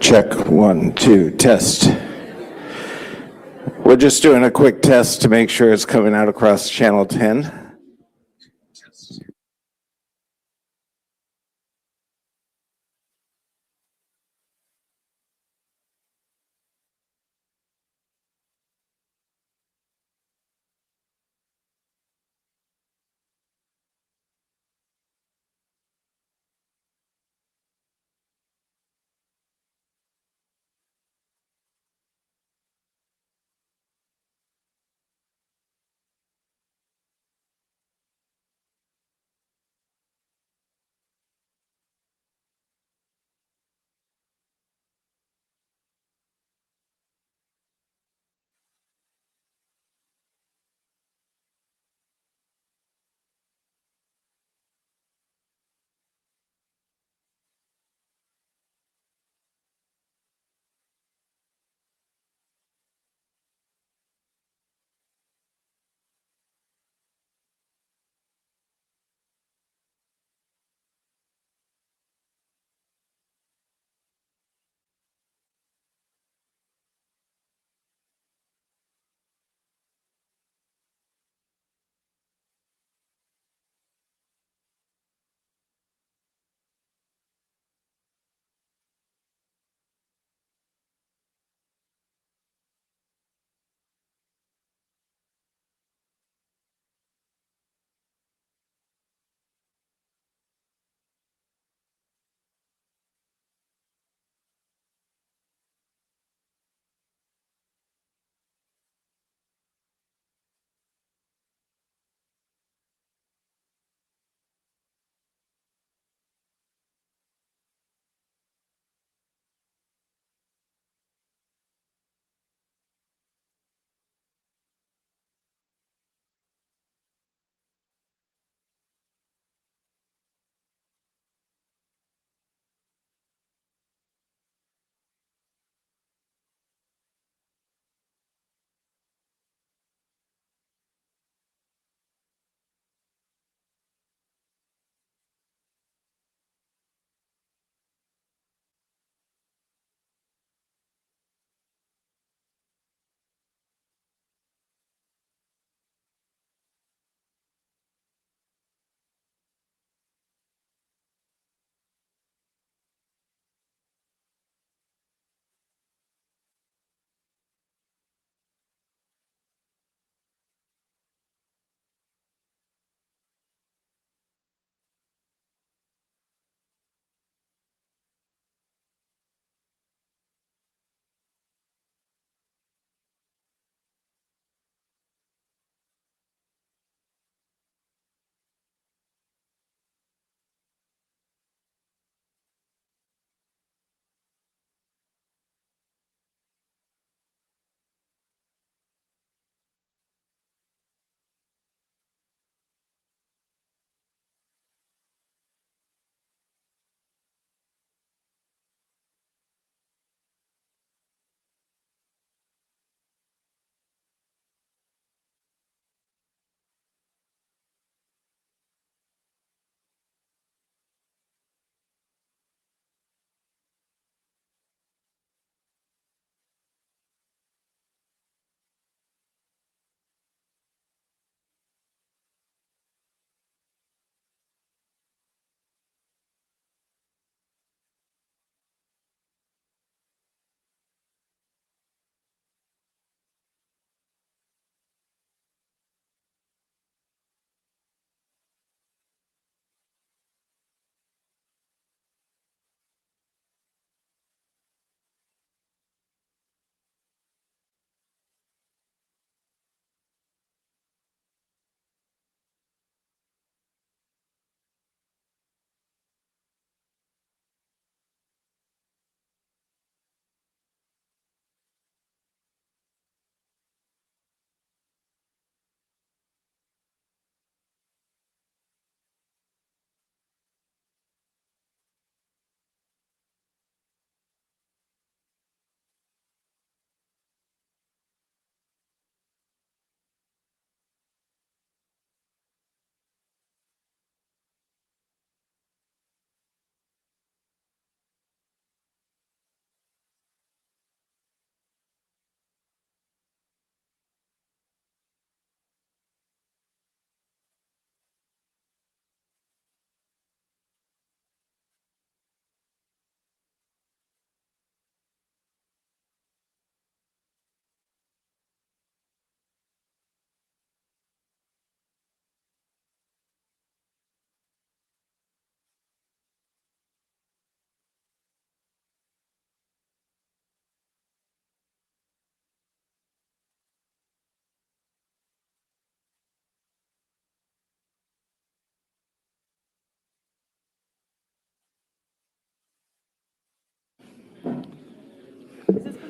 Check, 1, 2, test. We're just doing a quick test to make sure it's coming out across channel 10.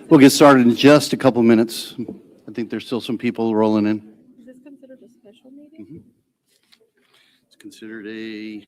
We'll get started in just a couple minutes. I think there's still some people rolling in. Is this considered a special meeting? It's considered a...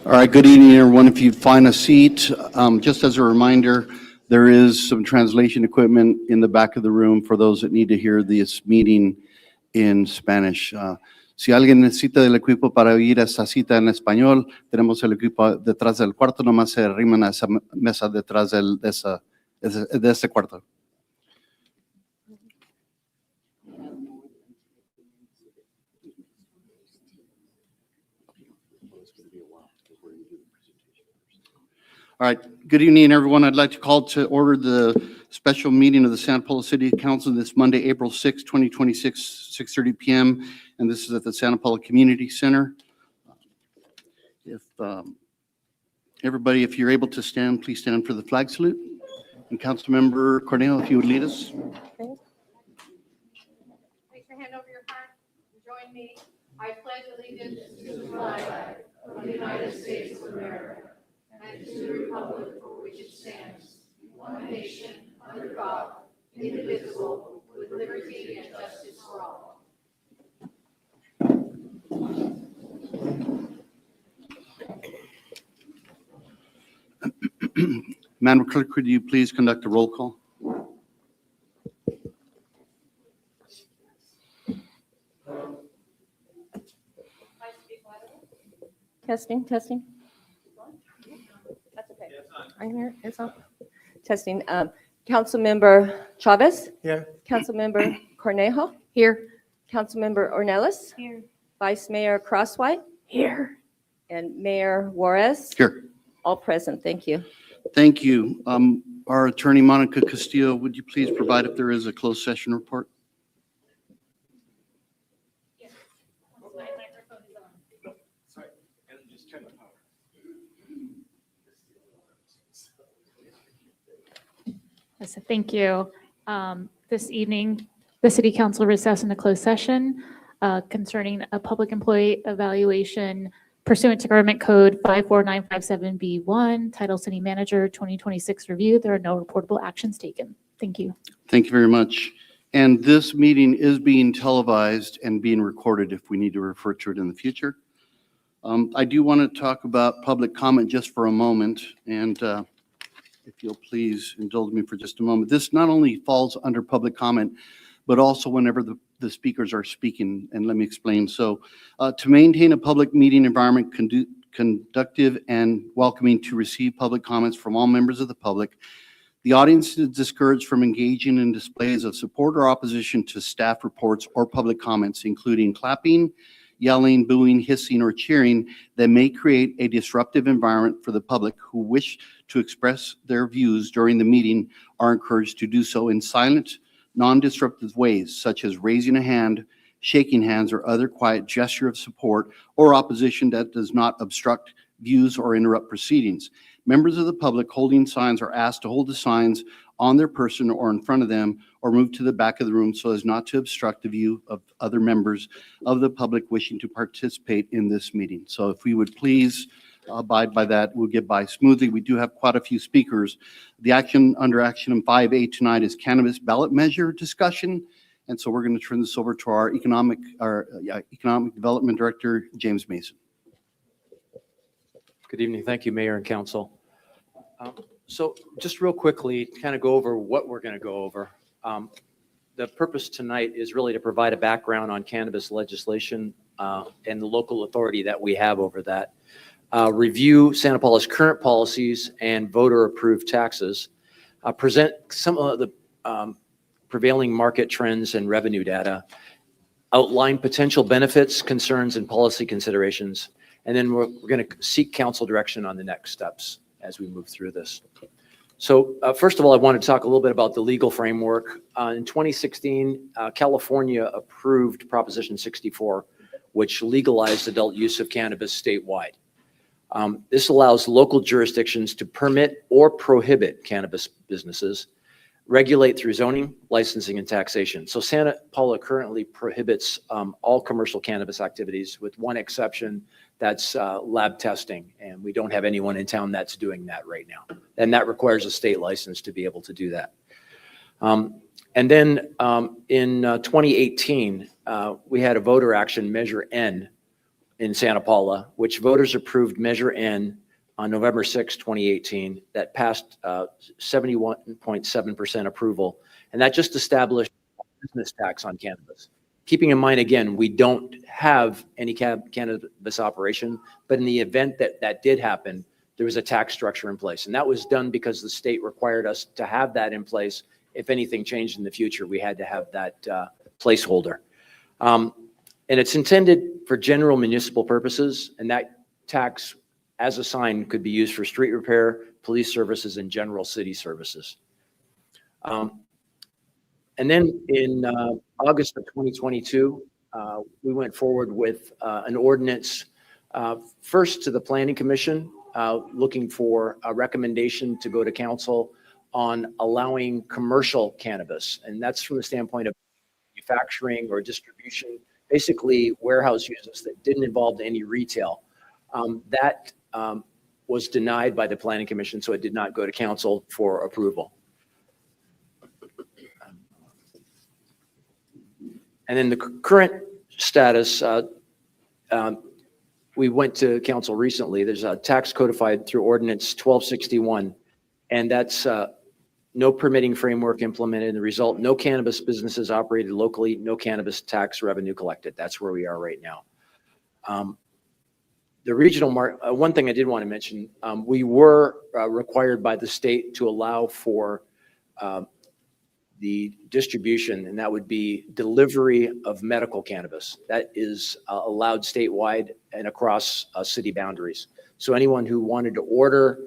All right, good evening, everyone. If you find a seat, just as a reminder, there is some translation equipment in the back of the room for those that need to hear this meeting in Spanish. Si alguien necesita del equipo para oír esta cita en español, tenemos el equipo detrás del cuarto, nomás se arriman a esa mesa detrás de ese cuarto. All right, good evening, everyone. I'd like to call to order the special meeting of the Santa Paula City Council this Monday, April 6, 2026, 6:30 p.m., and this is at the Santa Paula Community Center. If everybody, if you're able to stand, please stand for the flag salute. And Councilmember Cornejo, if you would lead us. Place your hand over your heart and join me. I pledge allegiance to the flag of the United States of America and to the republic for which it stands, one nation, under God, indivisible, with liberty and justice for all. Madam Clerk, could you please conduct a roll call? Testing, testing. That's okay. I'm here, it's on. Testing. Councilmember Chavez? Here. Councilmember Cornejo? Here. Councilmember Ornelas? Here. Vice Mayor Crosswhite? Here. and Mayor Juarez. Here. All present. Thank you. Thank you. Our attorney, Monica Castillo, would you please provide if there is a closed session report? Yes, thank you. This evening, the City Council recessed in a closed session concerning a public employee evaluation pursuant to Government Code 54957B1, Title City Manager 2026 Review. There are no reportable actions taken. Thank you. Thank you very much. And this meeting is being televised and being recorded if we need to refer to it in the future. I do want to talk about public comment just for a moment, and if you'll please indulge me for just a moment. This not only falls under public comment, but also whenever the speakers are speaking, and let me explain. So to maintain a public meeting environment conductive and welcoming to receive public comments from all members of the public, the audience is discouraged from engaging in displays of support or opposition to staff reports or public comments, including clapping, yelling, booing, hissing, or cheering that may create a disruptive environment for the public who wish to express their views during the meeting are encouraged to do so in silent, non-disruptive ways, such as raising a hand, shaking hands, or other quiet gesture of support or opposition that does not obstruct views or interrupt proceedings. Members of the public holding signs are asked to hold the signs on their person or in front of them, or move to the back of the room so as not to obstruct the view of other members of the public wishing to participate in this meeting. So if we would please abide by that, we'll get by smoothly. We do have quite a few speakers. The action under action 5A tonight is cannabis ballot measure discussion. And so we're going to turn this over to our economic development director, James Mason. Good evening. Thank you, Mayor and Council. So just real quickly, kind of go over what we're going to go over. The purpose tonight is really to provide a background on cannabis legislation and the local authority that we have over that. Review Santa Paula's current policies and voter-approved taxes. Present some of the prevailing market trends and revenue data. Outline potential benefits, concerns, and policy considerations. And then we're going to seek council direction on the next steps as we move through this. So first of all, I want to talk a little bit about the legal framework. In 2016, California approved Proposition 64, which legalized adult use of cannabis statewide. This allows local jurisdictions to permit or prohibit cannabis businesses, regulate through zoning, licensing, and taxation. So Santa Paula currently prohibits all commercial cannabis activities with one exception, that's lab testing. And we don't have anyone in town that's doing that right now. And that requires a state license to be able to do that. And then in 2018, we had a voter action Measure N in Santa Paula, which voters approved Measure N on November 6, 2018, that passed 71.7% approval. And that just established a business tax on cannabis. Keeping in mind, again, we don't have any cannabis operation, but in the event that that did happen, there was a tax structure in place. And that was done because the state required us to have that in place. If anything changed in the future, we had to have that placeholder. And it's intended for general municipal purposes, and that tax as assigned could be used for street repair, police services, and general city services. And then in August of 2022, we went forward with an ordinance first to the Planning Commission, looking for a recommendation to go to council on allowing commercial cannabis. And that's from the standpoint of manufacturing or distribution, basically warehouse uses that didn't involve any retail. That was denied by the Planning Commission, so it did not go to council for approval. And then the current status, we went to council recently. There's a tax codified through ordinance 1261, and that's no permitting framework implemented. The result, no cannabis businesses operated locally, no cannabis tax revenue collected. That's where we are right now. The regional one thing I did want to mention, we were required by the state to allow for the distribution, and that would be delivery of medical cannabis. That is allowed statewide and across city boundaries. So anyone who wanted to order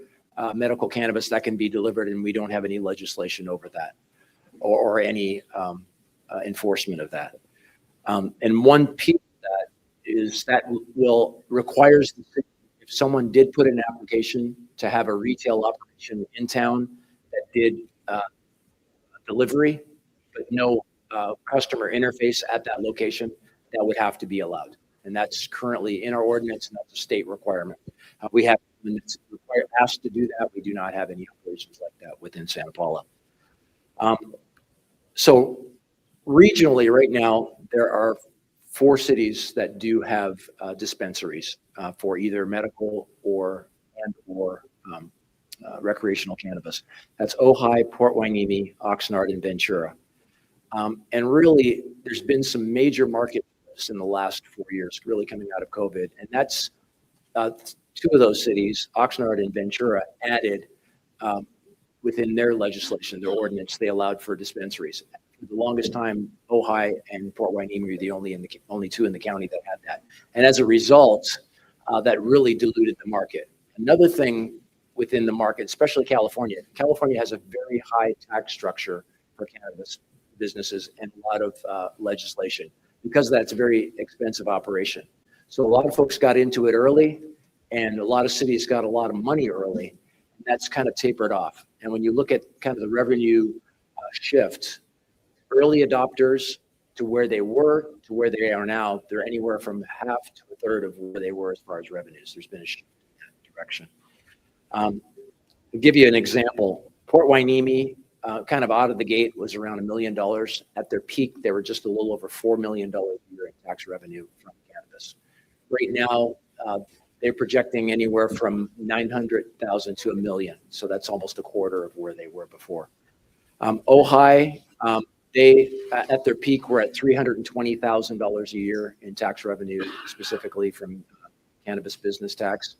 medical cannabis, that can be delivered, and we don't have any legislation over that or any enforcement of that. And one piece of that is that requires the city, if someone did put an application to have a retail operation in town that did delivery, but no customer interface at that location, that would have to be allowed. And that's currently in our ordinance, and that's a state requirement. We have, when it's asked to do that, we do not have any operations like that within Santa Paula. So regionally, right now, there are 4 cities that do have dispensaries for either medical or recreational cannabis. That's Ojai, Port Hueneme, Oxnard, and Ventura. And really, there's been some major market shifts in the last 4 years, really coming out of COVID. And that's 2 of those cities, Oxnard and Ventura, added within their legislation, their ordinance, they allowed for dispensaries. For the longest time, Ojai and Port Hueneme were the only 2 in the county that had that. And as a result, that really diluted the market. Another thing within the market, especially California. California has a very high tax structure for cannabis businesses and a lot of legislation. Because of that, it's a very expensive operation. So a lot of folks got into it early, and a lot of cities got a lot of money early. And that's kind of tapered off. And when you look at kind of the revenue shift, early adopters to where they were to where they are now, they're anywhere from half to a third of where they were as far as revenues. There's been a shift in that direction. To give you an example, Port Hueneme, kind of out of the gate, was around $1 million. At their peak, they were just a little over $4 million a year in tax revenue from cannabis. Right now, they're projecting anywhere from 900,000 to 1 million. So that's almost a quarter of where they were before. Ojai, they, at their peak, were at $320,000 a year in tax revenue, specifically from cannabis business tax.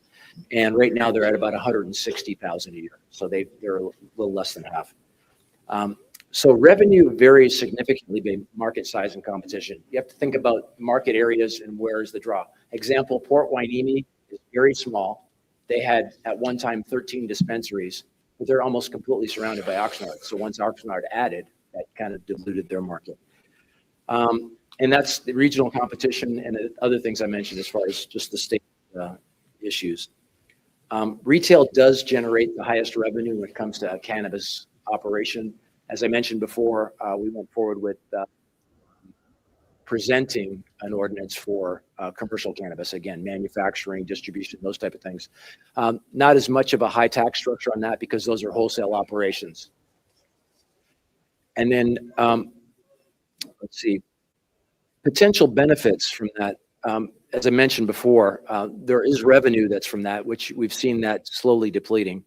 And right now they're at about 160,000 a year. So they're a little less than half. So revenue varies significantly by market size and competition. You have to think about market areas and where is the draw. Example, Port Hueneme is very small. They had at one time 13 dispensaries, but they're almost completely surrounded by Oxnard. So once Oxnard added, that kind of diluted their market. And that's the regional competition and the other things I mentioned as far as just the state issues. Retail does generate the highest revenue when it comes to a cannabis operation. As I mentioned before, we went forward with presenting an ordinance for commercial cannabis, again, manufacturing, distribution, those type of things. Not as much of a high tax structure on that because those are wholesale operations. And then, let's see, potential benefits from that. As I mentioned before, there is revenue that's from that, which we've seen that slowly depleting.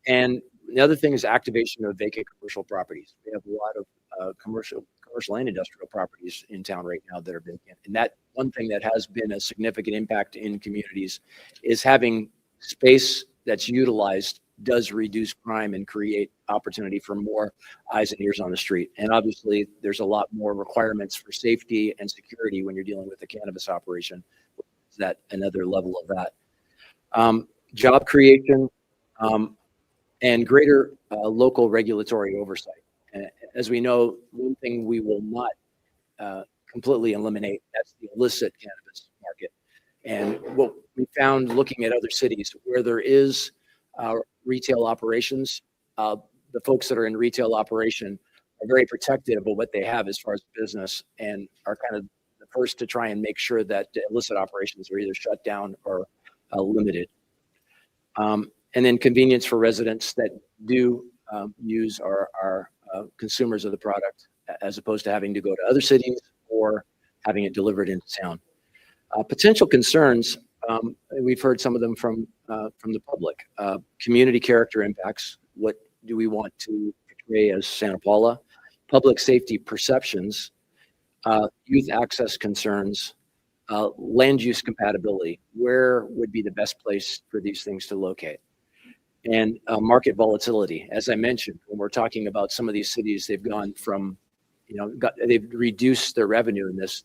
And the other thing is activation of vacant commercial properties. We have a lot of commercial and industrial properties in town right now that are vacant. And that one thing that has been a significant impact in communities is having space that's utilized does reduce crime and create opportunity for more eyes and ears on the street. And obviously, there's a lot more requirements for safety and security when you're dealing with a cannabis operation. That another level of that. Job creation and greater local regulatory oversight. As we know, one thing we will not completely eliminate, that's the illicit cannabis market. And what we found looking at other cities where there is retail operations, the folks that are in retail operation are very protective of what they have as far as business and are kind of the first to try and make sure that illicit operations are either shut down or limited. And then convenience for residents that do use our consumers of the product, as opposed to having to go to other cities or having it delivered into town. Potential concerns, we've heard some of them from the public. Community character impacts. What do we want to portray as Santa Paula? Public safety perceptions, youth access concerns, land use compatibility. Where would be the best place for these things to locate? and market volatility. As I mentioned, when we're talking about some of these cities, they've gone from, they've reduced their revenue in this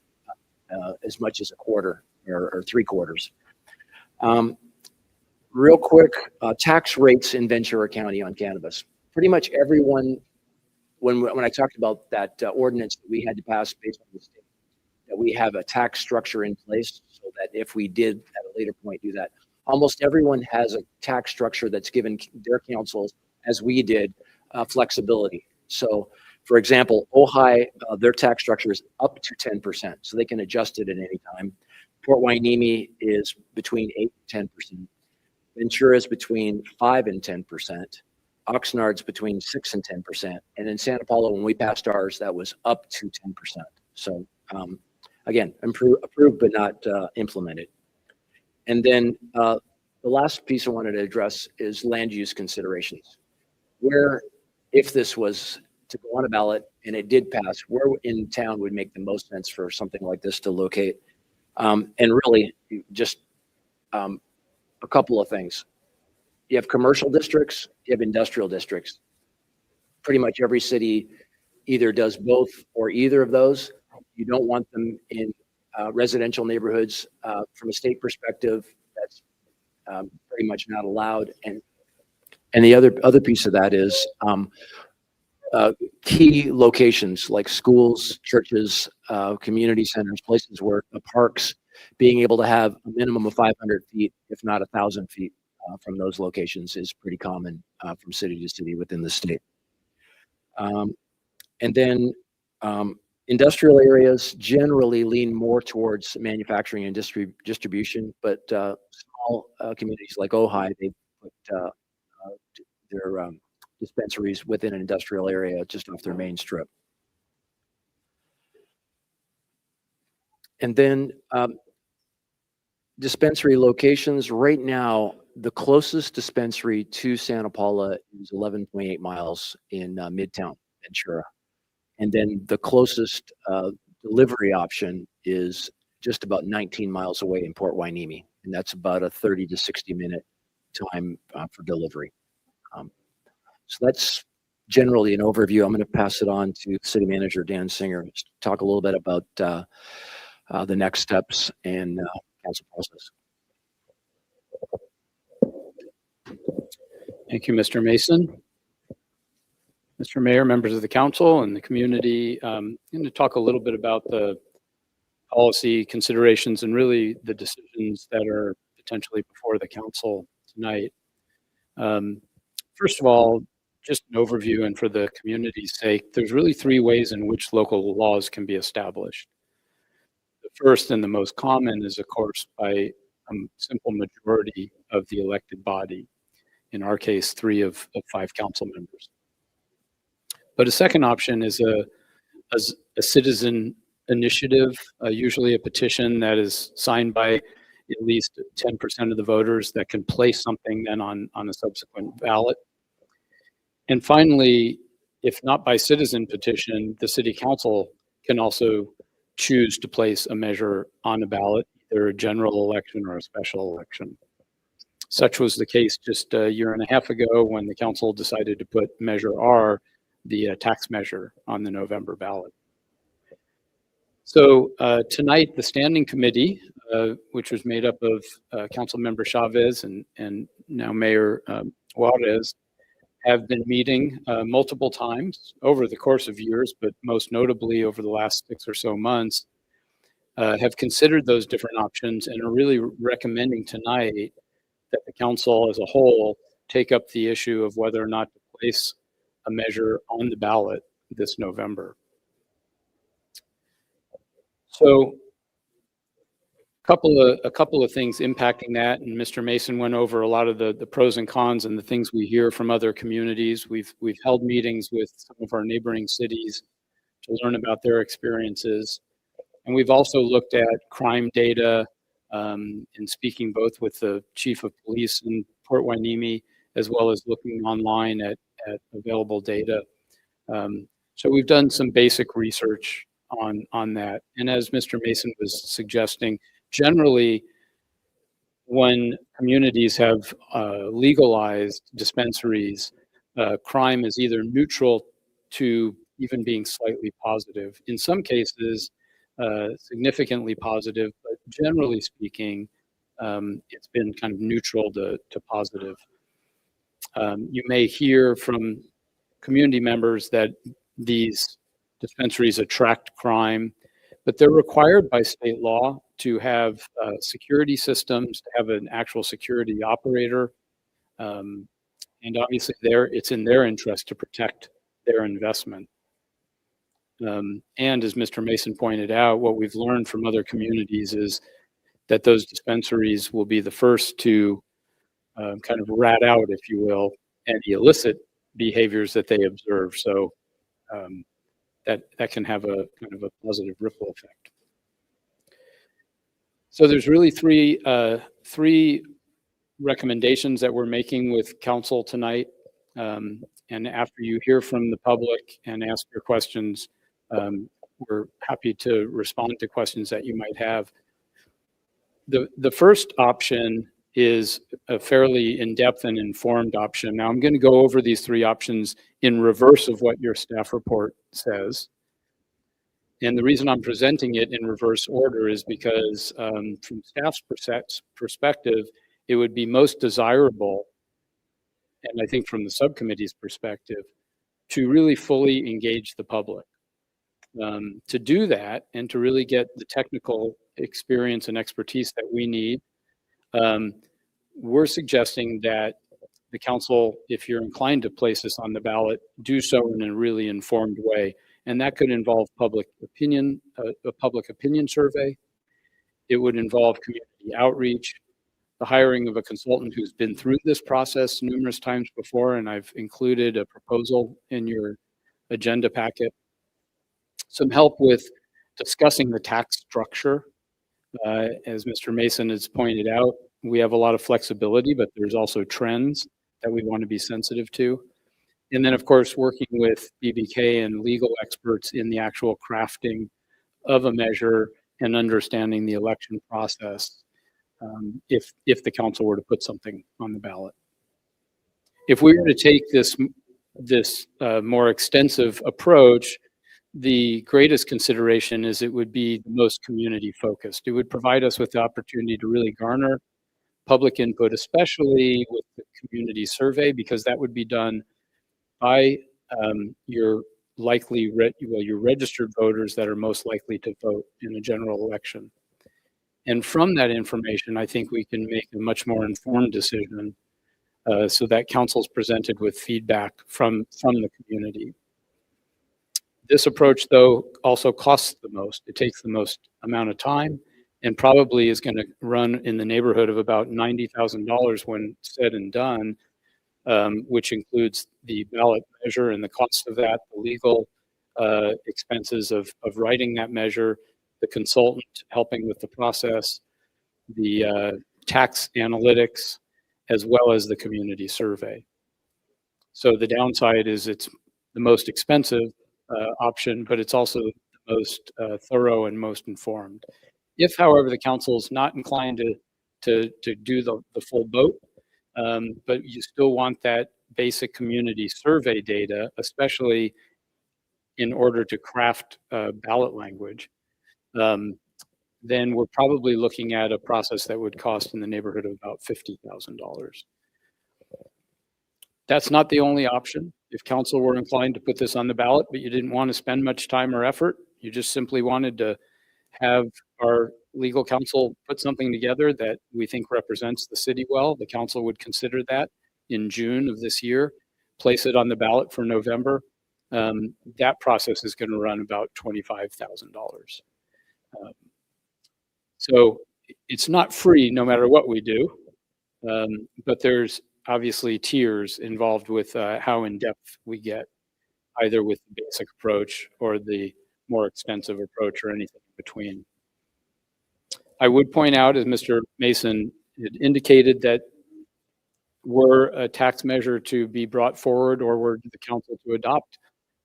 as much as a quarter or 3/4. Real quick, tax rates in Ventura County on cannabis. Pretty much everyone, when I talked about that ordinance that we had to pass based on the state, that we have a tax structure in place so that if we did at a later point do that, almost everyone has a tax structure that's given their councils, as we did, flexibility. So, for example, Ojai, their tax structure is up to 10%, so they can adjust it at any time. Port Hueneme is between 8 and 10%. Ventura is between 5 and 10%. Oxnard's between 6 and 10%. And in Santa Paula, when we passed ours, that was up to 10%. So again, approved but not implemented. And then the last piece I wanted to address is land use considerations. Where, if this was to go on a ballot and it did pass, where in town would make the most sense for something like this to locate? And really just a couple of things. You have commercial districts, you have industrial districts. Pretty much every city either does both or either of those. You don't want them in residential neighborhoods. From a state perspective, that's pretty much not allowed. And the other piece of that is key locations like schools, churches, community centers, places where the parks, being able to have a minimum of 500 feet, if not 1,000 feet from those locations is pretty common from city to city within the state. And then industrial areas generally lean more towards manufacturing and distribution, but small communities like Ojai, they put their dispensaries within an industrial area just off their main strip. And then dispensary locations. Right now, the closest dispensary to Santa Paula is 11.8 miles in Midtown Ventura. And then the closest delivery option is just about 19 miles away in Port Hueneme. And that's about a 30 to 60 minute time for delivery. So that's generally an overview. I'm going to pass it on to City Manager Dan Singer to talk a little bit about the next steps and council process. Thank you, Mr. Mason. Mr. Mayor, members of the council and the community, I'm going to talk a little bit about the policy considerations and really the decisions that are potentially before the council tonight. First of all, just an overview and for the community's sake, there's really 3 ways in which local laws can be established. The first and the most common is, of course, by a simple majority of the elected body. In our case, 3 of 5 council members. But a second option is a citizen initiative, usually a petition that is signed by at least 10% of the voters that can place something then on a subsequent ballot. And finally, if not by citizen petition, the city council can also choose to place a measure on a ballot, either a general election or a special election. Such was the case just a year and a half ago when the council decided to put Measure R, the tax measure, on the November ballot. So tonight, the standing committee, which was made up of Council Member Chavez and now Mayor Juarez, have been meeting multiple times over the course of years, but most notably over the last 6 or so months, have considered those different options and are really recommending tonight that the council as a whole take up the issue of whether or not to place a measure on the ballot this November. So a couple of things impacting that, and Mr. Mason went over a lot of the pros and cons and the things we hear from other communities. We've held meetings with some of our neighboring cities to learn about their experiences. And we've also looked at crime data and speaking both with the chief of police in Port Hueneme, as well as looking online at available data. So we've done some basic research on that. And as Mr. Mason was suggesting, generally, when communities have legalized dispensaries, crime is either neutral to even being slightly positive. In some cases, significantly positive, but generally speaking, it's been kind of neutral to positive. You may hear from community members that these dispensaries attract crime, but they're required by state law to have security systems, to have an actual security operator. And obviously it's in their interest to protect their investment. And as Mr. Mason pointed out, what we've learned from other communities is that those dispensaries will be the first to kind of rat out, if you will, any illicit behaviors that they observe. So that can have a kind of a positive ripple effect. So there's really three recommendations that we're making with council tonight. And after you hear from the public and ask your questions, we're happy to respond to questions that you might have. The first option is a fairly in-depth and informed option. Now I'm going to go over these three options in reverse of what your staff report says. And the reason I'm presenting it in reverse order is because from staff's perspective, it would be most desirable, and I think from the subcommittee's perspective, to really fully engage the public. To do that and to really get the technical experience and expertise that we need, we're suggesting that the council, if you're inclined to place this on the ballot, do so in a really informed way. And that could involve public opinion, a public opinion survey. It would involve community outreach, the hiring of a consultant who's been through this process numerous times before, and I've included a proposal in your agenda packet. Some help with discussing the tax structure. As Mr. Mason has pointed out, we have a lot of flexibility, but there's also trends that we want to be sensitive to. And then, of course, working with BBK and legal experts in the actual crafting of a measure and understanding the election process if the council were to put something on the ballot. If we were to take this more extensive approach, the greatest consideration is it would be the most community focused. It would provide us with the opportunity to really garner public input, especially with the community survey, because that would be done by your your registered voters that are most likely to vote in a general election. And from that information, I think we can make a much more informed decision so that council's presented with feedback from the community. This approach, though, also costs the most. It takes the most amount of time and probably is going to run in the neighborhood of about $90,000 when said and done, which includes the ballot measure and the cost of that, the legal expenses of writing that measure, the consultant helping with the process, the tax analytics, as well as the community survey. So the downside is it's the most expensive option, but it's also the most thorough and most informed. If, however, the council is not inclined to do the full boat, but you still want that basic community survey data, especially in order to craft ballot language, then we're probably looking at a process that would cost in the neighborhood of about $50,000. That's not the only option. If council were inclined to put this on the ballot, but you didn't want to spend much time or effort, you just simply wanted to have our legal counsel put something together that we think represents the city well, the council would consider that in June of this year, place it on the ballot for November. That process is going to run about $25,000. So it's not free no matter what we do, but there's obviously tiers involved with how in-depth we get, either with the basic approach or the more expensive approach or anything in between. I would point out, as Mr. Mason had indicated, that were a tax measure to be brought forward or were the council to adopt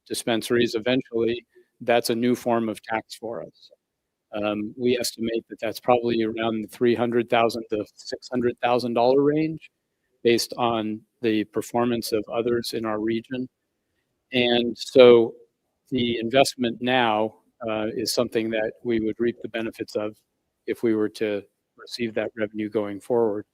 dispensaries eventually, that's a new form of tax for us. We estimate that that's probably around the $300,000 to $600,000 range based on the performance of others in our region. And so the investment now is something that we would reap the benefits of if we were to receive that revenue going forward.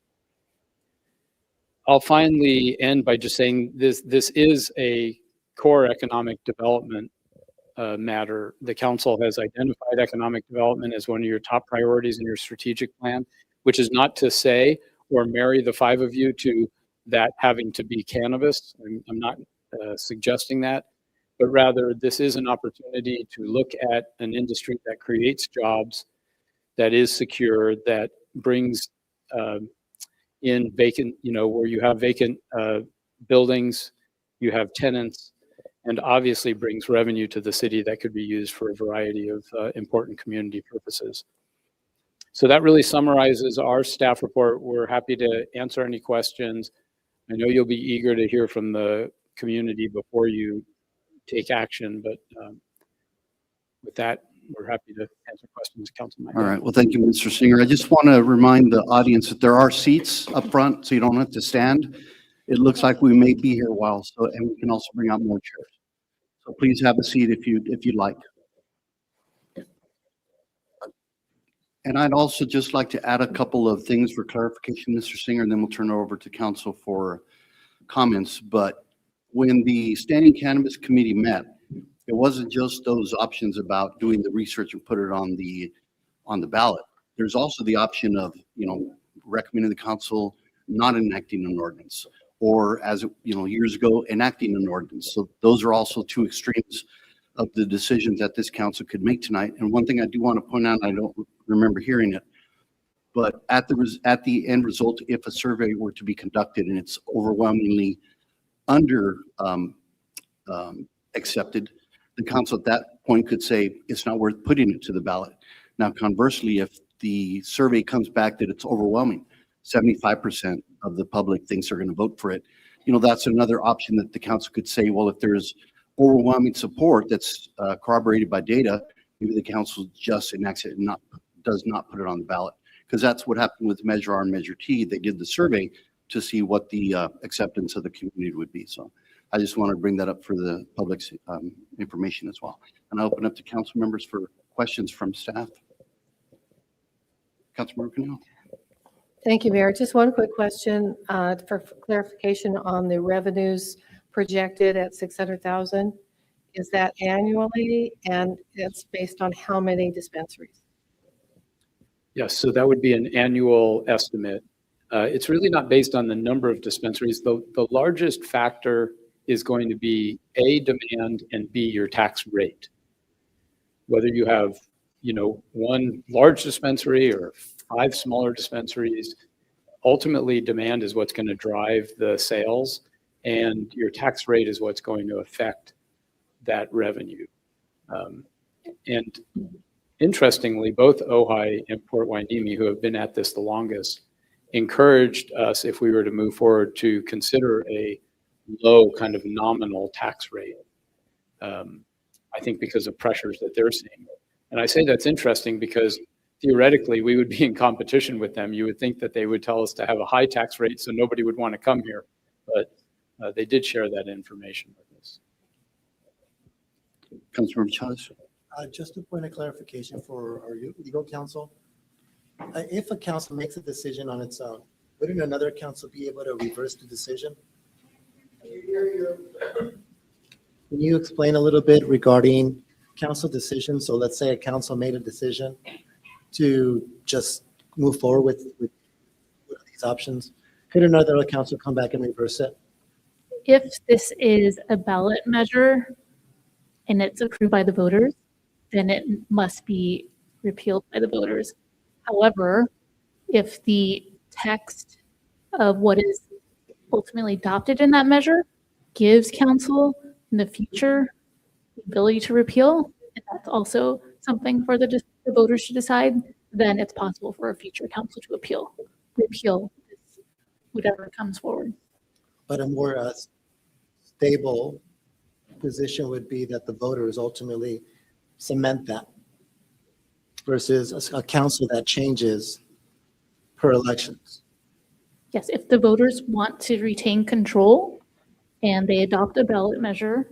I'll finally end by just saying this is a core economic development matter. The council has identified economic development as one of your top priorities in your strategic plan, which is not to say or marry the five of you to that having to be cannabis. I'm not suggesting that, but rather this is an opportunity to look at an industry that creates jobs, that is secure, that brings in vacant, where you have vacant buildings, you have tenants, and obviously brings revenue to the city that could be used for a variety of important community purposes. So that really summarizes our staff report. We're happy to answer any questions. I know you'll be eager to hear from the community before you take action, but with that, we're happy to answer questions, Councilman. All right. Well, thank you, Mr. Singer. I just want to remind the audience that there are seats up front, so you don't have to stand. It looks like we may be here a while, and we can also bring out more chairs. So please have a seat if you'd like. And I'd also just like to add a couple of things for clarification, Mr. Singer, and then we'll turn it over to council for comments. But when the Standing Cannabis Committee met, it wasn't just those options about doing the research and put it on the ballot. There's also the option of, recommending the council not enacting an ordinance, or as years ago, enacting an ordinance. So those are also two extremes of the decisions that this council could make tonight. And one thing I do want to point out, I don't remember hearing it, but at the end result, if a survey were to be conducted and it's overwhelmingly under accepted, the council at that point could say it's not worth putting it to the ballot. Now, conversely, if the survey comes back that it's overwhelming, 75% of the public thinks they're going to vote for it, that's another option that the council could say, well, if there's overwhelming support that's corroborated by data, maybe the council just enacts it and does not put it on the ballot. Because that's what happened with Measure R and Measure T. They did the survey to see what the acceptance of the community would be. So I just want to bring that up for the public's information as well. And I open up to council members for questions from staff. Councilmember Canal. Thank you, Mayor. Just one quick question for clarification on the revenues projected at 600,000. Is that annually, and it's based on how many dispensaries? Yes, so that would be an annual estimate. It's really not based on the number of dispensaries. The largest factor is going to be A, demand, and B, your tax rate. Whether you have, one large dispensary or 5 smaller dispensaries, ultimately demand is what's going to drive the sales, and your tax rate is what's going to affect that revenue. And interestingly, both Ojai and Port Hueneme, who have been at this the longest, encouraged us, if we were to move forward, to consider a low kind of nominal tax rate. I think because of pressures that they're seeing. And I say that's interesting because theoretically we would be in competition with them. You would think that they would tell us to have a high tax rate so nobody would want to come here, but they did share that information with us. Councilmember Chavez. Just a point of clarification for our legal counsel. If a council makes a decision on its own, wouldn't another council be able to reverse the decision? Can you explain a little bit regarding council decisions? So let's say a council made a decision to just move forward with these options. Could another council come back and reverse it? If this is a ballot measure and it's approved by the voters, then it must be repealed by the voters. However, if the text of what is ultimately adopted in that measure gives council in the future the ability to repeal, and that's also something for the voters to decide, then it's possible for a future council to repeal whatever comes forward. But a more stable position would be that the voters ultimately cement that. versus a council that changes per elections? Yes, if the voters want to retain control and they adopt a ballot measure,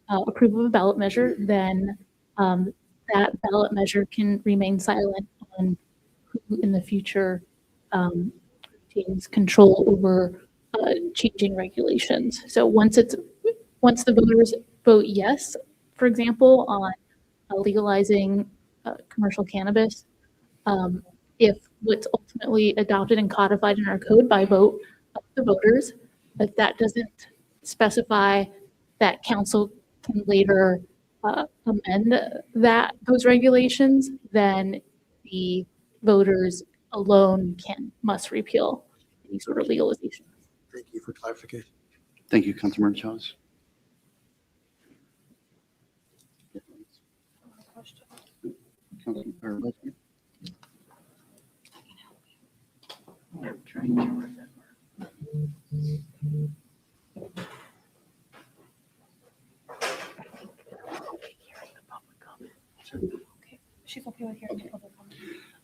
approve of a ballot measure, then that ballot measure can remain silent on who in the future retains control over changing regulations. So once the voters vote yes, for example, on legalizing commercial cannabis, if what's ultimately adopted and codified in our code by vote of the voters, if that doesn't specify that council can later amend those regulations, then the voters alone must repeal any sort of legalization. Thank you for clarification. Thank you, Councilmember Chavez. Councilmember Leslie?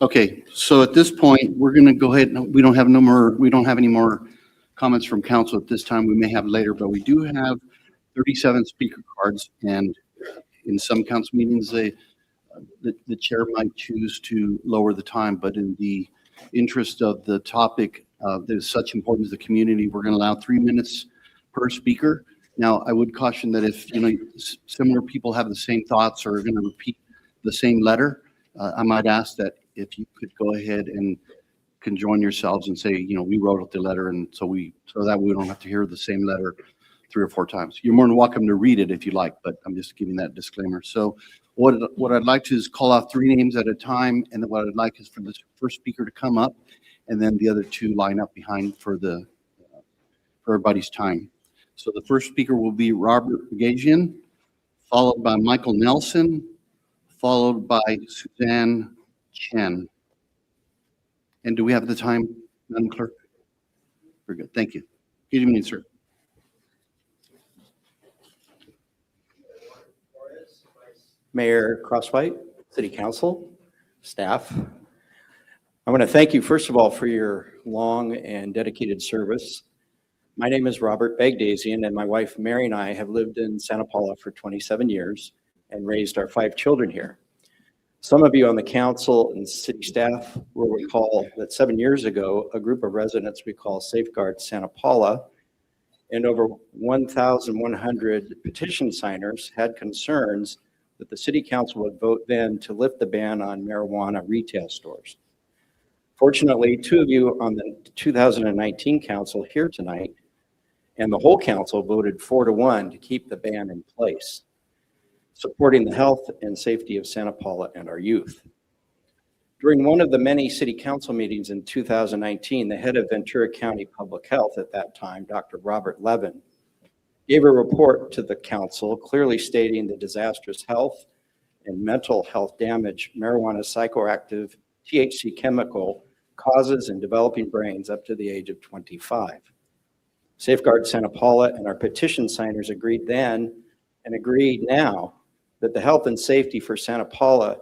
Okay, so at this point, we're going to go ahead and we don't have any more comments from council at this time. We may have later, but we do have 37 speaker cards, and in some council meetings, the chair might choose to lower the time, but in the interest of the topic that is such importance to the community, we're going to allow 3 minutes per speaker. Now, I would caution that if similar people have the same thoughts or are going to repeat the same letter, I might ask that if you could go ahead and conjoin yourselves and say, we wrote the letter, and so that we don't have to hear the same letter 3 or 4 times. You're more than welcome to read it if you like, but I'm just giving that disclaimer. So what I'd like to is call out 3 names at a time, and then what I'd like is for the first speaker to come up, and then the other 2 line up behind for everybody's time. So the first speaker will be Robert Bagajian, followed by Michael Nelson, followed by Suzanne Chen. And do we have the time, Madam Clerk? Very good, thank you. Good evening, sir. Mayor Crosswhite, City Council, staff. I want to thank you, first of all, for your long and dedicated service. My name is Robert Bagdasian, and my wife Mary and I have lived in Santa Paula for 27 years and raised our 5 children here. Some of you on the council and city staff will recall that 7 years ago, a group of residents we call Safeguard Santa Paula and over 1,100 petition signers had concerns that the city council would vote then to lift the ban on marijuana retail stores. Fortunately, 2 of you on the 2019 council here tonight and the whole council voted 4-1 to keep the ban in place, supporting the health and safety of Santa Paula and our youth. During one of the many city council meetings in 2019, the head of Ventura County Public Health at that time, Dr. Robert Levin, gave a report to the council clearly stating the disastrous health and mental health damage marijuana's psychoactive THC chemical causes in developing brains up to the age of 25. Safeguard Santa Paula and our petition signers agreed then and agreed now that the health and safety for Santa Paula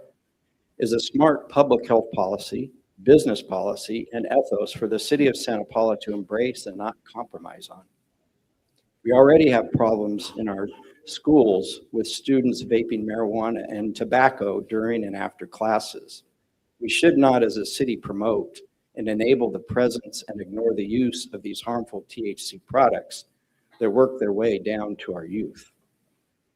is a smart public health policy, business policy, and ethos for the city of Santa Paula to embrace and not compromise on. We already have problems in our schools with students vaping marijuana and tobacco during and after classes. We should not, as a city, promote and enable the presence and ignore the use of these harmful THC products that work their way down to our youth.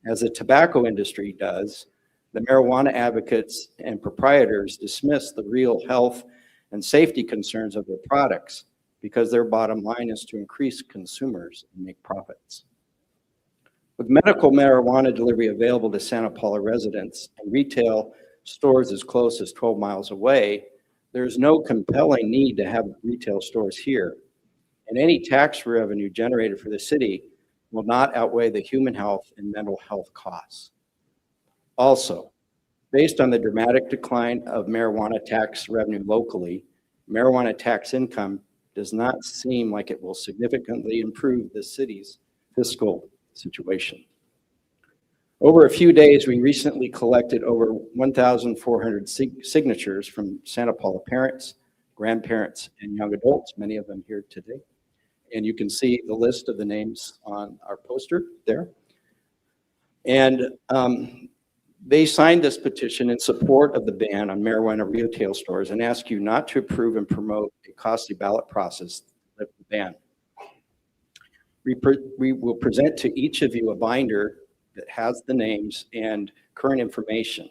As the tobacco industry does, the marijuana advocates and proprietors dismiss the real health and safety concerns of their products because their bottom line is to increase consumers and make profits. With medical marijuana delivery available to Santa Paula residents and retail stores as close as 12 miles away, there is no compelling need to have retail stores here, and any tax revenue generated for the city will not outweigh the human health and mental health costs. Also, based on the dramatic decline of marijuana tax revenue locally, marijuana tax income does not seem like it will significantly improve the city's fiscal situation. Over a few days, we recently collected over 1,400 signatures from Santa Paula parents, grandparents, and young adults, many of them here today. And you can see the list of the names on our poster there. And they signed this petition in support of the ban on marijuana retail stores and ask you not to approve and promote a costly ballot process to lift the ban. We will present to each of you a binder that has the names and current information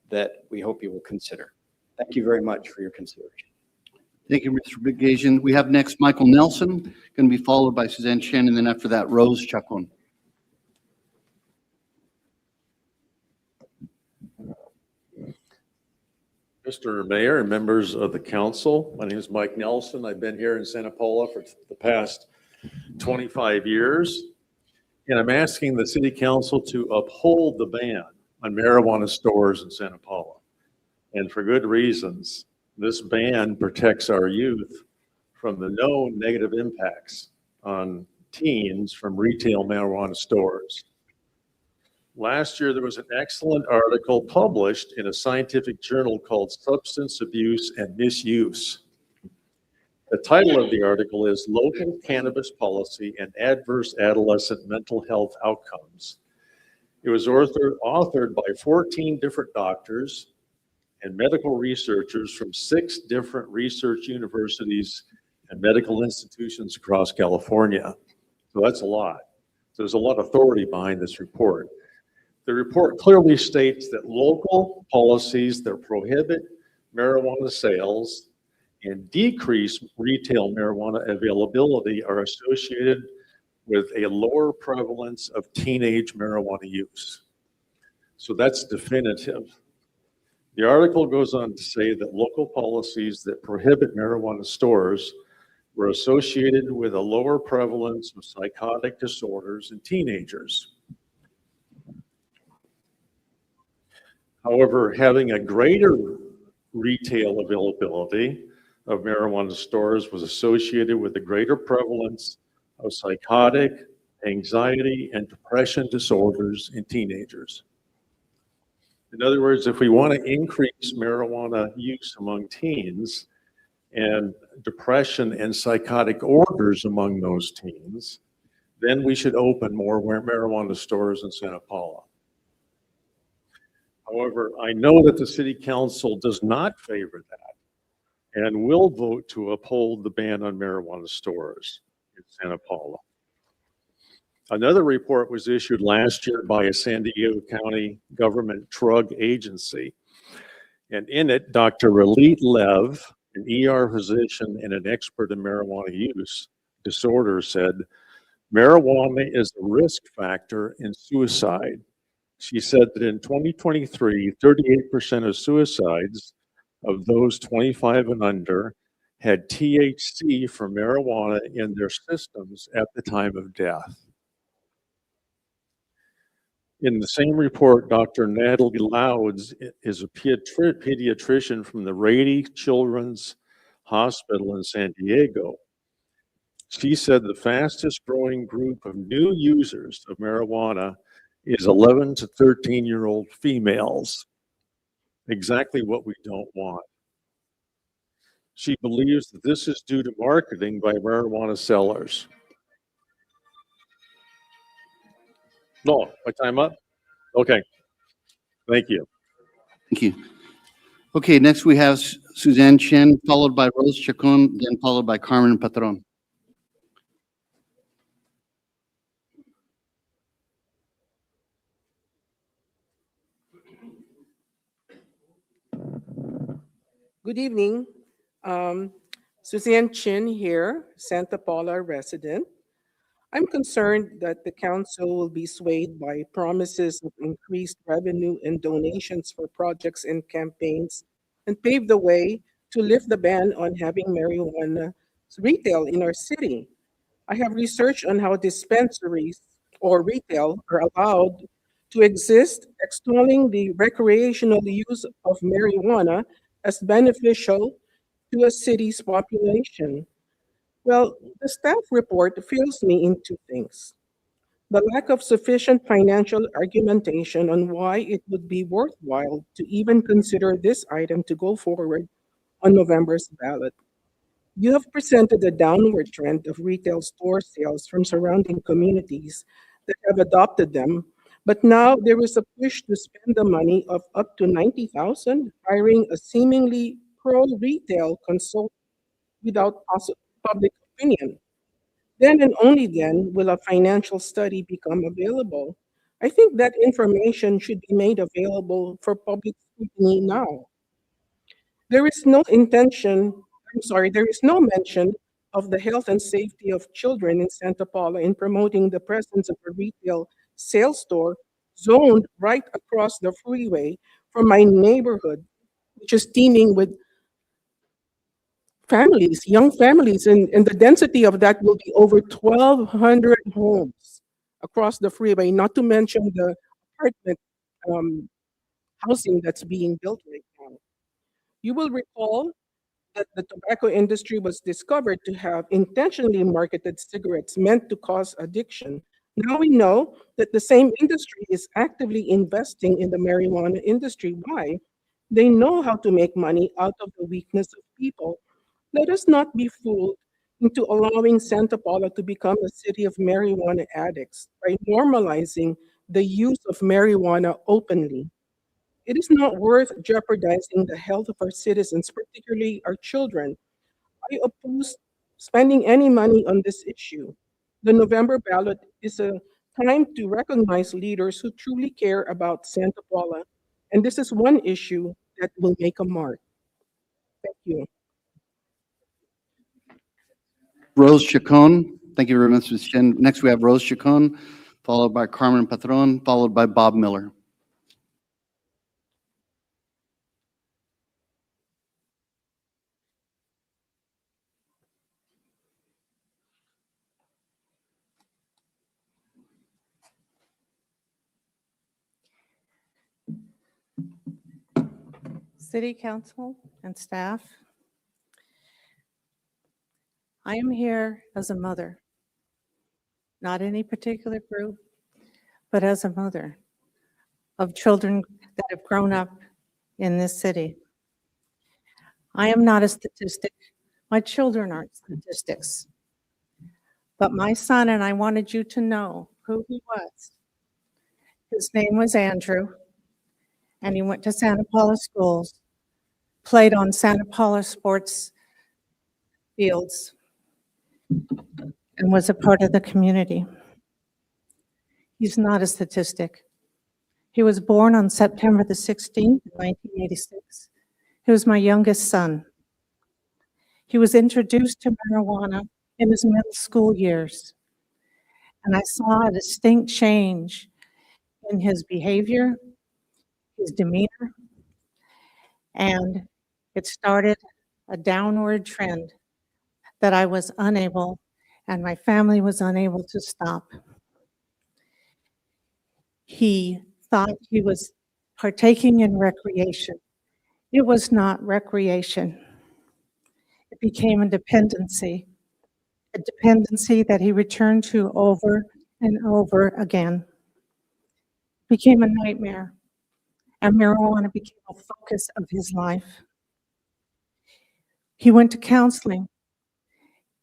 that we hope you will consider. Thank you very much for your consideration. Thank you, Mr. Begasian. We have next Michael Nelson, going to be followed by Suzanne Chen, and then after that, Rose Chacon. Mr. Mayor and members of the council, my name is Mike Nelson. I've been here in Santa Paula for the past 25 years, and I'm asking the city council to uphold the ban on marijuana stores in Santa Paula, and for good reasons. This ban protects our youth from the known negative impacts on teens from retail marijuana stores. Last year, there was an excellent article published in a scientific journal called Substance Abuse and Misuse. The title of the article is Local Cannabis Policy and Adverse Adolescent Mental Health Outcomes. It was authored by 14 different doctors and medical researchers from 6 different research universities and medical institutions across California. So that's a lot. So there's a lot of authority behind this report. The report clearly states that local policies that prohibit marijuana sales and decrease retail marijuana availability are associated with a lower prevalence of teenage marijuana use. So that's definitive. The article goes on to say that local policies that prohibit marijuana stores were associated with a lower prevalence of psychotic disorders in teenagers. However, having a greater retail availability of marijuana stores was associated with a greater prevalence of psychotic, anxiety, and depression disorders in teenagers. In other words, if we want to increase marijuana use among teens and depression and psychotic orders among those teens, then we should open more marijuana stores in Santa Paula. However, I know that the city council does not favor that and will vote to uphold the ban on marijuana stores in Santa Paula. Another report was issued last year by a San Diego County government drug agency. And in it, Dr. Ralit Lev, an ER physician and an expert in marijuana use disorder, said, marijuana is a risk factor in suicide. She said that in 2023, 38% of suicides of those 25 and under had THC from marijuana in their systems at the time of death. In the same report, Dr. Natalie Louds is a pediatrician from the Rady Children's Hospital in San Diego. She said the fastest growing group of new users of marijuana is 11 to 13-year-old females, exactly what we don't want. She believes that this is due to marketing by marijuana sellers. No, my time up? Okay, thank you. Thank you. Okay, next we have Suzanne Chen, followed by Rose Chacon, then followed by Carmen Patron. Good evening. Suzanne Chin here, Santa Paula resident. I'm concerned that the council will be swayed by promises of increased revenue and donations for projects and campaigns and pave the way to lift the ban on having marijuana retail in our city. I have researched on how dispensaries or retail are allowed to exist, extolling the recreational use of marijuana as beneficial to a city's population. Well, the staff report fails me in 2 things. The lack of sufficient financial argumentation on why it would be worthwhile to even consider this item to go forward on November's ballot. You have presented a downward trend of retail store sales from surrounding communities that have adopted them, but now there is a push to spend the money of up to 90,000 hiring a seemingly pro-retail consultant without public opinion. Then and only then will a financial study become available. I think that information should be made available for public scrutiny now. There is no mention of the health and safety of children in Santa Paula in promoting the presence of a retail sales store zoned right across the freeway from my neighborhood, which is teeming with families, young families, and the density of that will be over 1,200 homes across the freeway, not to mention the apartment um, housing that's being built right now. You will recall that the tobacco industry was discovered to have intentionally marketed cigarettes meant to cause addiction. Now we know that the same industry is actively investing in the marijuana industry. Why? They know how to make money out of the weakness of people. Let us not be fooled into allowing Santa Paula to become a city of marijuana addicts by normalizing the use of marijuana openly. It is not worth jeopardizing the health of our citizens, particularly our children. I oppose spending any money on this issue. The November ballot is a time to recognize leaders who truly care about Santa Paula, and this is one issue that will make a mark. Thank you. Rose Chacon. Thank you very much, Ms. Chen. Next, we have Rose Chacon, followed by Carmen Patron, followed by Bob Miller. City Council and staff, I am here as a mother, not any particular group, but as a mother of children that have grown up in this city. I am not a statistic. My children aren't statistics. But my son, and I wanted you to know who he was. His name was Andrew, and he went to Santa Paula schools, played on Santa Paula sports fields, and was a part of the community. He's not a statistic. He was born on September the 16th, 1986. He was my youngest son. He was introduced to marijuana in his middle school years, and I saw a distinct change in his behavior, his demeanor, and it started a downward trend that I was unable, and my family was unable to stop. He thought he was partaking in recreation. It was not recreation. It became a dependency that he returned to over and over again. It became a nightmare, and marijuana became a focus of his life. He went to counseling.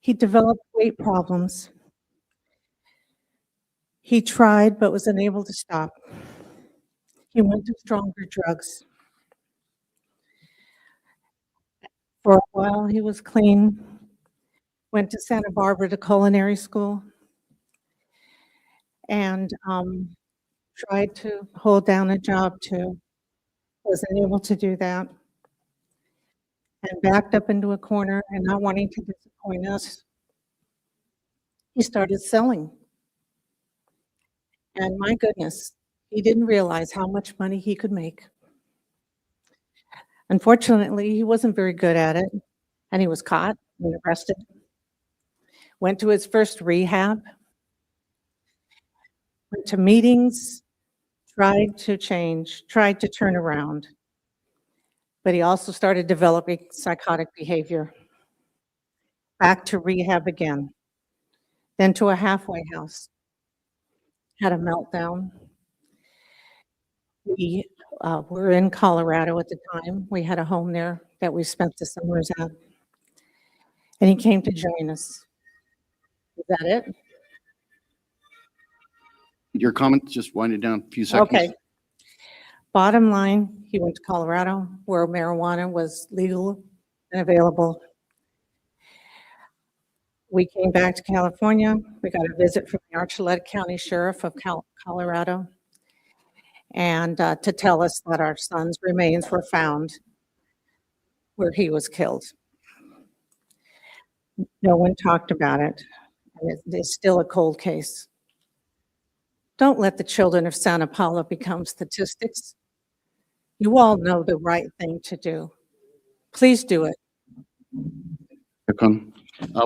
He developed weight problems. He tried but was unable to stop. He went to stronger drugs. For a while, he was clean, went to Santa Barbara to culinary school, and tried to hold down a job too. Wasn't able to do that. And backed up into a corner and not wanting to disappoint us, he started selling. And my goodness, he didn't realize how much money he could make. Unfortunately, he wasn't very good at it, and he was caught and arrested. Went to his first rehab, went to meetings, tried to change, tried to turn around. But he also started developing psychotic behavior. Back to rehab again, then to a halfway house. had a meltdown. We were in Colorado at the time. We had a home there that we spent the summers at. And he came to join us. Is that it? Your comment, just wind it down a few seconds. Okay. Bottom line, he went to Colorado where marijuana was legal and available. We came back to California. We got a visit from the Archuleta County Sheriff of Colorado, and to tell us that our son's remains were found where he was killed. No one talked about it, and it's still a cold case. Don't let the children of Santa Paula become statistics. You all know the right thing to do. Please do it.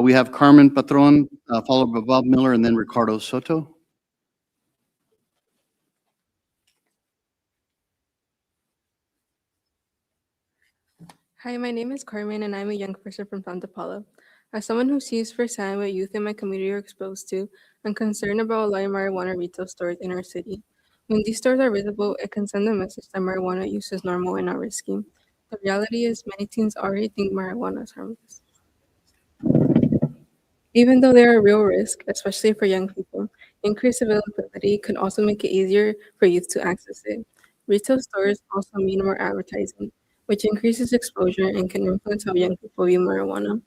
We have Carmen Patron, followed by Bob Miller, and then Ricardo Soto. Hi, my name is Carmen, and I'm a young person from Santa Paula. As someone who sees firsthand what youth in my community are exposed to, I'm concerned about allowing marijuana retail stores in our city. When these stores are visible, it can send a message that marijuana use is normal and not risky. The reality is many teens already think marijuana is harmless. Even though they are a real risk, especially for young people, increased availability could also make it easier for youth to access it. Retail stores also mean more advertising, which increases exposure and can influence how young people view marijuana.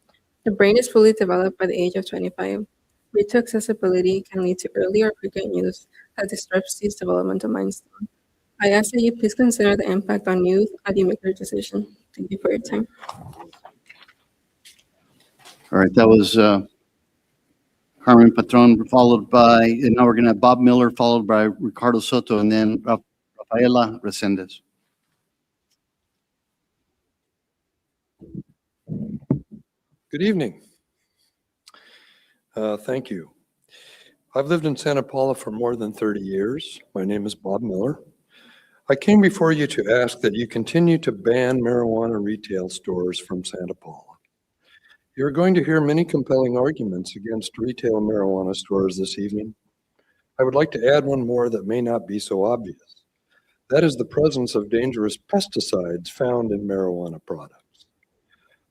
The brain is fully developed by the age of 25. Retail accessibility can lead to early or frequent use that disrupts these developmental milestones. I ask that you please consider the impact on youth as you make your decision. Thank you for your time. All right, that was Carmen Patron, followed by, and now we're going to have Bob Miller, followed by Ricardo Soto, and then Rafaela Resendez. Good evening. Thank you. I've lived in Santa Paula for more than 30 years. My name is Bob Miller. I came before you to ask that you continue to ban marijuana retail stores from Santa Paula. You're going to hear many compelling arguments against retail marijuana stores this evening. I would like to add one more that may not be so obvious. That is the presence of dangerous pesticides found in marijuana products.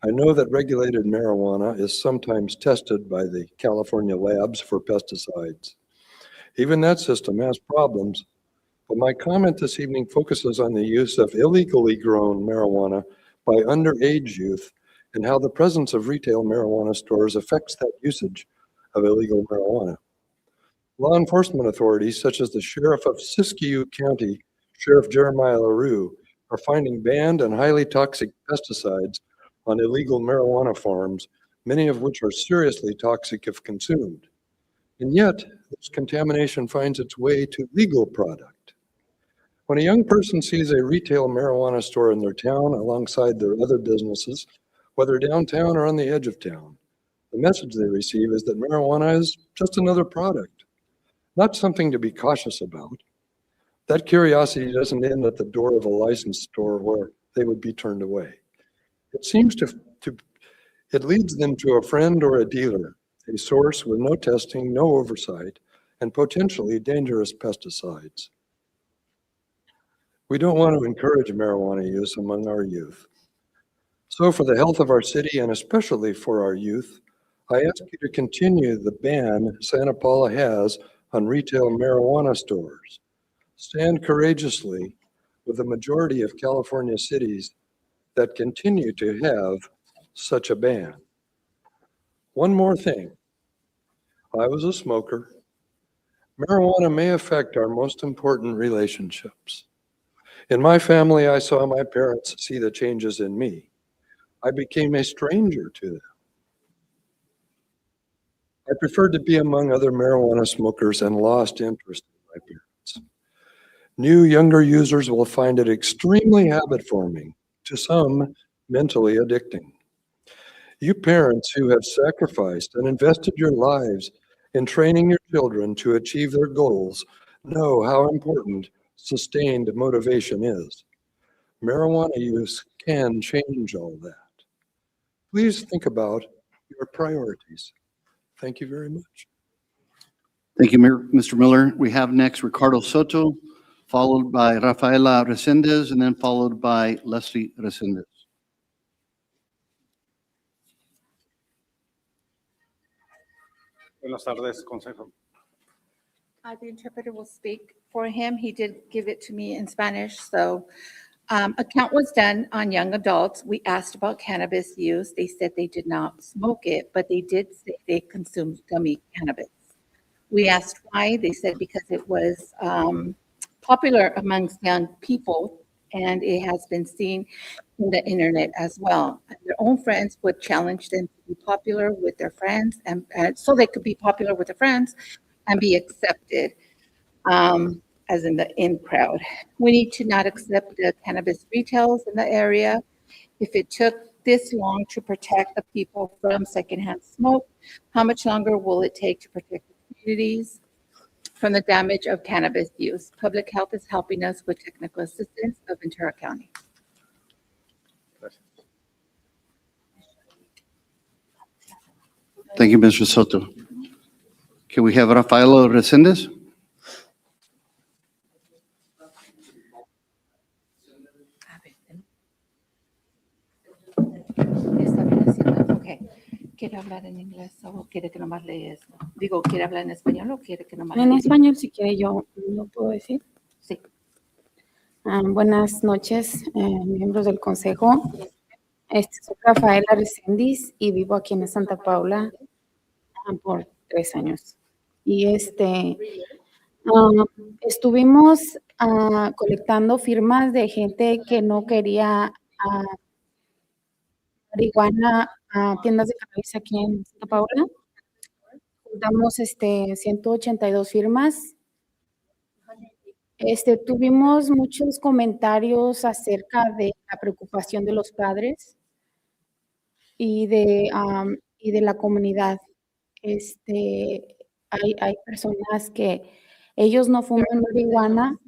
I know that regulated marijuana is sometimes tested by the California labs for pesticides. Even that system has problems, but my comment this evening focuses on the use of illegally grown marijuana by underage youth and how the presence of retail marijuana stores affects that usage of illegal marijuana. Law enforcement authorities, such as the Sheriff of Siskiyou County, Sheriff Jeremiah LaRue, are finding banned and highly toxic pesticides on illegal marijuana farms, many of which are seriously toxic if consumed. And yet, this contamination finds its way to legal product. When a young person sees a retail marijuana store in their town alongside their other businesses, whether downtown or on the edge of town, the message they receive is that marijuana is just another product, not something to be cautious about. That curiosity doesn't end at the door of a licensed store where they would be turned away. It seems it leads them to a friend or a dealer, a source with no testing, no oversight, and potentially dangerous pesticides. We don't want to encourage marijuana use among our youth. So for the health of our city and especially for our youth, I ask you to continue the ban Santa Paula has on retail marijuana stores. Stand courageously with the majority of California cities that continue to have such a ban. One more thing. I was a smoker. Marijuana may affect our most important relationships. In my family, I saw my parents see the changes in me. I became a stranger to them. I preferred to be among other marijuana smokers and lost interest in my parents. New, younger users will find it extremely habit-forming, to some, mentally addicting. You parents who have sacrificed and invested your lives in training your children to achieve their goals know how important sustained motivation is. Marijuana use can change all that. Please think about your priorities. Thank you very much. Thank you, Mr. Miller. We have next Ricardo Soto, followed by Rafaela Resendez, and then followed by Leslie Resendez. Buenas tardes, Consejo. The interpreter will speak for him. He did give it to me in Spanish, so a count was done on young adults. We asked about cannabis use. They said they did not smoke it, but they did say they consumed gummy cannabis. We asked why. They said because it was popular amongst young people, and it has been seen in the internet as well. Their own friends would challenge them to be popular with their friends, and so they could be popular with their friends and be accepted, as in the in crowd. We need to not accept the cannabis retails in the area. If it took this long to protect the people from secondhand smoke, how much longer will it take to protect the communities from the damage of cannabis use? Public health is helping us with technical assistance of Ventura County. Thank you, Mr. Soto. Can we have Rafaela Resendez? Okay. ¿Quiere hablar en inglés o quiere que nomás lea esto? Digo, ¿quiere hablar en español o quiere que nomás En lea? español, si quiere, yo lo puedo decir. Sí. Buenas noches, miembros del Consejo. Soy Rafaela Reséndiz y vivo aquí en Santa Paula por 3 años. Y estuvimos colectando firmas de gente que no quería marihuana, tiendas de cannabis aquí en Santa Paula. Juntamos 182 firmas. Tuvimos muchos comentarios acerca de la preocupación de los padres y de la comunidad. Hay personas que ellos no fuman marihuana,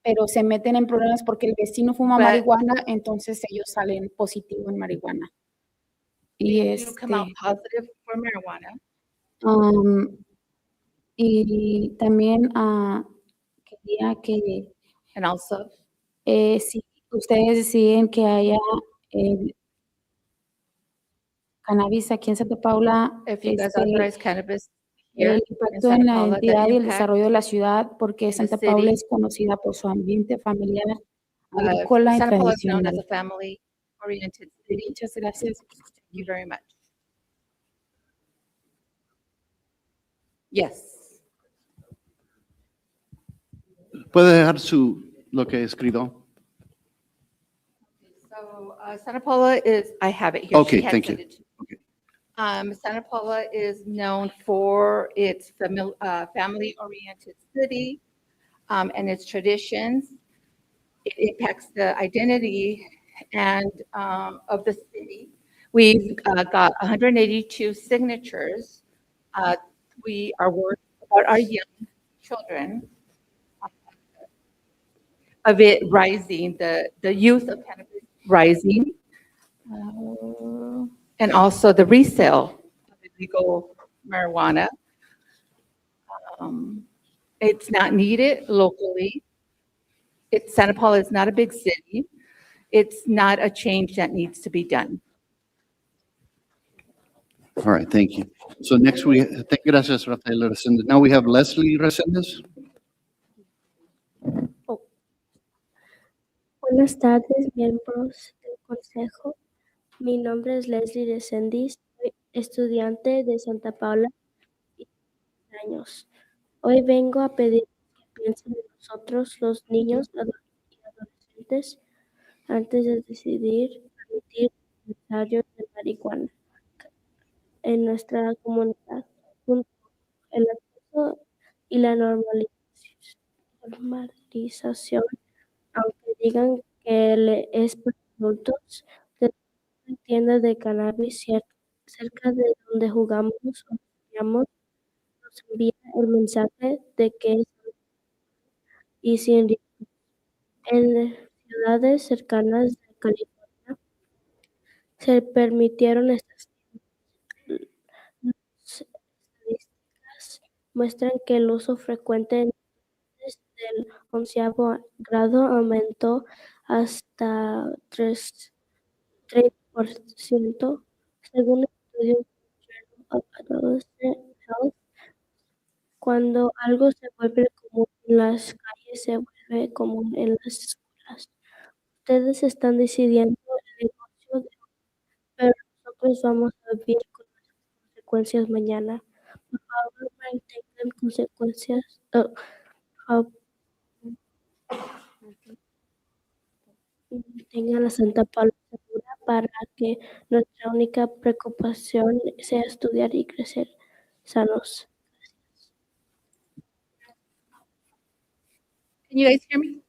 pero se meten en problemas porque el vecino fuma marihuana, entonces ellos salen positivo en marihuana. Y You come out positive for marijuana. y también quería que, And also, si ustedes deciden que haya cannabis aquí en Santa Paula, if you guys authorize cannabis here el in impacto en Santa la Paula, the entidad y el impact desarrollo de la ciudad, porque in the Santa Paula city, es conocida por su ambiente familiar, agrícola y Santa Paula is known as a tradicional. family-oriented city. Muchas gracias. Thank you very much. Yes. ¿Puede dejar lo que escribió? So Santa Paula is, I have it here. Okay, She had thank sent you. it to me. Santa Paula is known for its family-oriented city and its traditions. It impacts the identity and of the city. We've got 182 signatures. We are worried about our young children, of it rising, the use of cannabis rising, and also the resale of illegal marijuana. It's not needed locally. Santa Paula is not a big city. It's not a change that needs to be done. All right, thank you. So next gracias, Rafaela Resendez. Now we have Leslie Resendez. Buenas tardes, miembros del Consejo. Mi nombre es Leslie Resendiz, soy estudiante de Santa Paula y 10 años. Hoy vengo a pedir que piensen en nosotros, los niños y adolescentes, antes de decidir permitir el ensayo de marihuana en nuestra comunidad, junto el acceso y la normalización, aunque digan que es para adultos, de una tienda de cannabis cerca de donde jugamos o estudiamos, nos envía el mensaje de que es y sin riesgos. En ciudades cercanas de California se permitieron estas tiendas. Las estadísticas muestran que el uso frecuente en estudiantes del 11º grado aumentó hasta 30%, según estudios de Journal of Adolescent Health. Cuando algo se vuelve común en las calles, se vuelve común en las escuelas. Ustedes están decidiendo el negocio de hoy, pero nosotros vamos a vivir con las consecuencias mañana. Por favor, mantengan consecuencias. Mantengan la Santa Paula segura para que nuestra única preocupación sea estudiar y crecer sanos. Can you guys hear me?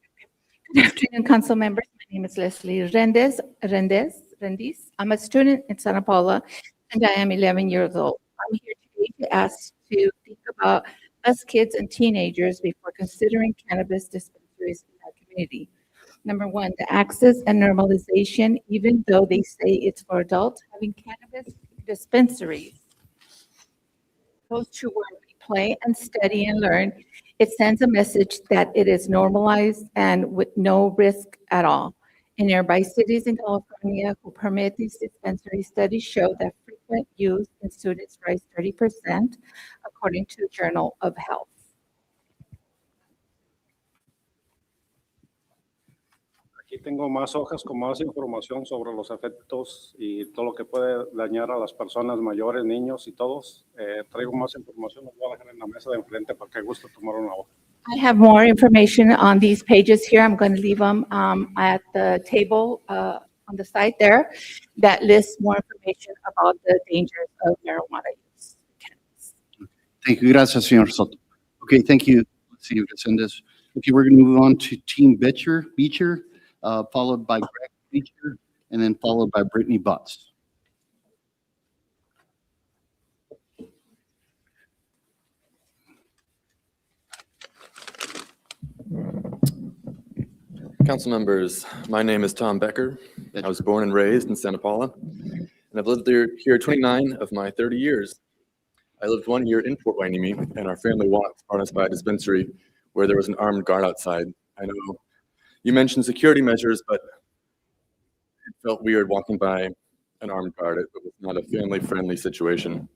Good afternoon, council members. My name is Leslie Rendiz. I'm a student in Santa Paula, and I am 11 years old. I'm here today to ask to think about us kids and teenagers before considering cannabis dispensaries in our community. Number one, the access and normalization, even though they say it's for adults, having cannabis dispensaries goes to where we play and study and learn. It sends a message that it is normalized and with no risk at all. In nearby cities in California who permit these dispensaries, studies show that frequent use in students rise 30%, according to Journal of Health. Aquí tengo más hojas con más información sobre los efectos y todo lo que puede dañar a las personas mayores, niños y todos. Traigo más información, los voy a dejar en la mesa de enfrente para que guste tomar una hoja. I have more information on these pages here. I'm going to leave them at the table on the side there that lists more information about the dangers of marijuana use. Thank you. Gracias, señor Soto. Okay, thank you. Let's see if it's in this. Okay, we're going to move on to Team Beecher, followed by Greg Beecher, and then followed by Brittany Butts. Council members, my name is Tom Becker. I was born and raised in Santa Paula, and I've lived here 29 of my 30 years. I lived 1 year in Fort Hueneme, and our family walked brought us by a dispensary where there was an armed guard outside. I know you mentioned security measures, but it felt weird walking by an armed guard. It was not a family-friendly situation.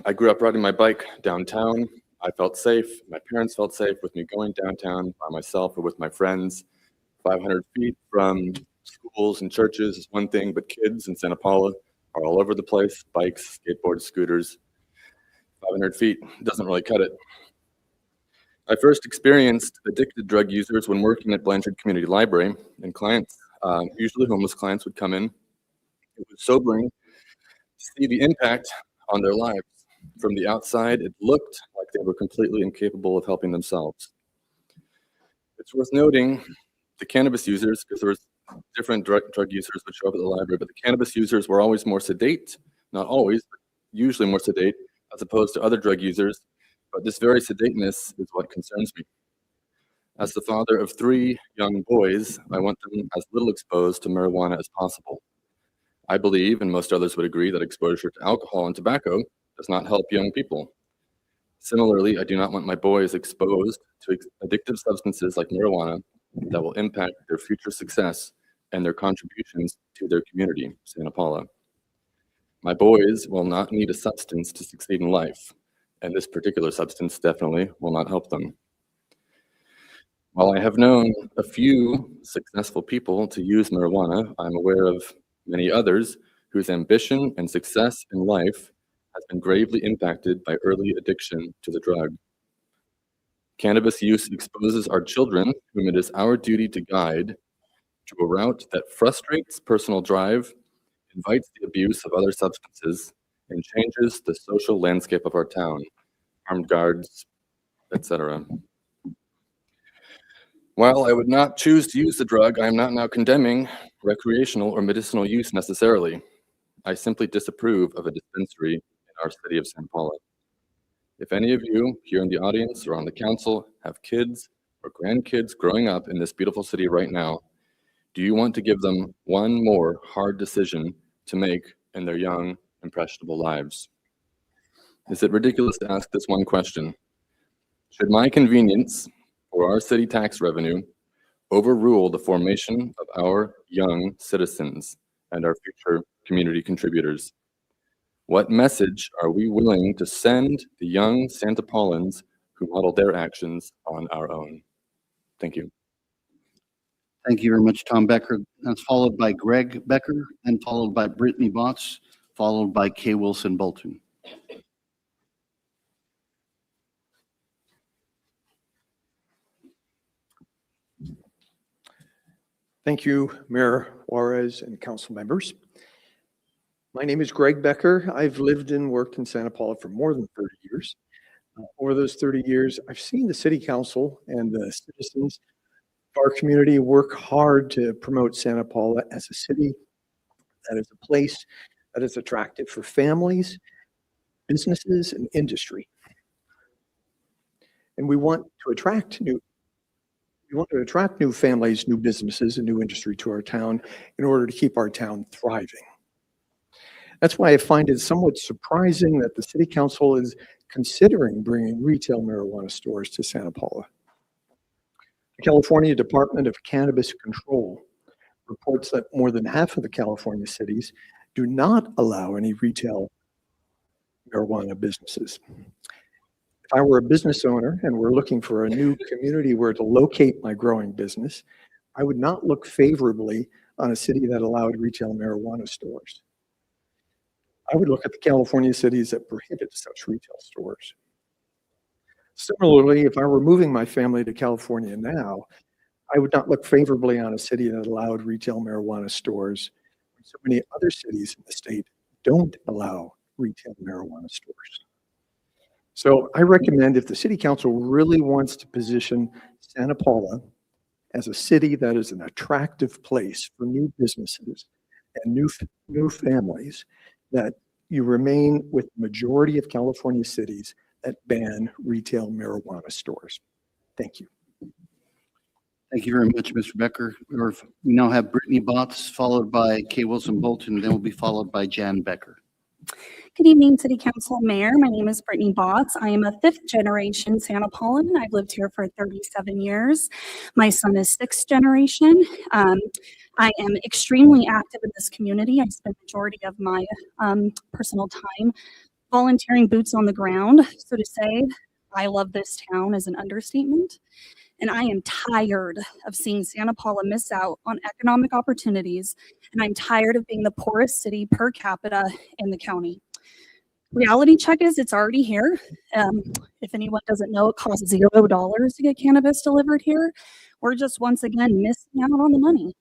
I grew up riding my bike downtown. I felt safe. My parents felt safe with me going downtown by myself or with my friends. 500 feet from schools and churches is one thing, but kids in Santa Paula are all over the place, bikes, skateboards, scooters. 500 feet doesn't really cut it. I first experienced addicted drug users when working at Blanchard Community Library, and clients, usually homeless clients, would come in. It was sobering to see the impact on their lives. From the outside, it looked like they were completely incapable of helping themselves. It's worth noting the cannabis users, because there was different drug users would show up at the library, but the cannabis users were always more sedate, not always, but usually more sedate, as opposed to other drug users. But this very sedateness is what concerns me. As the father of 3 young boys, I want them as little exposed to marijuana as possible. I believe, and most others would agree, that exposure to alcohol and tobacco does not help young people. Similarly, I do not want my boys exposed to addictive substances like marijuana that will impact their future success and their contributions to their community, Santa Paula. My boys will not need a substance to succeed in life, and this particular substance definitely will not help them. While I have known a few successful people to use marijuana, I'm aware of many others whose ambition and success in life has been gravely impacted by early addiction to the drug. Cannabis use exposes our children, whom it is our duty to guide, to a route that frustrates personal drive, invites the abuse of other substances, and changes the social landscape of our town, armed guards, etc. While I would not choose to use the drug, I am not now condemning recreational or medicinal use necessarily. I simply disapprove of a dispensary in our city of Santa Paula. If any of you here in the audience or on the council have kids or grandkids growing up in this beautiful city right now, do you want to give them one more hard decision to make in their young, impressionable lives? Is it ridiculous to ask this one question? Should my convenience or our city tax revenue overrule the formation of our young citizens and our future community contributors? What message are we willing to send the young Santa Paulans who model their actions on our own? Thank you. Thank you very much, Tom Becker. That's followed by Greg Becker, and followed by Brittany Botts, followed by Kay Wilson Bolton. Thank you, Mayor Juarez and council members. My name is Greg Becker. I've lived and worked in Santa Paula for more than 30 years. Over those 30 years, I've seen the city council and the citizens of our community work hard to promote Santa Paula as a city that is a place that is attractive for families, businesses, and industry. And we want to attract new families, new businesses, and new industry to our town in order to keep our town thriving. That's why I find it somewhat surprising that the city council is considering bringing retail marijuana stores to Santa Paula. The California Department of Cannabis Control reports that more than half of the California cities do not allow any retail marijuana businesses. If I were a business owner and were looking for a new community where to locate my growing business, I would not look favorably on a city that allowed retail marijuana stores. I would look at the California cities that prohibit such retail stores. Similarly, if I were moving my family to California now, I would not look favorably on a city that allowed retail marijuana stores when so many other cities in the state don't allow retail marijuana stores. So I recommend, if the city council really wants to position Santa Paula as a city that is an attractive place for new businesses and new families, that you remain with the majority of California cities that ban retail marijuana stores. Thank you. Thank you very much, Mr. Becker. We now have Brittany Botts, followed by Kay Wilson Bolton, then will be followed by Jan Becker. Good evening, City Council Mayor. My name is Brittany Botts. I am a fifth generation Santa Paulan. I've lived here for 37 years. My son is sixth generation. I am extremely active in this community. I spend the majority of my personal time volunteering, boots on the ground. So to say I love this town is an understatement. And I am tired of seeing Santa Paula miss out on economic opportunities. And I'm tired of being the poorest city per capita in the county. Reality check is it's already here. If anyone doesn't know, it costs $0 to get cannabis delivered here. We're just once again missing out on the money.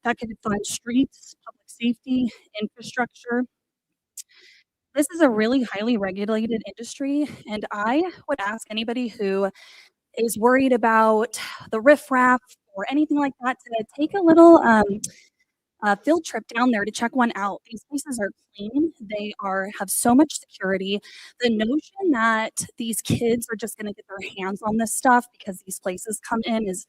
That could fund streets, public safety, infrastructure. This is a really highly regulated industry, and I would ask anybody who is worried about the riffraff or anything like that to take a little field trip down there to check one out. These places are clean. They have so much security. The notion that these kids are just going to get their hands on this stuff because these places come in is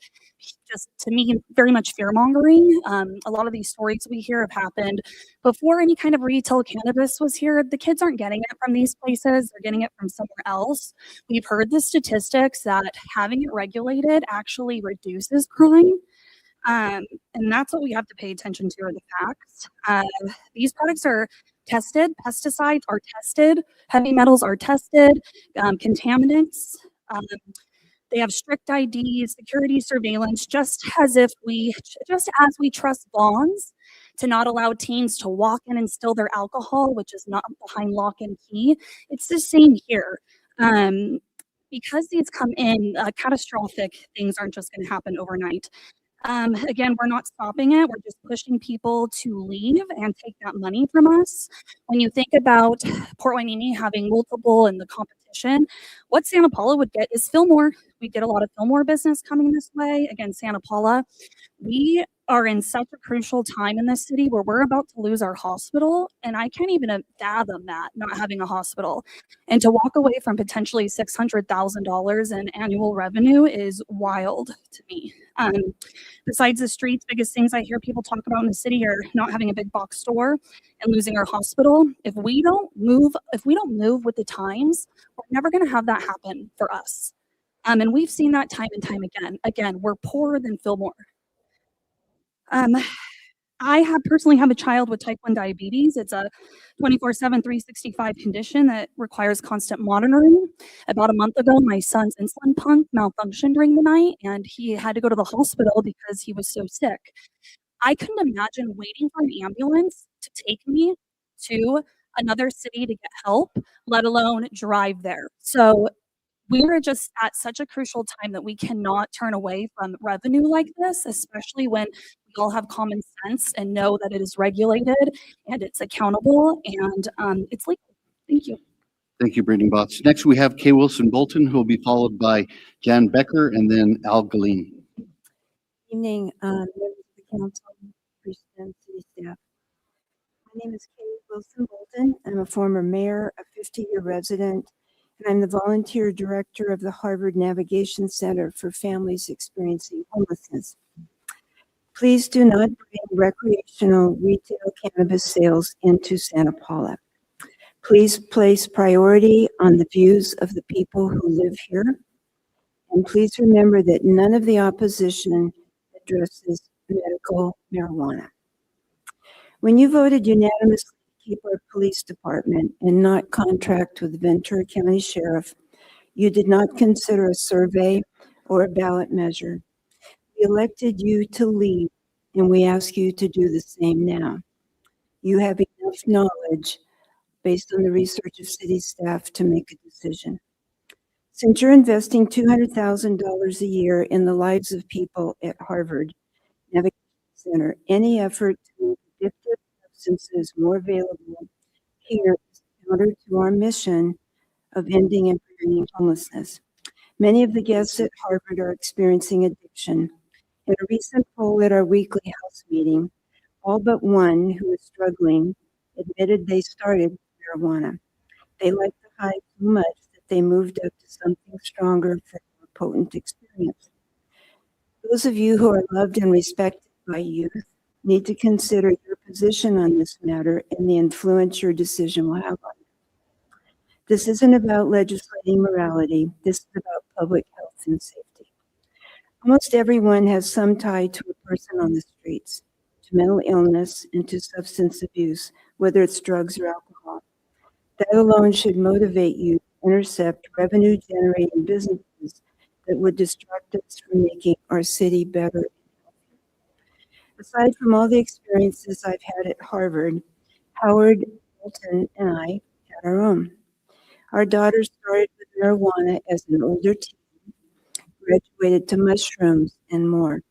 just, to me, very much fear-mongering. A lot of these stories we hear have happened before any kind of retail cannabis was here. The kids aren't getting it from these places. They're getting it from somewhere else. We've heard the statistics that having it regulated actually reduces crime. And that's what we have to pay attention to, are the facts. These products are tested, pesticides are tested, heavy metals are tested, contaminants. They have strict IDs, security surveillance, just as we trust bonds to not allow teens to walk in and steal their alcohol, which is not behind lock and key. It's the same here. Because these come in, catastrophic things aren't just going to happen overnight. Again, we're not stopping it. We're just pushing people to leave and take that money from us. When you think about Port Hueneme having multiple in the competition, what Santa Paula would get is Fillmore. We get a lot of Fillmore business coming this way. Again, Santa Paula. We are in such a crucial time in this city where we're about to lose our hospital. And I can't even fathom that, not having a hospital. And to walk away from potentially $600,000 in annual revenue is wild to me. Besides the streets, biggest things I hear people talk about in the city are not having a big box store and losing our hospital. If we don't move with the times, we're never going to have that happen for us. And we've seen that time and time again. Again, we're poorer than Fillmore. I personally have a child with type 1 diabetes. It's a 24/7, 365 condition that requires constant monitoring. About a month ago, my son's insulin pump malfunctioned during the night, and he had to go to the hospital because he was so sick. I couldn't imagine waiting for an ambulance to take me to another city to get help, let alone drive there. So we're just at such a crucial time that we cannot turn away from revenue like this, especially when we all have common sense and know that it is regulated and it's accountable and it's legal. Thank you. Thank you, Brittany Botts. Next, we have Kay Wilson Bolton, who will be followed by Jan Becker and then Al Galeen. Evening, members of the council, President, city staff. My name is Kay Wilson Bolton. I'm a former mayor, a 50-year resident, and I'm the volunteer director of the Harvard Navigation Center for Families Experiencing Homelessness. Please do not bring recreational retail cannabis sales into Santa Paula. Please place priority on the views of the people who live here. And please remember that none of the opposition addresses medical marijuana. When you voted unanimously to keep our police department and not contract with the Ventura County Sheriff, you did not consider a survey or a ballot measure. We elected you to lead, and we ask you to do the same now. You have enough knowledge based on the research of city staff to make a decision. Since you're investing $200,000 a year in the lives of people at Harvard Navigation Center, any effort to make addictive substances more available here is counter to our mission of ending and preventing homelessness. Many of the guests at Harvard are experiencing addiction. In a recent poll at our weekly house meeting, all but one who is struggling admitted they started with marijuana. They liked the high so much that they moved up to something stronger for a more potent experience. Those of you who are loved and respected by youth need to consider your position on this matter and the influence your decision will have on it. This isn't about legislating morality. This is about public health and safety. Almost everyone has some tie to a person on the streets, to mental illness, and to substance abuse, whether it's drugs or alcohol. That alone should motivate you to intercept revenue-generating businesses that would distract us from making our city better. Aside from all the experiences I've had at Harvard, Howard, Bolton, and I had our own. Our daughter started with marijuana as an older teen, graduated to mushrooms and more.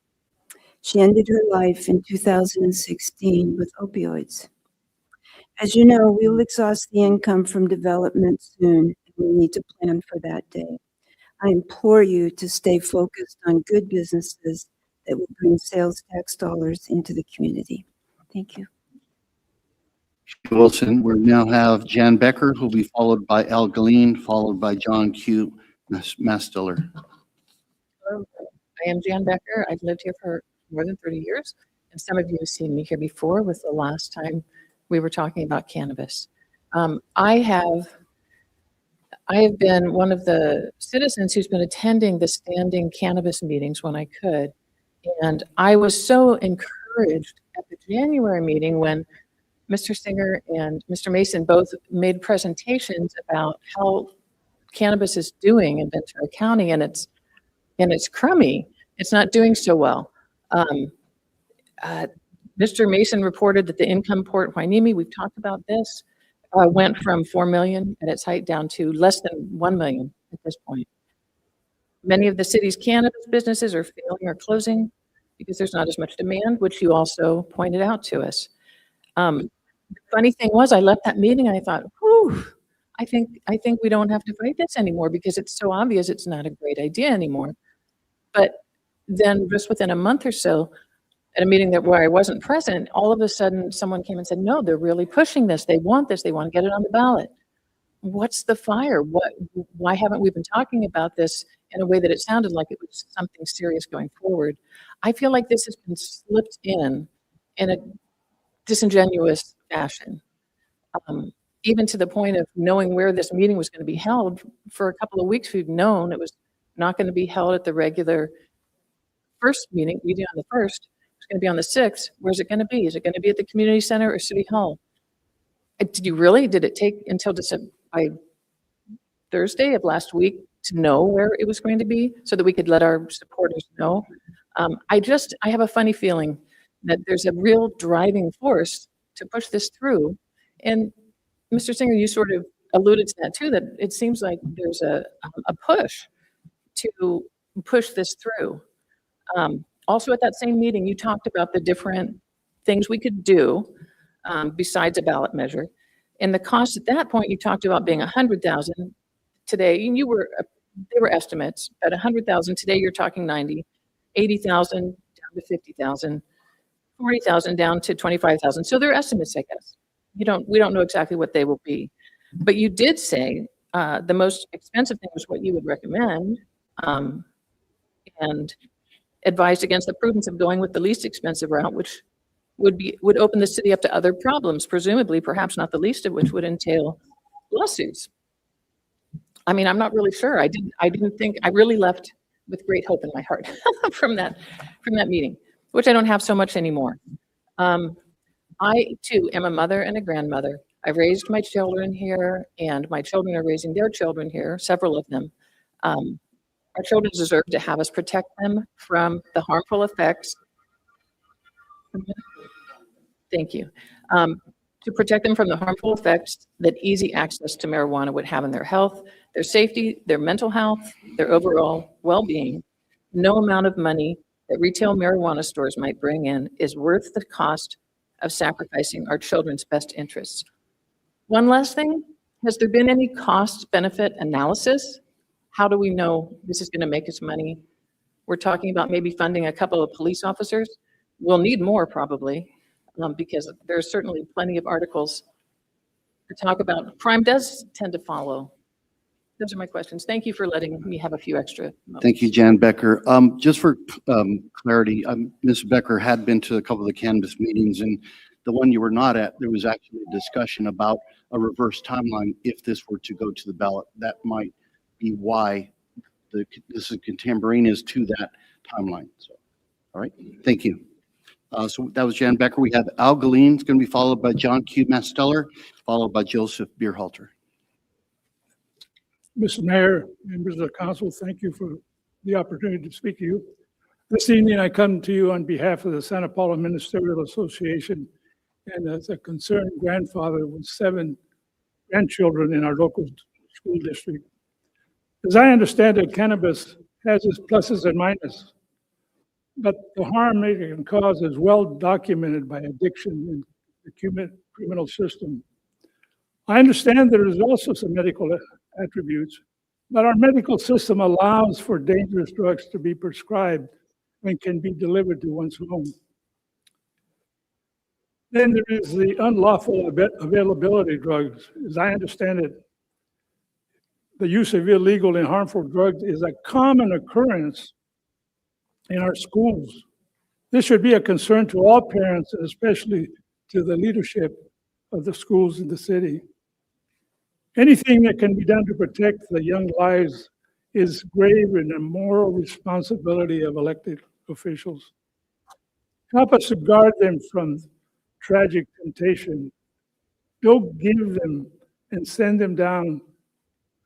She ended her life in 2016 with opioids. As you know, we will exhaust the income from development soon, and we need to plan for that day. I implore you to stay focused on good businesses that will bring sales tax dollars into the community. Thank you. Wilson, we now have Jan Becker, who will be followed by Al Galeen, followed by John Q. Mastiller. Hello, I am Jan Becker. I've lived here for more than 30 years, and some of you have seen me here before with the last time we were talking about cannabis. I have been one of the citizens who's been attending the standing cannabis meetings when I could, and I was so encouraged at the January meeting when Mr. Singer and Mr. Mason both made presentations about how cannabis is doing in Ventura County, and it's crummy. It's not doing so well. Mr. Mason reported that the income port Hueneme, we've talked about this, went from 4 million at its height down to less than 1 million at this point. Many of the city's cannabis businesses are failing or closing because there's not as much demand, which you also pointed out to us. The funny thing was, I left that meeting and I thought, whew, I think we don't have to fight this anymore because it's so obvious it's not a great idea anymore. But then just within a month or so, at a meeting where I wasn't present, all of a sudden someone came and said, no, they're really pushing this. They want this. They want to get it on the ballot. What's the fire? Why haven't we been talking about this in a way that it sounded like it was something serious going forward? I feel like this has been slipped in a disingenuous fashion. Even to the point of knowing where this meeting was going to be held. For a couple of weeks, we've known it was not going to be held at the regular first meeting, meeting on the 1st. It's going to be on the 6th. Where's it going to be? Is it going to be at the community center or City Hall? Did it take until by Thursday of last week to know where it was going to be so that we could let our supporters know? I have a funny feeling that there's a real driving force to push this through. And Mr. Singer, you sort of alluded to that too, that it seems like there's a push to push this through. Also at that same meeting, you talked about the different things we could do besides a ballot measure. And the cost at that point, you talked about being 100,000 today, and they were estimates, at 100,000 today, you're talking 90, 80,000 down to 50,000, 40,000 down to 25,000. So they're estimates, I guess. We don't know exactly what they will be. But you did say the most expensive thing was what you would recommend, and advised against the prudence of going with the least expensive route, which would open the city up to other problems, presumably, perhaps not the least of which would entail lawsuits. I mean, I'm not really sure. I really left with great hope in my heart from that meeting, which I don't have so much anymore. I too am a mother and a grandmother. I've raised my children here, and my children are raising their children here, several of them. Our children deserve to have us protect them from the harmful effects. Thank you. To protect them from the harmful effects that easy access to marijuana would have on their health, their safety, their mental health, their overall well-being. No amount of money that retail marijuana stores might bring in is worth the cost of sacrificing our children's best interests. One last thing, has there been any cost-benefit analysis? How do we know this is going to make us money? We're talking about maybe funding a couple of police officers. We'll need more probably, because there's certainly plenty of articles to talk about. Crime does tend to follow. Those are my questions. Thank you for letting me have a few extra moments. Thank you, Jan Becker. Just for clarity, Ms. Becker had been to a couple of the cannabis meetings, and the one you were not at, there was actually a discussion about a reverse timeline if this were to go to the ballot. That might be why this is contemporaneous to that timeline. So, all right, thank you. So that was Jan Becker. We have Al Galeen, it's going to be followed by John Q. Masteller, followed by Joseph Bierhalter. Mr. Mayor, members of the council, thank you for the opportunity to speak to you. This evening, I come to you on behalf of the Santa Paula Ministerial Association and as a concerned grandfather with 7 grandchildren in our local school district. As I understand it, cannabis has its pluses and minuses, but the harm it can cause is well documented by addiction in the criminal system. I understand there is also some medical attributes, but our medical system allows for dangerous drugs to be prescribed and can be delivered to one's home. Then there is the unlawful availability of drugs. As I understand it, the use of illegal and harmful drugs is a common occurrence in our schools. This should be a concern to all parents, and especially to the leadership of the schools in the city. Anything that can be done to protect the young lives is grave and a moral responsibility of elected officials. Help us to guard them from tragic temptation. Don't give them and send them down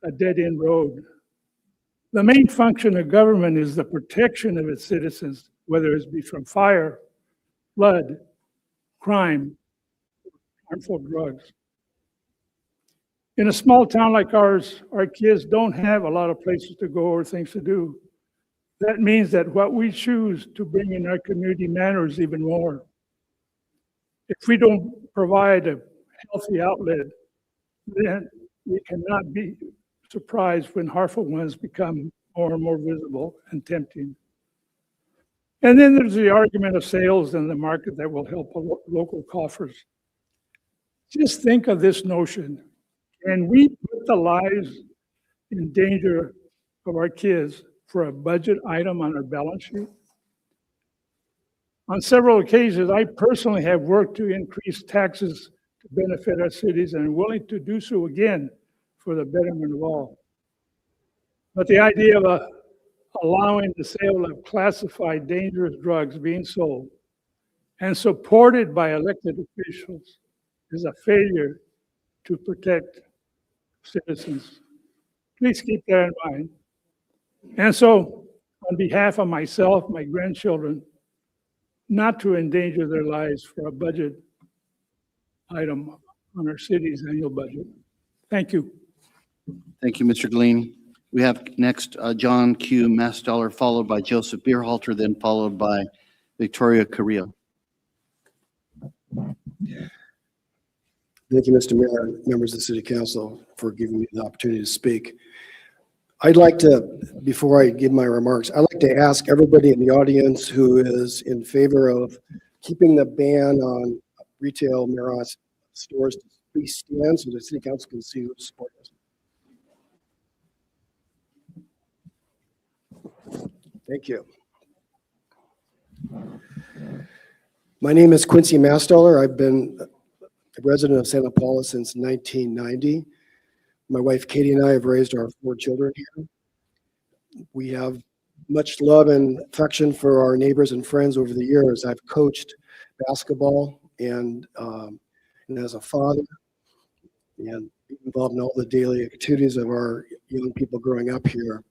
a dead-end road. The main function of government is the protection of its citizens, whether it be from fire, flood, crime, harmful drugs. In a small town like ours, our kids don't have a lot of places to go or things to do. That means that what we choose to bring in our community matters even more. If we don't provide a healthy outlet, then we cannot be surprised when harmful ones become more and more visible and tempting. And then there's the argument of sales in the market that will help local coffers. Just think of this notion. Can we put the lives in danger of our kids for a budget item on our balance sheet? On several occasions, I personally have worked to increase taxes to benefit our cities and am willing to do so again for the betterment of all. But the idea of allowing the sale of classified dangerous drugs being sold and supported by elected officials is a failure to protect citizens. Please keep that in mind. And so, on behalf of myself, my grandchildren, not to endanger their lives for a budget item on our city's annual budget. Thank you. Thank you, Mr. Gleen. We have next John Q. Mastoller, followed by Joseph Beerhalter, then followed by Victoria Carrillo. Thank you, Mr. Mayor, and members of the City Council, for giving me the opportunity to speak. I'd like to, before I give my remarks, I'd like to ask everybody in the audience who is in favor of keeping the ban on retail marijuana stores to please stand so the City Council can see who supports us. Thank you. My name is Quincy Mastoller. I've been a resident of Santa Paula since 1990. My wife Katie and I have raised our 4 children here. We have much love and affection for our neighbors and friends over the years. I've coached basketball and as a father and involved in all the daily activities of our young people growing up here.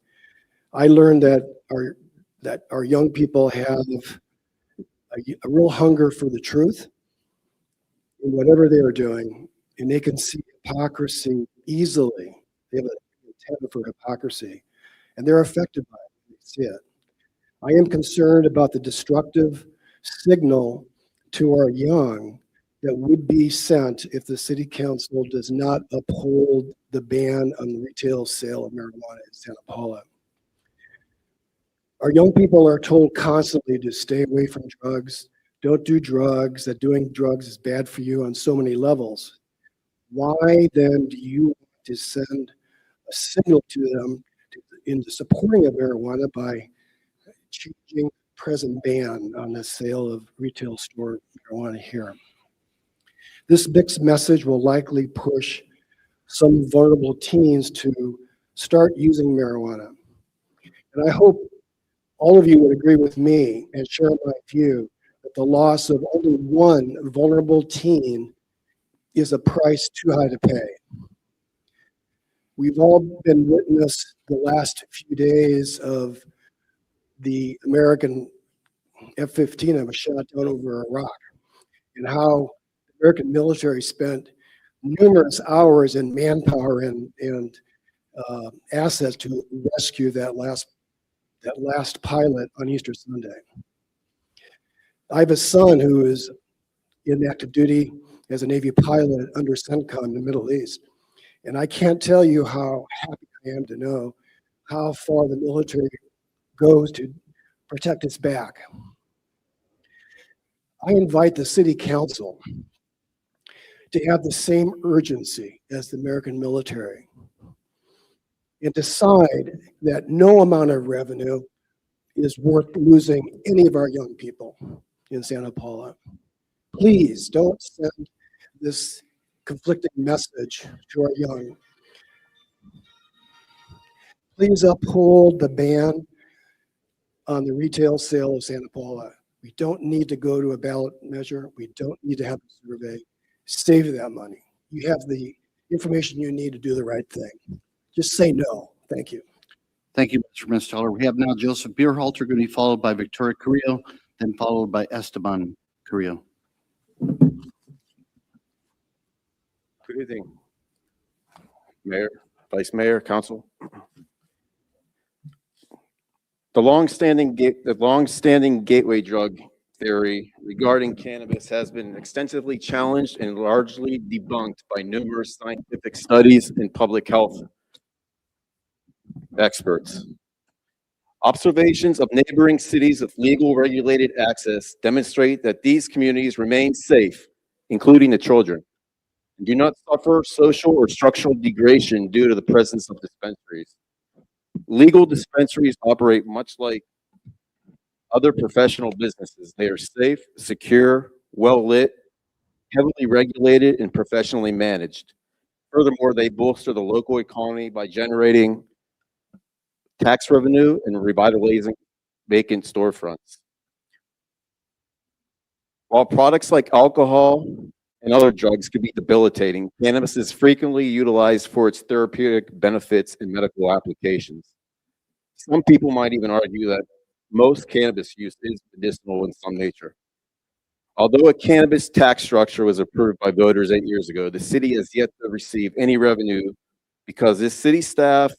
I learned that our young people have a real hunger for the truth in whatever they are doing, and they can see hypocrisy easily. They have an intent for hypocrisy, and they're affected by it. They see it. I am concerned about the destructive signal to our young that would be sent if the City Council does not uphold the ban on the retail sale of marijuana in Santa Paula. Our young people are told constantly to stay away from drugs, don't do drugs, that doing drugs is bad for you on so many levels. Why then do you want to send a signal to them in the supporting of marijuana by changing present ban on the sale of retail store marijuana here? This mixed message will likely push some vulnerable teens to start using marijuana. And I hope all of you would agree with me and share my view that the loss of only one vulnerable teen is a price too high to pay. We've all been witness the last few days of the American F-15 that was shot down over Iraq, and how the American military spent numerous hours in manpower and assets to rescue that last pilot on Easter Sunday. I have a son who is in active duty as a Navy pilot under CENTCOM in the Middle East. And I can't tell you how happy I am to know how far the military goes to protect its back. I invite the City Council to have the same urgency as the American military and decide that no amount of revenue is worth losing any of our young people in Santa Paula. Please don't send this conflicting message to our young. Please uphold the ban on the retail sale of Santa Paula. We don't need to go to a ballot measure. We don't need to have a survey. Save that money. You have the information you need to do the right thing. Just say no. Thank you. Thank you, Mr. Mastoller. We have now Joseph Beerhalter going to be followed by Victoria Carrillo, then followed by Esteban Carrillo. Good evening, Mayor, Vice Mayor, Council. The long-standing gateway drug theory regarding cannabis has been extensively challenged and largely debunked by numerous scientific studies and public health experts. Observations of neighboring cities with legal regulated access demonstrate that these communities remain safe, including the children, and do not suffer social or structural degradation due to the presence of dispensaries. Legal dispensaries operate much like other professional businesses. They are safe, secure, well-lit, heavily regulated, and professionally managed. Furthermore, they bolster the local economy by generating tax revenue and revitalizing vacant storefronts. While products like alcohol and other drugs can be debilitating, cannabis is frequently utilized for its therapeutic benefits in medical applications. Some people might even argue that most cannabis use is medicinal in some nature. Although a cannabis tax structure was approved by voters 8 years ago, the city has yet to receive any revenue because this city staff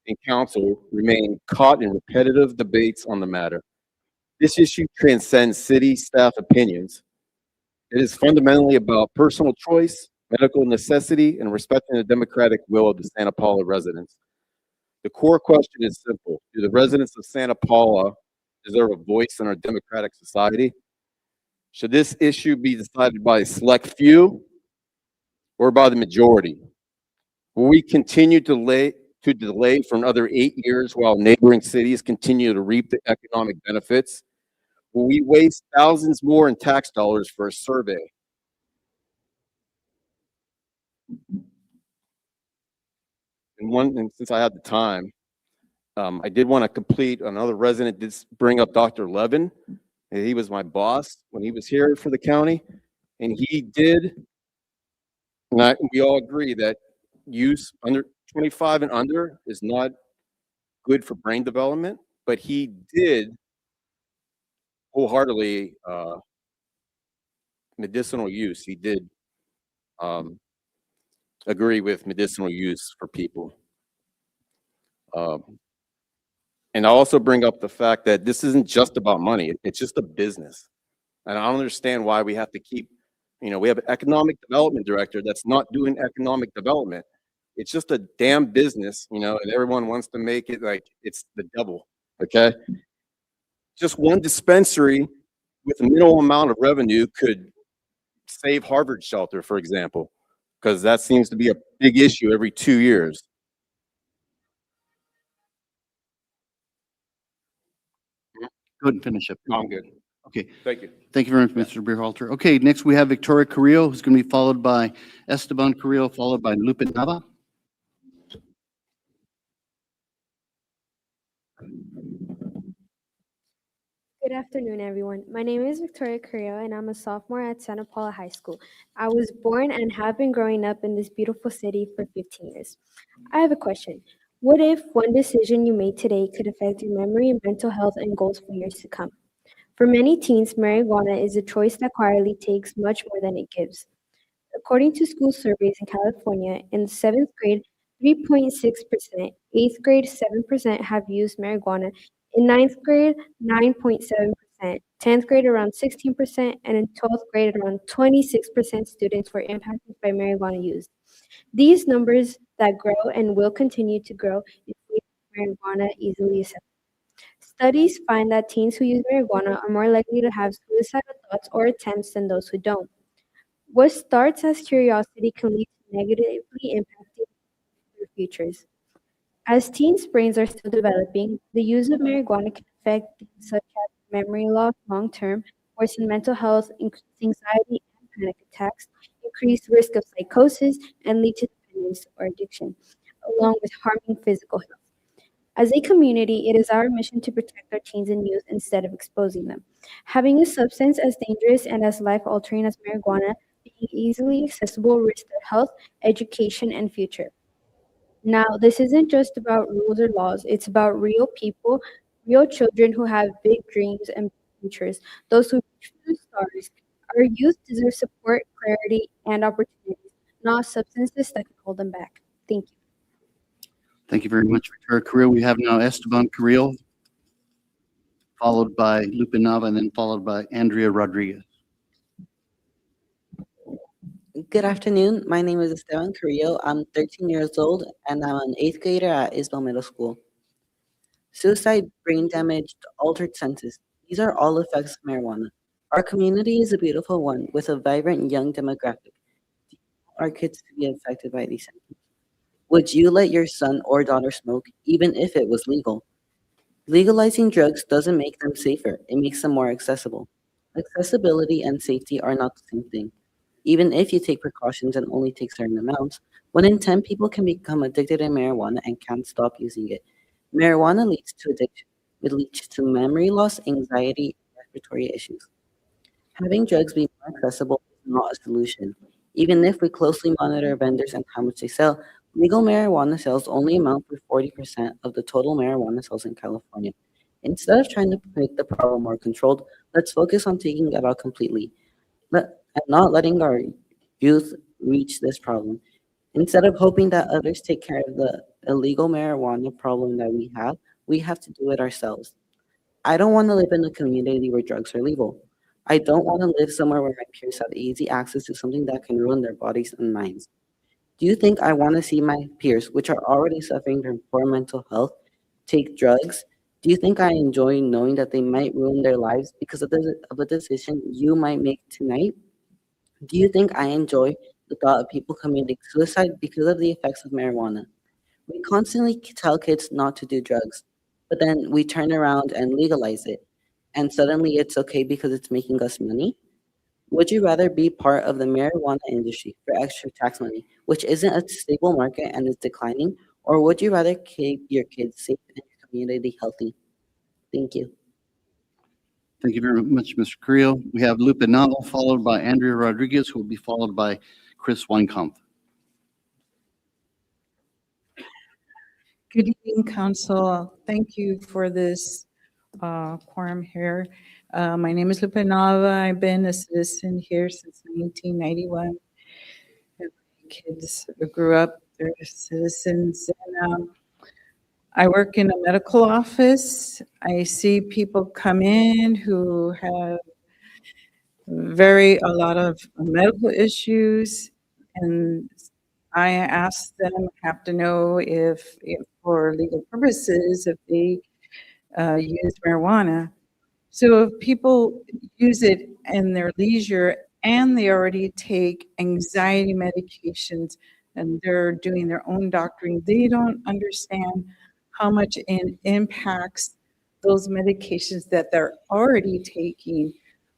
and council remain caught in repetitive debates on the matter. This issue transcends city staff opinions. It is fundamentally about personal choice, medical necessity, and respecting the democratic will of the Santa Paula residents. The core question is simple. Do the residents of Santa Paula deserve a voice in our democratic society? Should this issue be decided by a select few or by the majority? Will we continue to delay for another 8 years while neighboring cities continue to reap the economic benefits? Will we waste thousands more in tax dollars for a survey? And since I had the time, I did want to complete, another resident did bring up Dr. Levin. And he was my boss when he was here for the county. And he did, and we all agree that use under 25 and under is not good for brain development, but he did wholeheartedly medicinal use. He did agree with medicinal use for people. And I also bring up the fact that this isn't just about money. It's just a business. And I don't understand why we have to keep, we have an economic development director that's not doing economic development. It's just a damn business, and everyone wants to make it like it's the devil, okay? Just one dispensary with a minimal amount of revenue could save Harvard Shelter, for example, because that seems to be a big issue every 2 years. Go ahead and finish up. No, I'm good. Okay. Thank you. Thank you very much, Mr. Beerhalter. Okay, next we have Victoria Carrillo, who's going to be followed by Esteban Carrillo, followed by Lupe Nava. Good afternoon, everyone. My name is Victoria Carrillo, and I'm a sophomore at Santa Paula High School. I was born and have been growing up in this beautiful city for 15 years. I have a question. What if one decision you made today could affect your memory, mental health, and goals for years to come? For many teens, marijuana is a choice that quietly takes much more than it gives. According to school surveys in California, in the 7th grade, 3.6%, 8th grade, 7% have used marijuana, in 9th grade, 9.7%, 10th grade, around 16%, and in 12th grade, around 26% students were impacted by marijuana use. These numbers that grow and will continue to grow if marijuana easily accessible. Studies find that teens who use marijuana are more likely to have suicidal thoughts or attempts than those who don't. What starts as curiosity can lead to negatively impacting their futures. As teens' brains are still developing, the use of marijuana can affect things such as memory loss long term, worsen mental health, increase anxiety and panic attacks, increase risk of psychosis, and lead to dependence or addiction, along with harming physical health. As a community, it is our mission to protect our teens and youth instead of exposing them. Having a substance as dangerous and as life-altering as marijuana being easily accessible risks their health, education, and future. Now, this isn't just about rules or laws, it's about real people, real children who have big dreams and futures, those who reach for the stars. Our youth deserve support, clarity, and opportunities, not substances that can hold them back. Thank you. Thank you very much, Victoria Carrillo. We have now Esteban Carrillo. followed by Lupe Nava, and then followed by Andrea Rodriguez. Good afternoon. My name is Esteban Carrillo. I'm 13 years old and I'm an eighth grader at Isabel Middle School. Suicide, brain damage, altered senses. These are all effects of marijuana. Our community is a beautiful one with a vibrant young demographic. Do you want our kids to be affected by these symptoms? Would you let your son or daughter smoke even if it was legal? Legalizing drugs doesn't make them safer, it makes them more accessible. Accessibility and safety are not the same thing. Even if you take precautions and only take certain amounts, 1 in 10 people can become addicted to marijuana and can't stop using it. Marijuana leads to addiction. It leads to memory loss, anxiety, and respiratory issues. Having drugs be more accessible is not a solution. Even if we closely monitor vendors and how much they sell, legal marijuana sales only amount to 40% of the total marijuana sales in California. Instead of trying to make the problem more controlled, let's focus on taking it out completely and not letting our youth reach this problem. Instead of hoping that others take care of the illegal marijuana problem that we have to do it ourselves. I don't want to live in a community where drugs are legal. I don't want to live somewhere where my peers have easy access to something that can ruin their bodies and minds. Do you think I want to see my peers, which are already suffering from poor mental health, take drugs? Do you think I enjoy knowing that they might ruin their lives because of a decision you might make tonight? Do you think I enjoy the thought of people committing suicide because of the effects of marijuana? We constantly tell kids not to do drugs, but then we turn around and legalize it, and suddenly it's okay because it's making us money? Would you rather be part of the marijuana industry for extra tax money, which isn't a stable market and is declining, or would you rather keep your kids safe and your community healthy? Thank you. Thank you very much, Mr. Carrillo. We have Lupe Nava, followed by Andrea Rodriguez, who will be followed by Chris Weinkampf. Good evening, Council. Thank you for this quorum here. My name is Lupe Nava. I've been a citizen here since 1991. My kids grew up, they're citizens. And, I work in a medical office. I see people come in who have a lot of medical issues, and I ask them, have to know if for legal purposes, if they use marijuana. So if people use it in their leisure and they already take anxiety medications and they're doing their own doctoring, they don't understand how much it impacts those medications that they're already taking,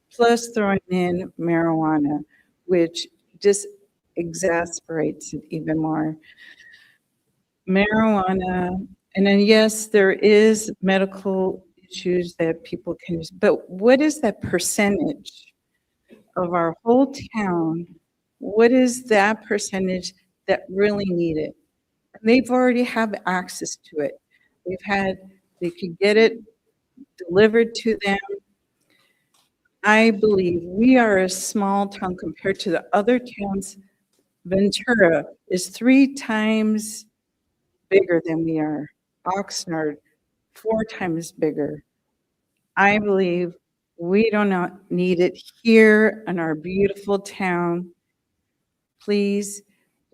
plus throwing in marijuana, which just exasperates it even more. Marijuana, and then yes, there is medical issues that people can use, but what is that percentage of our whole town? What is that percentage that really need it? And they've already have access to it. They could get it delivered to them. I believe we are a small town compared to the other towns. Ventura is 3 times bigger than we are. Oxnard, 4 times bigger. I believe we do not need it here in our beautiful town. Please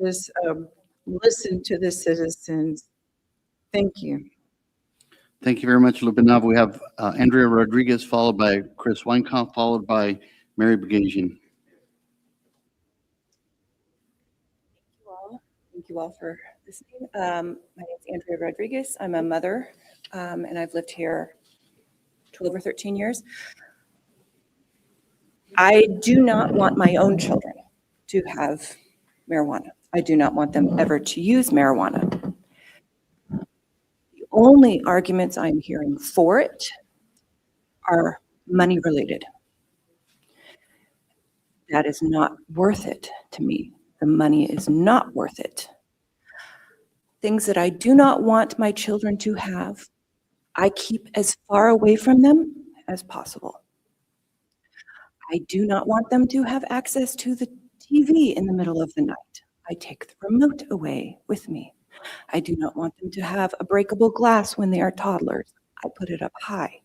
just listen to the citizens. Thank you. Thank you very much, Lupe Nava. We have Andrea Rodriguez, followed by Chris Weinkampf, followed by Mary Bagasian. Thank you all for listening. My name is Andrea Rodriguez. I'm a mother, and I've lived here 12 or 13 years. I do not want my own children to have marijuana. I do not want them ever to use marijuana. The only arguments I'm hearing for it are money related. That is not worth it to me. The money is not worth it. Things that I do not want my children to have, I keep as far away from them as possible. I do not want them to have access to the TV in the middle of the night. I take the remote away with me. I do not want them to have a breakable glass when they are toddlers. I put it up high.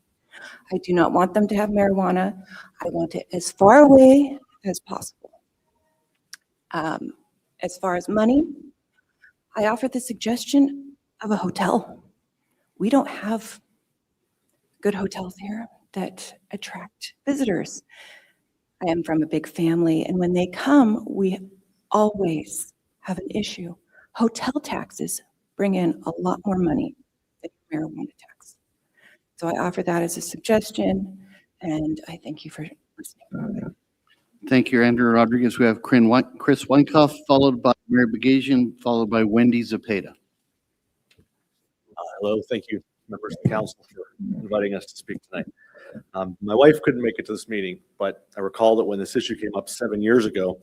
I do not want them to have marijuana. I want it as far away as possible. As far as money, I offer the suggestion of a hotel. We don't have good hotels here that attract visitors. I am from a big family, and when they come, we always have an issue. Hotel taxes bring in a lot more money than marijuana tax. So I offer that as a suggestion, and I thank you for listening. Thank you, Andrew Rodriguez. We have Chris Weinkoff, followed by Mary Bagasian, followed by Wendy Zepeda. Hello, thank you, members of the council, for inviting us to speak tonight. My wife couldn't make it to this meeting, but I recall that when this issue came up 7 years ago,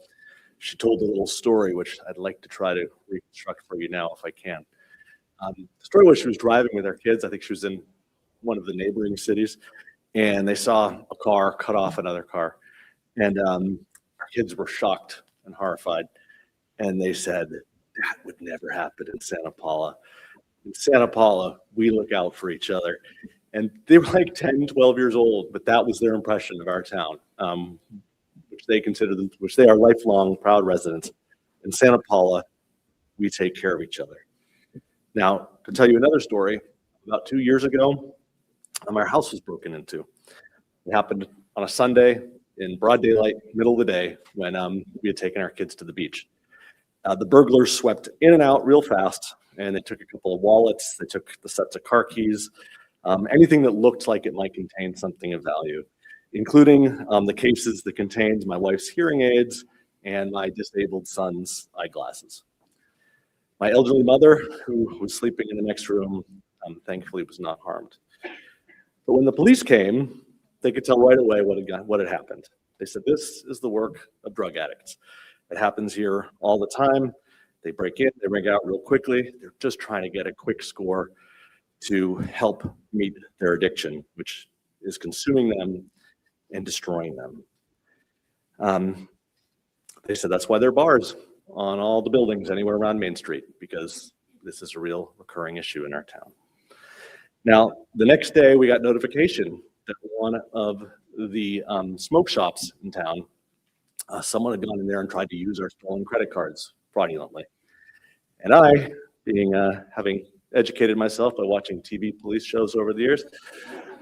she told a little story, which I'd like to try to reconstruct for you now if I can. The story was she was driving with her kids. I think she was in one of the neighboring cities, and they saw a car cut off another car. And our kids were shocked and horrified. And they said, that would never happen in Santa Paula. In Santa Paula, we look out for each other. And they were like 10, 12 years old, but that was their impression of our town, which they are lifelong proud residents. In Santa Paula, we take care of each other. Now, to tell you another story, about 2 years ago, our house was broken into. It happened on a Sunday in broad daylight, middle of the day, when we had taken our kids to the beach. The burglars swept in and out real fast, and they took a couple of wallets, they took the sets of car keys, anything that looked like it might contain something of value, including the cases that contained my wife's hearing aids and my disabled son's eyeglasses. My elderly mother, who was sleeping in the next room, thankfully was not harmed. But when the police came, they could tell right away what had happened. They said, this is the work of drug addicts. It happens here all the time. They break in, they break out real quickly. They're just trying to get a quick score to help meet their addiction, which is consuming them and destroying them. They said that's why there are bars on all the buildings anywhere around Main Street, because this is a real recurring issue in our town. Now, the next day we got notification that one of the smoke shops in town, someone had gone in there and tried to use our stolen credit cards fraudulently. And I, being having educated myself by watching TV police shows over the years,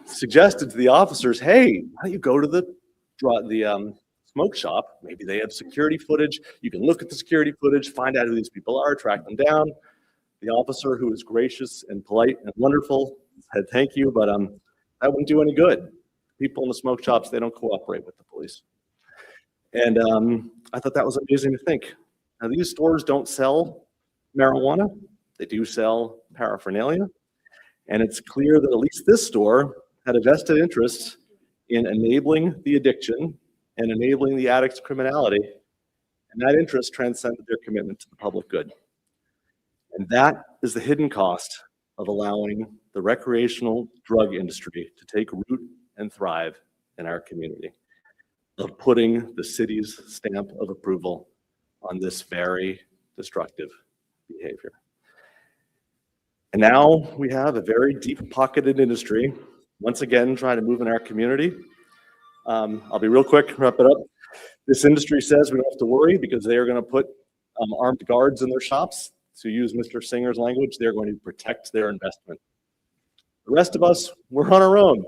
suggested to the officers, hey, why don't you go to the smoke shop? Maybe they have security footage. You can look at the security footage, find out who these people are, track them down. The officer, who was gracious and polite and wonderful, said thank you, but that wouldn't do any good. People in the smoke shops, they don't cooperate with the police. And I thought that was amazing to think. Now, these stores don't sell marijuana. They do sell paraphernalia. And it's clear that at least this store had a vested interest in enabling the addiction and enabling the addict's criminality. And that interest transcended their commitment to the public good. And that is the hidden cost of allowing the recreational drug industry to take root and thrive in our community, of putting the city's stamp of approval on this very destructive behavior. And now we have a very deep-pocketed industry, once again trying to move in our community. I'll be real quick, wrap it up. This industry says we don't have to worry because they are going to put armed guards in their shops. To use Mr. Singer's language, they're going to protect their investment. The rest of us, we're on our own.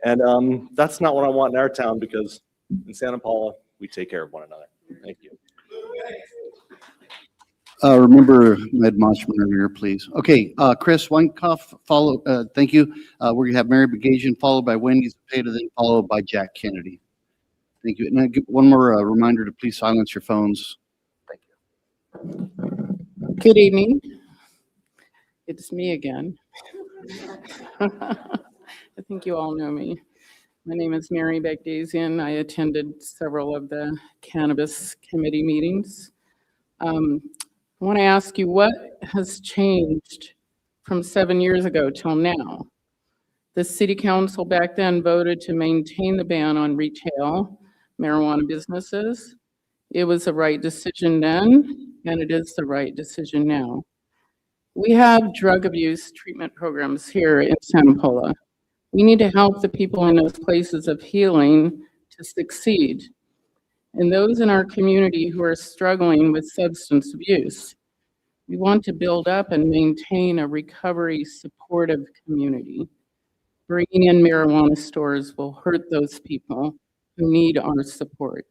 And that's not what I want in our town, because in Santa Paula, we take care of one another. Thank you. Remember my admonishment earlier, please. Okay, Chris Weinkoff, thank you. We're going to have Mary Bagasian, followed by Wendy Zepeda, then followed by Jack Kennedy. Thank you. And I give one more reminder to please silence your phones. Thank you. Good evening. It's me again. I think you all know me. My name is Mary Bagasian. I attended several of the cannabis committee meetings. I want to ask you, what has changed from 7 years ago till now? The city council back then voted to maintain the ban on retail marijuana businesses. It was the right decision then, and it is the right decision now. We have drug abuse treatment programs here in Santa Paula. We need to help the people in those places of healing to succeed, and those in our community who are struggling with substance abuse. We want to build up and maintain a recovery supportive community. Bringing in marijuana stores will hurt those people who need our support.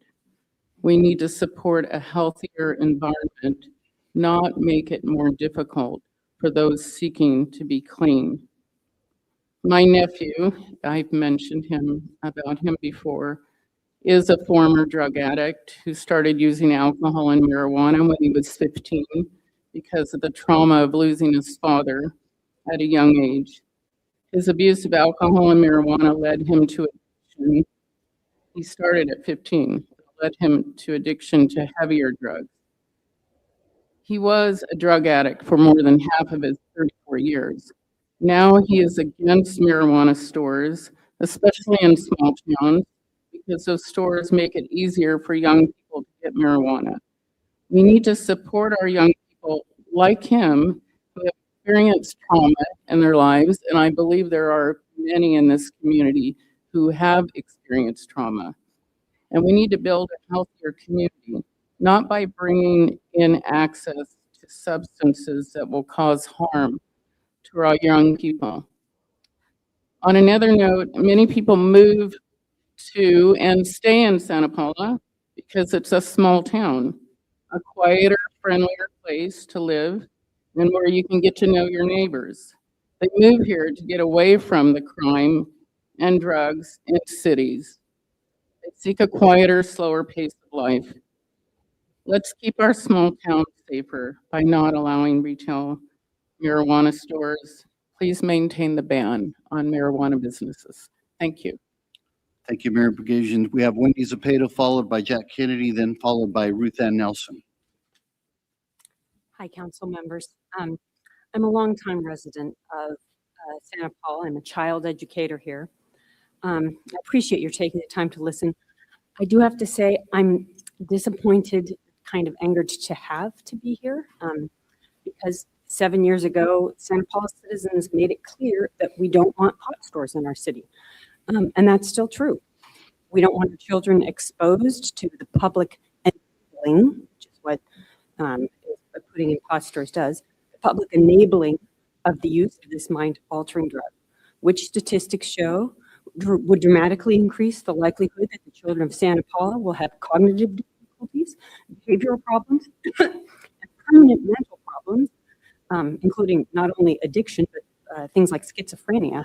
We need to support a healthier environment, not make it more difficult for those seeking to be clean. My nephew, I've mentioned about him before, is a former drug addict who started using alcohol and marijuana when he was 15 because of the trauma of losing his father at a young age. His abuse of alcohol and marijuana led him to addiction. He started at 15, led him to addiction to heavier drugs. He was a drug addict for more than half of his 34 years. Now he is against marijuana stores, especially in small towns, because those stores make it easier for young people to get marijuana. We need to support our young people like him who have experienced trauma in their lives, and I believe there are many in this community who have experienced trauma. And we need to build a healthier community, not by bringing in access to substances that will cause harm to our young people. On another note, many people move to and stay in Santa Paula because it's a small town, a quieter, friendlier place to live and where you can get to know your neighbors. They move here to get away from the crime and drugs in cities. They seek a quieter, slower pace of life. Let's keep our small towns safer by not allowing retail marijuana stores. Please maintain the ban on marijuana businesses. Thank you. Thank you, Mayor Begasian. We have Wendy Zepeda, followed by Jack Kennedy, then followed by Ruth Ann Nelson. Hi, council members. I'm a longtime resident of Santa Paula. I'm a child educator here. I appreciate your taking the time to listen. I do have to say I'm disappointed, kind of angered to be here because 7 years ago, Santa Paula citizens made it clear that we don't want pot stores in our city. And that's still true. We don't want our children exposed to the public enabling, which is what putting in pot stores does, the public enabling of the use of this mind-altering drug, which statistics show would dramatically increase the likelihood that the children of Santa Paula will have cognitive difficulties, behavioral problems, and permanent mental problems, including not only addiction, but things like schizophrenia.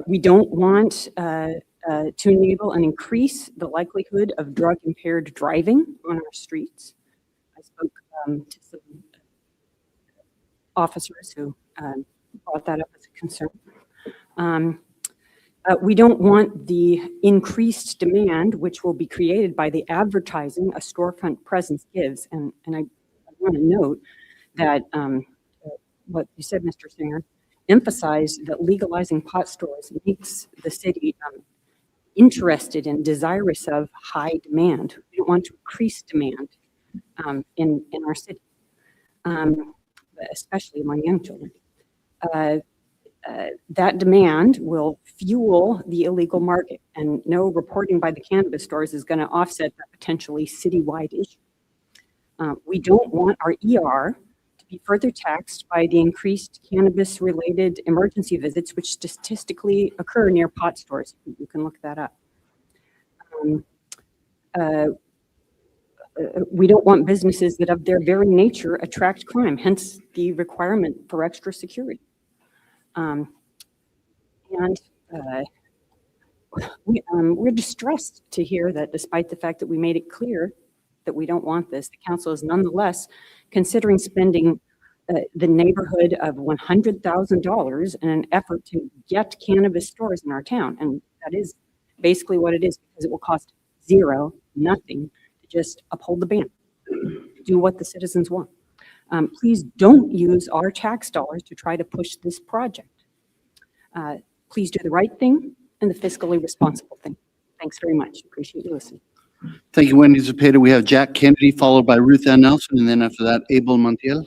We don't want to enable and increase the likelihood of drug-impaired driving on our streets. I spoke to some officers who brought that up as a concern. We don't want the increased demand, which will be created by the advertising a storefront presence gives. And I want to note that what you said, Mr. Singer, emphasized that legalizing pot stores makes the city interested and desirous of high demand. We don't want to increase demand in our city, especially among young children. That demand will fuel the illegal market, and no reporting by the cannabis stores is going to offset that potentially citywide issue. We don't want our ER to be further taxed by the increased cannabis-related emergency visits, which statistically occur near pot stores. You can look that up. We don't want businesses that of their very nature attract crime, hence the requirement for extra security. We're distressed to hear that despite the fact that we made it clear that we don't want this, the council is nonetheless considering spending the neighborhood of $100,000 in an effort to get cannabis stores in our town. And that is basically what it is, because it will cost nothing to just uphold the ban, do what the citizens want. Please don't use our tax dollars to try to push this project. Please do the right thing and the fiscally responsible thing. Thanks very much. Appreciate you listening. Thank you, Wendy Zepeda. We have Jack Kennedy, followed by Ruth Ann Nelson, and then after that, Abel Montiel.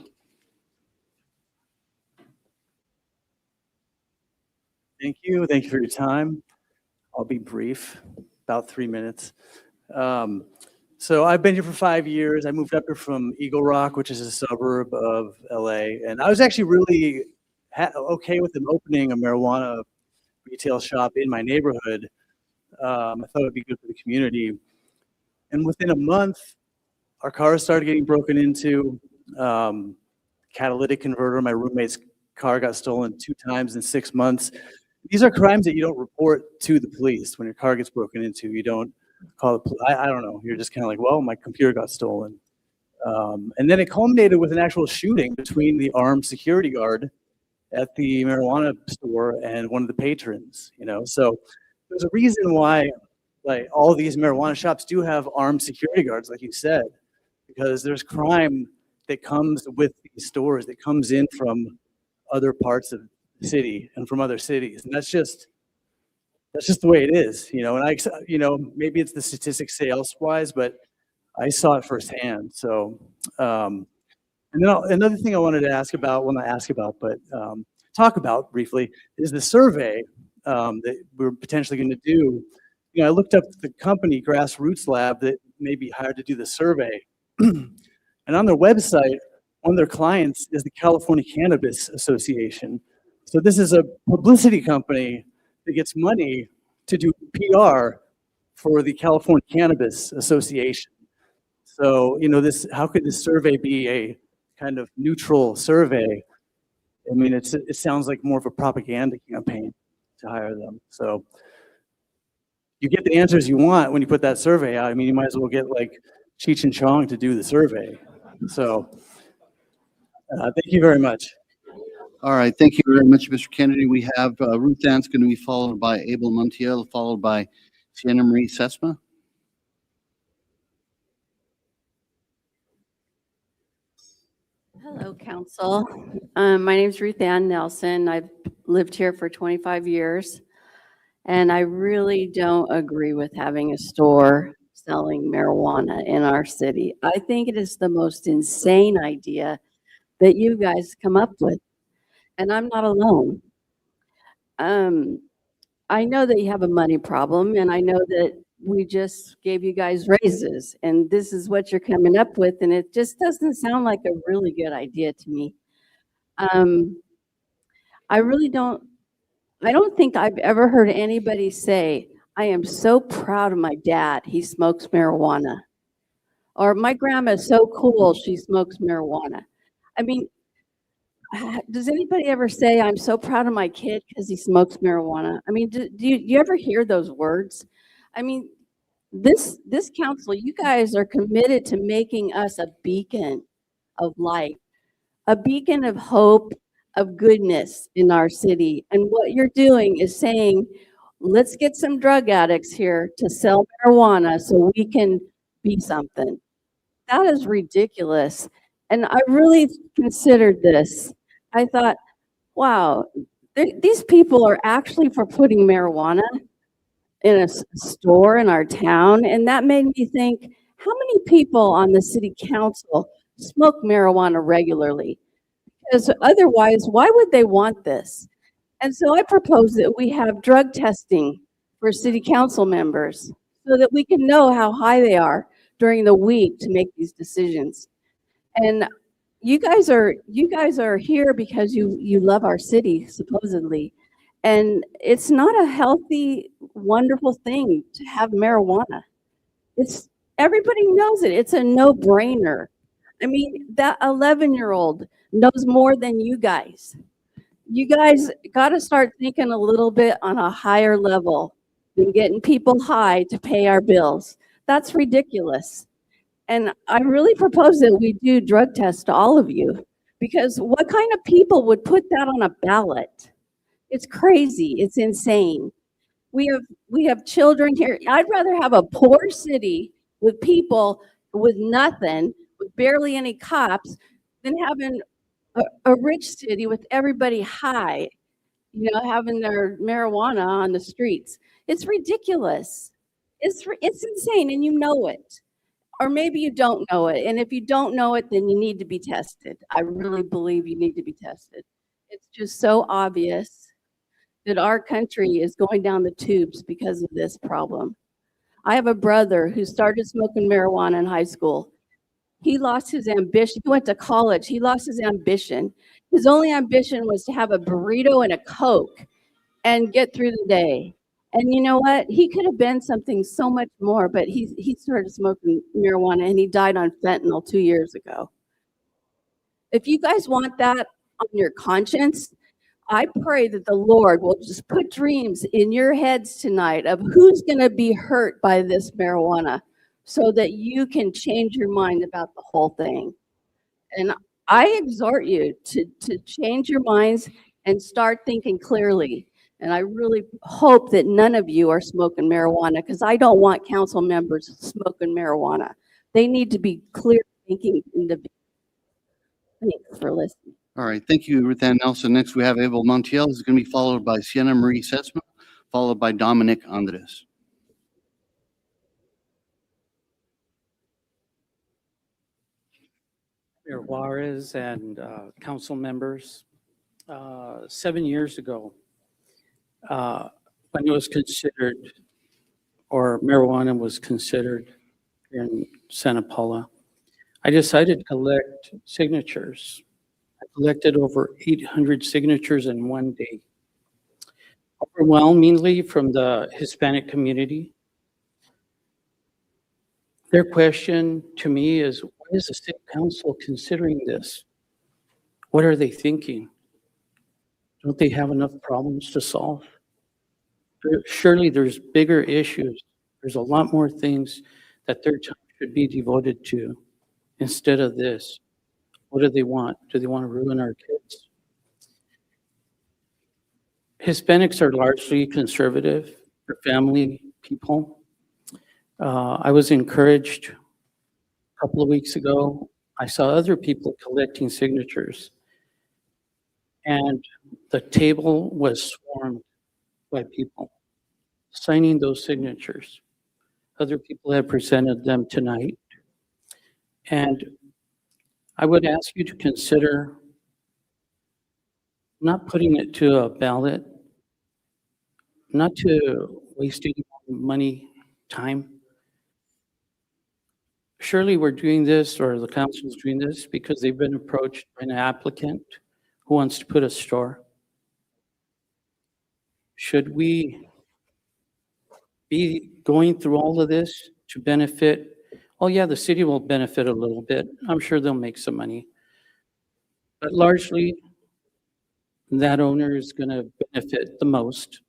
Thank you. Thank you for your time. I'll be brief, about 3 minutes. So I've been here for 5 years. I moved up here from Eagle Rock, which is a suburb of LA. And I was actually really okay with them opening a marijuana retail shop in my neighborhood. I thought it'd be good for the community. And within a month, our cars started getting broken into. Catalytic converter, my roommate's car got stolen 2 times in 6 months. These are crimes that you don't report to the police. When your car gets broken into, you don't call the police. I don't know. You're just kind of like, well, my computer got stolen. And then it culminated with an actual shooting between the armed security guard at the marijuana store and one of the patrons, you know? So there's a reason why like all these marijuana shops do have armed security guards, like you said, because there's crime that comes with these stores, that comes in from other parts of the city and from other cities. And that's just the way it is, you know? And maybe it's the statistics say elsewise, but I saw it firsthand. So, and then another thing I wanted to ask about, talk about briefly, is the survey that we're potentially going to do. You know, I looked up the company Grassroots Lab that may be hired to do the survey. And on their website, one of their clients is the California Cannabis Association. So this is a publicity company that gets money to do PR for the California Cannabis Association. So, you know, how could this survey be a kind of neutral survey? I mean, it sounds like more of a propaganda campaign to hire them. So you get the answers you want when you put that survey out. I mean, you might as well get like Cheech and Chong to do the survey. So thank you very much. All right, thank you very much, Mr. Kennedy. We have Ruth Ann's going to be followed by Abel Montiel, followed by Sienna Marie Sesma. Hello, Council. My name is Ruth Ann Nelson. I've lived here for 25 years, and I really don't agree with having a store selling marijuana in our city. I think it is the most insane idea that you guys come up with, and I'm not alone. I know that you have a money problem, and I know that we just gave you guys raises, and this is what you're coming up with, and it just doesn't sound like a really good idea to me. I don't think I've ever heard anybody say, I am so proud of my dad, he smokes marijuana. Or my grandma is so cool, she smokes marijuana. I mean, does anybody ever say, I'm so proud of my kid because he smokes marijuana? I mean, do you ever hear those words? I mean, this council, you guys are committed to making us a beacon of light, a beacon of hope, of goodness in our city. And what you're doing is saying, let's get some drug addicts here to sell marijuana so we can be something. That is ridiculous. And I really considered this. I thought, wow, these people are actually for putting marijuana in a store in our town. And that made me think, how many people on the city council smoke marijuana regularly? Because otherwise, why would they want this? And so I propose that we have drug testing for city council members so that we can know how high they are during the week to make these decisions. And you guys are here because you love our city, supposedly. And it's not a healthy, wonderful thing to have marijuana. Everybody knows it. It's a no-brainer. I mean, that 11-year-old knows more than you guys. You guys got to start thinking a little bit on a higher level than getting people high to pay our bills. That's ridiculous. And I really propose that we do drug tests to all of you, because what kind of people would put that on a ballot? It's crazy. It's insane. We have children here. I'd rather have a poor city with people with nothing, with barely any cops, than having a rich city with everybody high, you know, having their marijuana on the streets. It's ridiculous. It's insane, and you know it. Or maybe you don't know it. And if you don't know it, then you need to be tested. I really believe you need to be tested. It's just so obvious that our country is going down the tubes because of this problem. I have a brother who started smoking marijuana in high school. He lost his ambition. He went to college. He lost his ambition. His only ambition was to have a burrito and a Coke and get through the day. And you know what? He could have been something so much more, but he started smoking marijuana and he died on fentanyl 2 years ago. If you guys want that on your conscience, I pray that the Lord will just put dreams in your heads tonight of who's going to be hurt by this marijuana so that you can change your mind about the whole thing. And I exhort you to change your minds and start thinking clearly. And I really hope that none of you are smoking marijuana, because I don't want council members smoking marijuana. They need to be clear thinking individuals. Thanks for listening. All right, thank you, Ruth Ann Nelson. Next, we have Abel Montiel. This is going to be followed by Sienna Marie Setzma, followed by Dominic Andres. Mayor Juarez and council members, 7 years ago, when it was considered, or marijuana was considered in Santa Paula, I decided to collect signatures. I collected over 800 signatures in one day, overwhelmingly from the Hispanic community. Their question to me is, why is the city council considering this? What are they thinking? Don't they have enough problems to solve? Surely there's bigger issues. There's a lot more things that their time should be devoted to instead of this. What do they want? Do they want to ruin our kids? Hispanics are largely conservative. They're family people. I was encouraged a couple of weeks ago. I saw other people collecting signatures, and the table was swarmed by people signing those signatures. Other people have presented them tonight. And I would ask you to consider not putting it to a ballot, not to waste any money, time. Surely we're doing this, or the council's doing this, because they've been approached by an applicant who wants to put a store. Should we be going through all of this to benefit? Oh yeah, the city will benefit a little bit. I'm sure they'll make some money. But largely, that owner is going to benefit the most.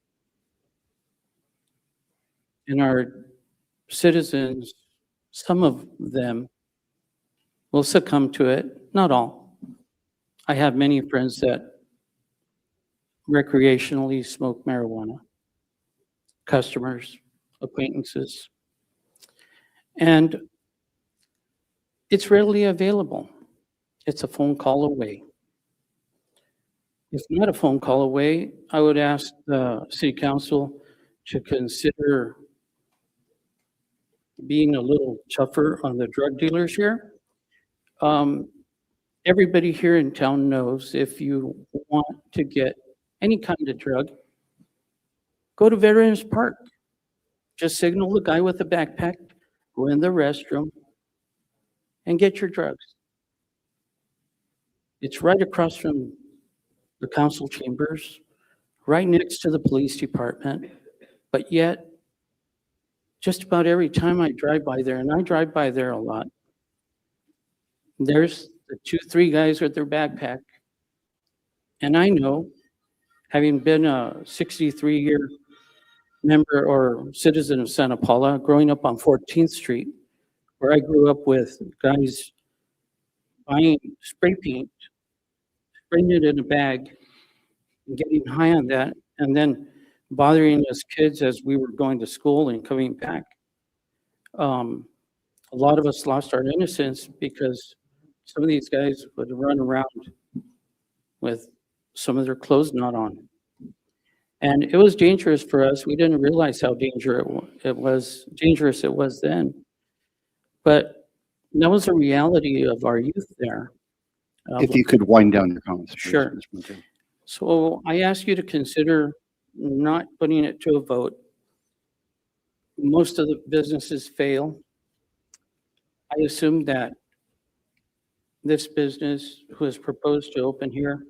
And our citizens, some of them will succumb to it, not all. I have many friends that recreationally smoke marijuana, customers, acquaintances, and it's readily available. It's a phone call away. If not a phone call away, I would ask the city council to consider being a little tougher on the drug dealers here. Everybody here in town knows if you want to get any kind of drug, go to Veterans Park. Just signal the guy with the backpack, go in the restroom, and get your drugs. It's right across from the council chambers, right next to the police department, but yet, just about every time I drive by there, and I drive by there a lot, there's the 2-3 guys with their backpack. And I know, having been a 63-year member or citizen of Santa Paula, growing up on 14th Street, where I grew up with guys buying spray paint, spraying it in a bag, and getting high on that, and then bothering us kids as we were going to school and coming back. A lot of us lost our innocence because some of these guys would run around with some of their clothes not on. And it was dangerous for us. We didn't realize how dangerous it was then. But that was a reality of our youth there. If you could wind down your comments. Please, Sure. Ms. Montiel. So I ask you to consider not putting it to a vote. Most of the businesses fail. I assume that this business who has proposed to open here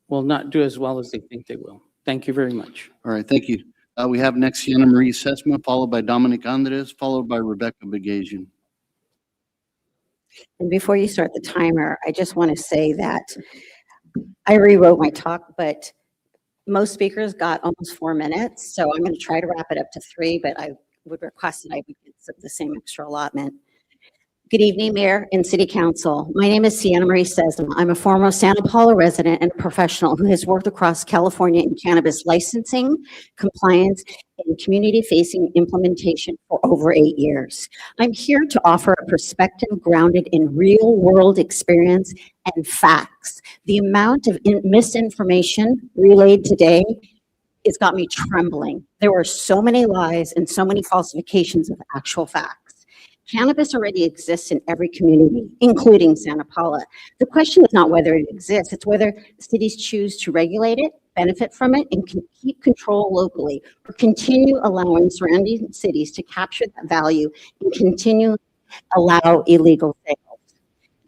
will not do as well as they think they will. Thank you very much. All right, thank you. We have next Sienna Marie Sesma, followed by Dominic Andres, followed by Rebecca Begasian. And before you start the timer, I just want to say that I rewrote my talk, but most speakers got almost 4 minutes. So I'm going to try to wrap it up to 3, but I would request that I would get the same extra allotment. Good evening, Mayor and City Council. My name is Sienna Marie Sesma. I'm a former Santa Paula resident and professional who has worked across California in cannabis licensing, compliance, and community-facing implementation for over 8 years. I'm here to offer a perspective grounded in real-world experience and facts. The amount of misinformation relayed today has got me trembling. There were so many lies and so many falsifications of actual facts. Cannabis already exists in every community, including Santa Paula. The question is not whether it exists, it's whether cities choose to regulate it, benefit from it, and can keep control locally, or continue allowing surrounding cities to capture that value and continue allow illegal sales.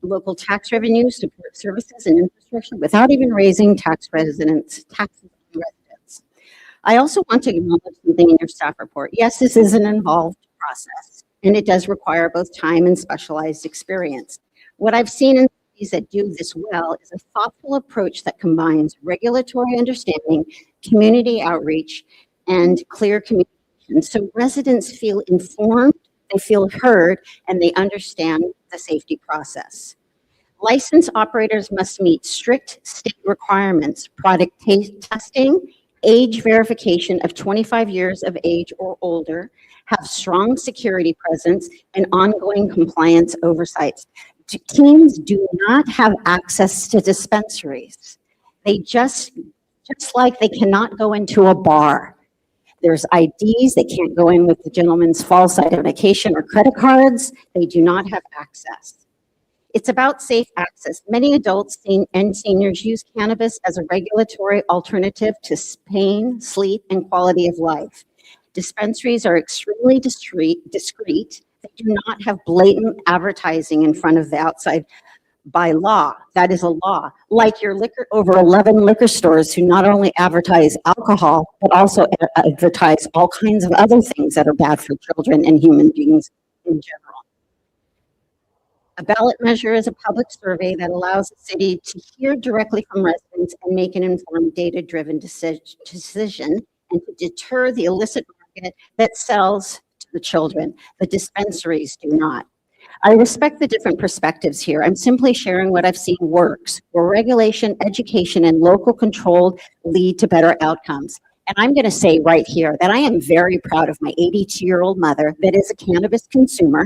Local tax revenues support services and infrastructure without even raising taxes on residents. I also want to acknowledge something in your staff report. Yes, this is an involved process, and it does require both time and specialized experience. What I've seen in cities that do this well is a thoughtful approach that combines regulatory understanding, community outreach, and clear communication. So residents feel informed, they feel heard, and they understand the safety process. Licensed operators must meet strict state requirements, product testing, age verification of 25 years of age or older, have strong security presence, and ongoing compliance oversights. Teens do not have access to dispensaries. They just like they cannot go into a bar. There's IDs, they can't go in with the gentleman's false identification or credit cards. They do not have access. It's about safe access. Many adults and seniors use cannabis as a regulatory alternative to pain, sleep, and quality of life. Dispensaries are extremely discreet. They do not have blatant advertising in front of the outside by law. That is a law. Like your over 11 liquor stores who not only advertise alcohol, but also advertise all kinds of other things that are bad for children and human beings in general. A ballot measure is a public survey that allows the city to hear directly from residents and make an informed, data-driven decision and to deter the illicit market that sells to the children. The dispensaries do not. I respect the different perspectives here. I'm simply sharing what I've seen works, where regulation, education, and local control lead to better outcomes. And I'm going to say right here that I am very proud of my 82-year-old mother that is a cannabis consumer.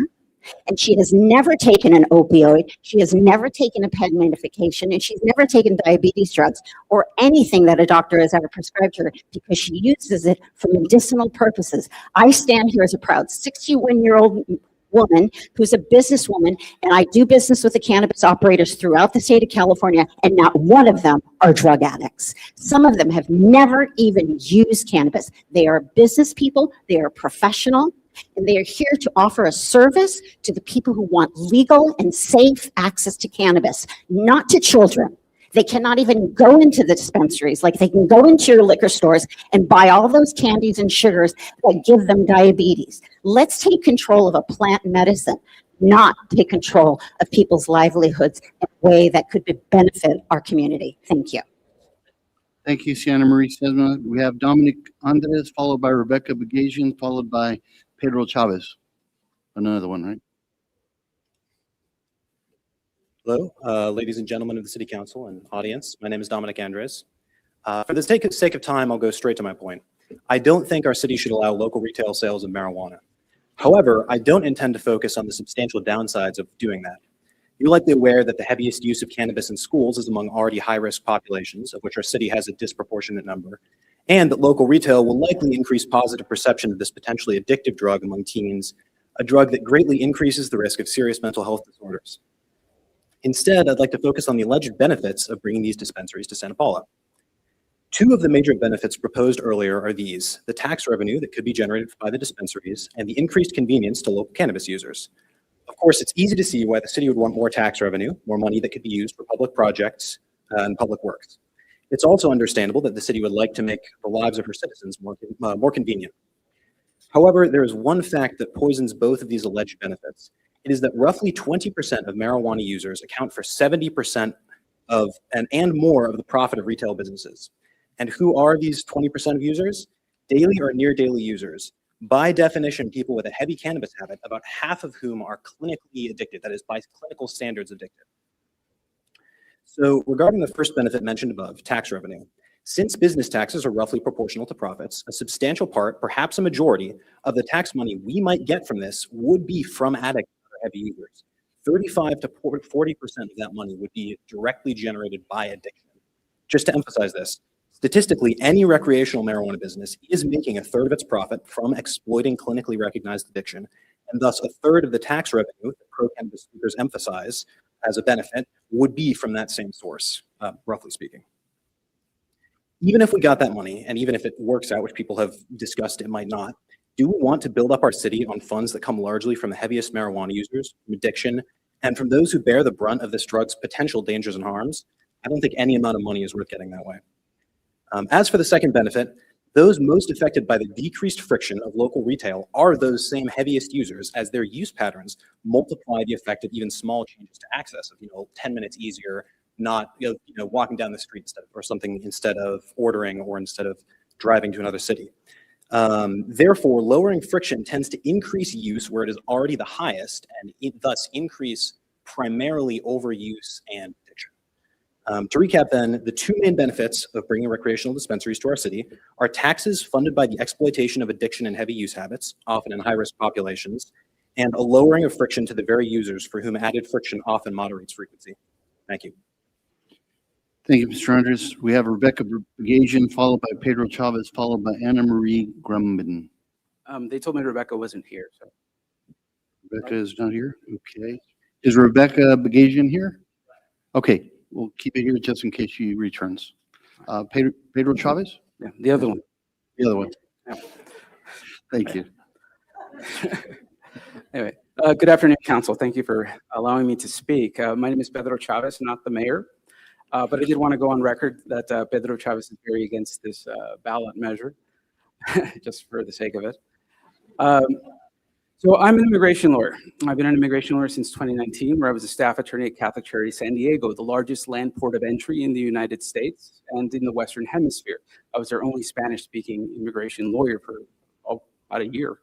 And she has never taken an opioid, she has never taken a PEG medication, and she's never taken diabetes drugs or anything that a doctor has ever prescribed her because she uses it for medicinal purposes. I stand here as a proud 61-year-old woman who's a businesswoman, and I do business with the cannabis operators throughout the state of California, and not one of them are drug addicts. Some of them have never even used cannabis. They are business people, they are professional, and they are here to offer a service to the people who want legal and safe access to cannabis, not to children. They cannot even go into the dispensaries like they can go into your liquor stores and buy all those candies and sugars that give them diabetes. Let's take control of a plant medicine, not take control of people's livelihoods in a way that could benefit our community. Thank you. Thank you, Sienna Marie Sesma. We have Dominic Andres, followed by Rebecca Begasian, followed by Pedro Chavez. Another one, right? Hello, ladies and gentlemen of the City Council and audience. My name is Dominic Andres. For the sake of time, I'll go straight to my point. I don't think our city should allow local retail sales of marijuana. However, I don't intend to focus on the substantial downsides of doing that. You're likely aware that the heaviest use of cannabis in schools is among already high-risk populations, of which our city has a disproportionate number, and that local retail will likely increase positive perception of this potentially addictive drug among teens, a drug that greatly increases the risk of serious mental health disorders. Instead, I'd like to focus on the alleged benefits of bringing these dispensaries to Santa Paula. Two of the major benefits proposed earlier are these: the tax revenue that could be generated by the dispensaries and the increased convenience to local cannabis users. Of course, it's easy to see why the city would want more tax revenue, more money that could be used for public projects and public works. It's also understandable that the city would like to make the lives of her citizens more convenient. However, there is one fact that poisons both of these alleged benefits. It is that roughly 20% of marijuana users account for 70% of and more of the profit of retail businesses. And who are these 20% of users? Daily or near daily users. By definition, people with a heavy cannabis habit, about half of whom are clinically addicted, that is, by clinical standards addicted. So regarding the first benefit mentioned above, tax revenue, since business taxes are roughly proportional to profits, a substantial part, perhaps a majority, of the tax money we might get from this would be from addicts or heavy users. 35 to 40% of that money would be directly generated by addiction. Just to emphasize this, statistically, any recreational marijuana business is making a third of its profit from exploiting clinically recognized addiction, and thus a third of the tax revenue that pro-cannabis speakers emphasize as a benefit would be from that same source, roughly speaking. Even if we got that money, and even if it works out, which people have discussed it might not, do we want to build up our city on funds that come largely from the heaviest marijuana users, from addiction, and from those who bear the brunt of this drug's potential dangers and harms? I don't think any amount of money is worth getting that way. As for the second benefit, those most affected by the decreased friction of local retail are those same heaviest users, as their use patterns multiply the effect of even small changes to access of 10 minutes easier, not walking down the street instead of ordering or instead of driving to another city. Therefore, lowering friction tends to increase use where it is already the highest, and thus increase primarily overuse and addiction. To recap then, the two main benefits of bringing recreational dispensaries to our city are taxes funded by the exploitation of addiction and heavy use habits, often in high-risk populations, and a lowering of friction to the very users for whom added friction often moderates frequency. Thank you. Thank you, Mr. Andres. We have Rebecca Bagazian, followed by Pedro Chavez, followed by Anna Marie Grumben. They told me Rebecca wasn't here, so. Rebecca is not here? Okay. Is Rebecca Bagazian here? Okay, we'll keep it here just in case she returns. Pedro Chavez? Yeah, the other one. The other one. Yeah. Thank you. Anyway, good afternoon, council. Thank you for allowing me to speak. My name is Pedro Chavez, not the mayor. But I did want to go on record that Pedro Chavez is very against this ballot measure, just for the sake of it. So I'm an immigration lawyer. I've been an immigration lawyer since 2019, where I was a staff attorney at Catholic Charity San Diego, the largest land port of entry in the United States and in the Western Hemisphere. I was their only Spanish-speaking immigration lawyer for about a year.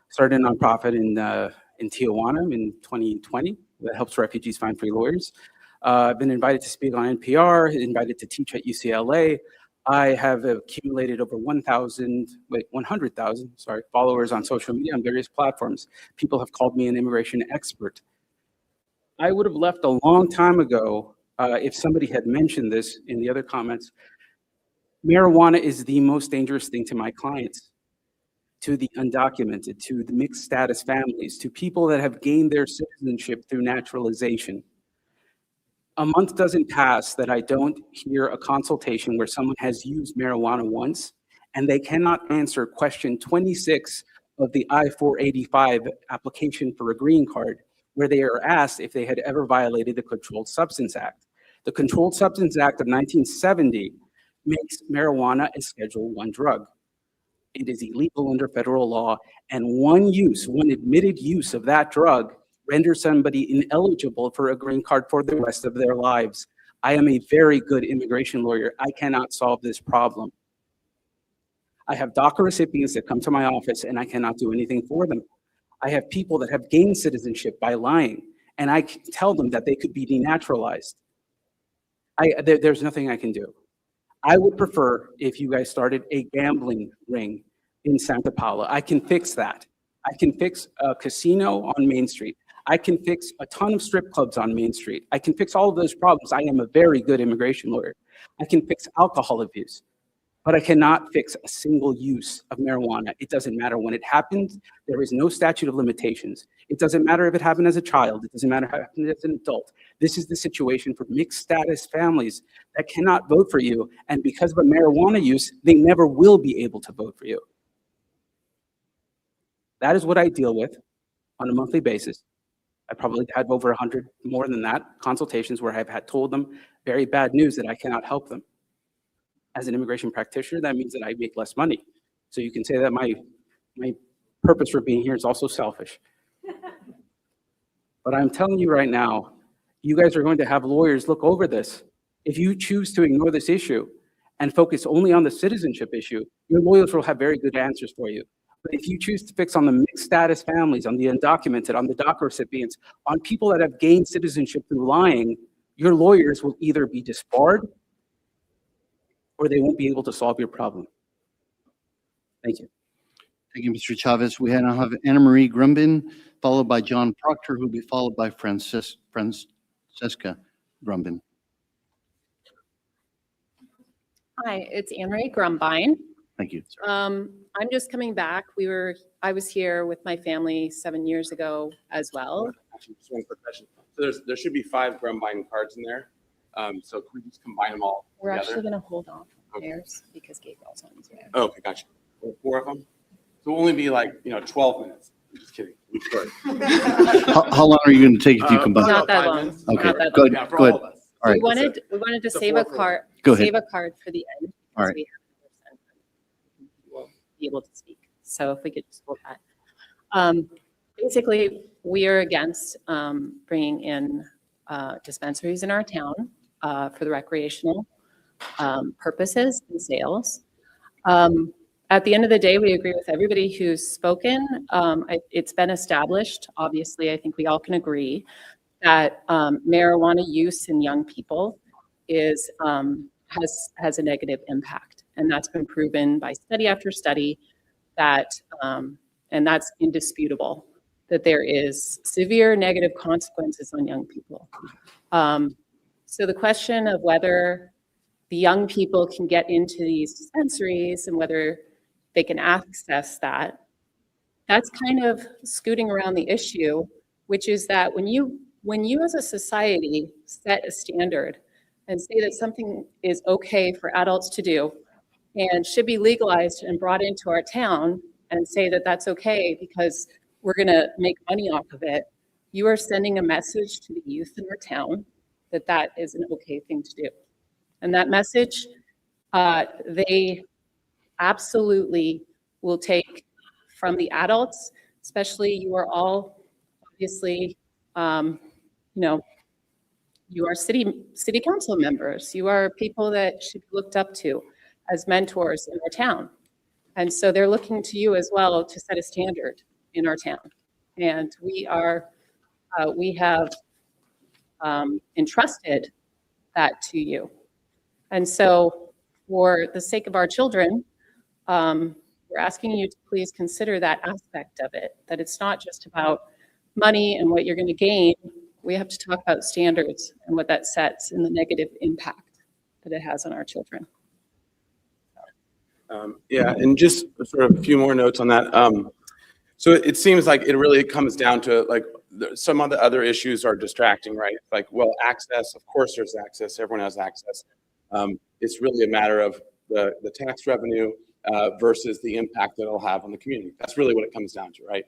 Started a nonprofit in Tijuana in 2020 that helps refugees find free lawyers. I've been invited to speak on NPR, invited to teach at UCLA. I have accumulated over 100,000 followers on social media on various platforms. People have called me an immigration expert. I would have left a long time ago if somebody had mentioned this in the other comments. Marijuana is the most dangerous thing to my clients, to the undocumented, to the mixed status families, to people that have gained their citizenship through naturalization. A month doesn't pass that I don't hear a consultation where someone has used marijuana once and they cannot answer question 26 of the I-485 application for a green card, where they are asked if they had ever violated the Controlled Substance Act. The Controlled Substance Act of 1970 makes marijuana a Schedule I drug. It is illegal under federal law, and one admitted use of that drug render somebody ineligible for a green card for the rest of their lives. I am a very good immigration lawyer. I cannot solve this problem. I have DACA recipients that come to my office and I cannot do anything for them. I have people that have gained citizenship by lying, and I can tell them that they could be denaturalized. There's nothing I can do. I would prefer if you guys started a gambling ring in Santa Paula. I can fix that. I can fix a casino on Main Street. I can fix a ton of strip clubs on Main Street. I can fix all of those problems. I am a very good immigration lawyer. I can fix alcohol abuse, but I cannot fix a single use of marijuana. It doesn't matter when it happens. There is no statute of limitations. It doesn't matter if it happened as a child. It doesn't matter if it happened as an adult. This is the situation for mixed status families that cannot vote for you. And because of a marijuana use, they never will be able to vote for you. That is what I deal with on a monthly basis. I probably had over 100, more than that, consultations where I've had told them very bad news that I cannot help them. As an immigration practitioner, that means that I make less money. So you can say that my purpose for being here is also selfish. But I'm telling you right now, you guys are going to have lawyers look over this. If you choose to ignore this issue and focus only on the citizenship issue, your lawyers will have very good answers for you. But if you choose to fix on the mixed status families, on the undocumented, on the DACA recipients, on people that have gained citizenship through lying, your lawyers will either be disbarred or they won't be able to solve your problem. Thank you. Thank you, Mr. Chavez. We now have Anna Marie Grumbin, followed by John Proctor, who will be followed by Francesca Grumbin. Hi, it's Anne-Marie Grumbine. Thank you. I'm just coming back. I was here with my family 7 years ago as well. Actually, just one quick question. So there should be 5 Grumbine cards in there. So can we just combine them all We're together? actually going to hold off theirs because Gabriel's on his way. Oh, okay, gotcha. 4 of them? So it'll only be like, 12 minutes. I'm just kidding. How long are you going to take if you combine? Not that 5 long. Okay, Not that long. good, Yeah, for good. all of us. All right. We wanted to save a card. Go ahead. Save a card for the end. All because right. we have will be able to speak. So if we could just hold that. Basically, we are against bringing in dispensaries in our town for the recreational purposes and sales. At the end of the day, we agree with everybody who's spoken. It's been established, obviously, I think we all can agree, that marijuana use in young people has a negative impact. And that's been proven by study after study that, and that's indisputable, that there is severe negative consequences on young people. So the question of whether the young people can get into these dispensaries and whether they can access that, that's kind of scooting around the issue, which is that when you as a society set a standard and say that something is okay for adults to do and should be legalized and brought into our town and say that that's okay because we're going to make money off of it, you are sending a message to the youth in our town that that is an okay thing to do. And that message, they absolutely will take from the adults, especially you are all obviously, you are city council members. You are people that should be looked up to as mentors in our town. And so they're looking to you as well to set a standard in our town. And we have entrusted that to you. And so for the sake of our children, we're asking you to please consider that aspect of it, that it's not just about money and what you're going to gain. We have to talk about standards and what that sets and the negative impact that it has on our children. Yeah, and just sort of a few more notes on that. So it seems like it really comes down to like some of the other issues are distracting, right? Like, well, access, of course there's access, everyone has access. It's really a matter of the tax revenue versus the impact that it'll have on the community. That's really what it comes down to, right?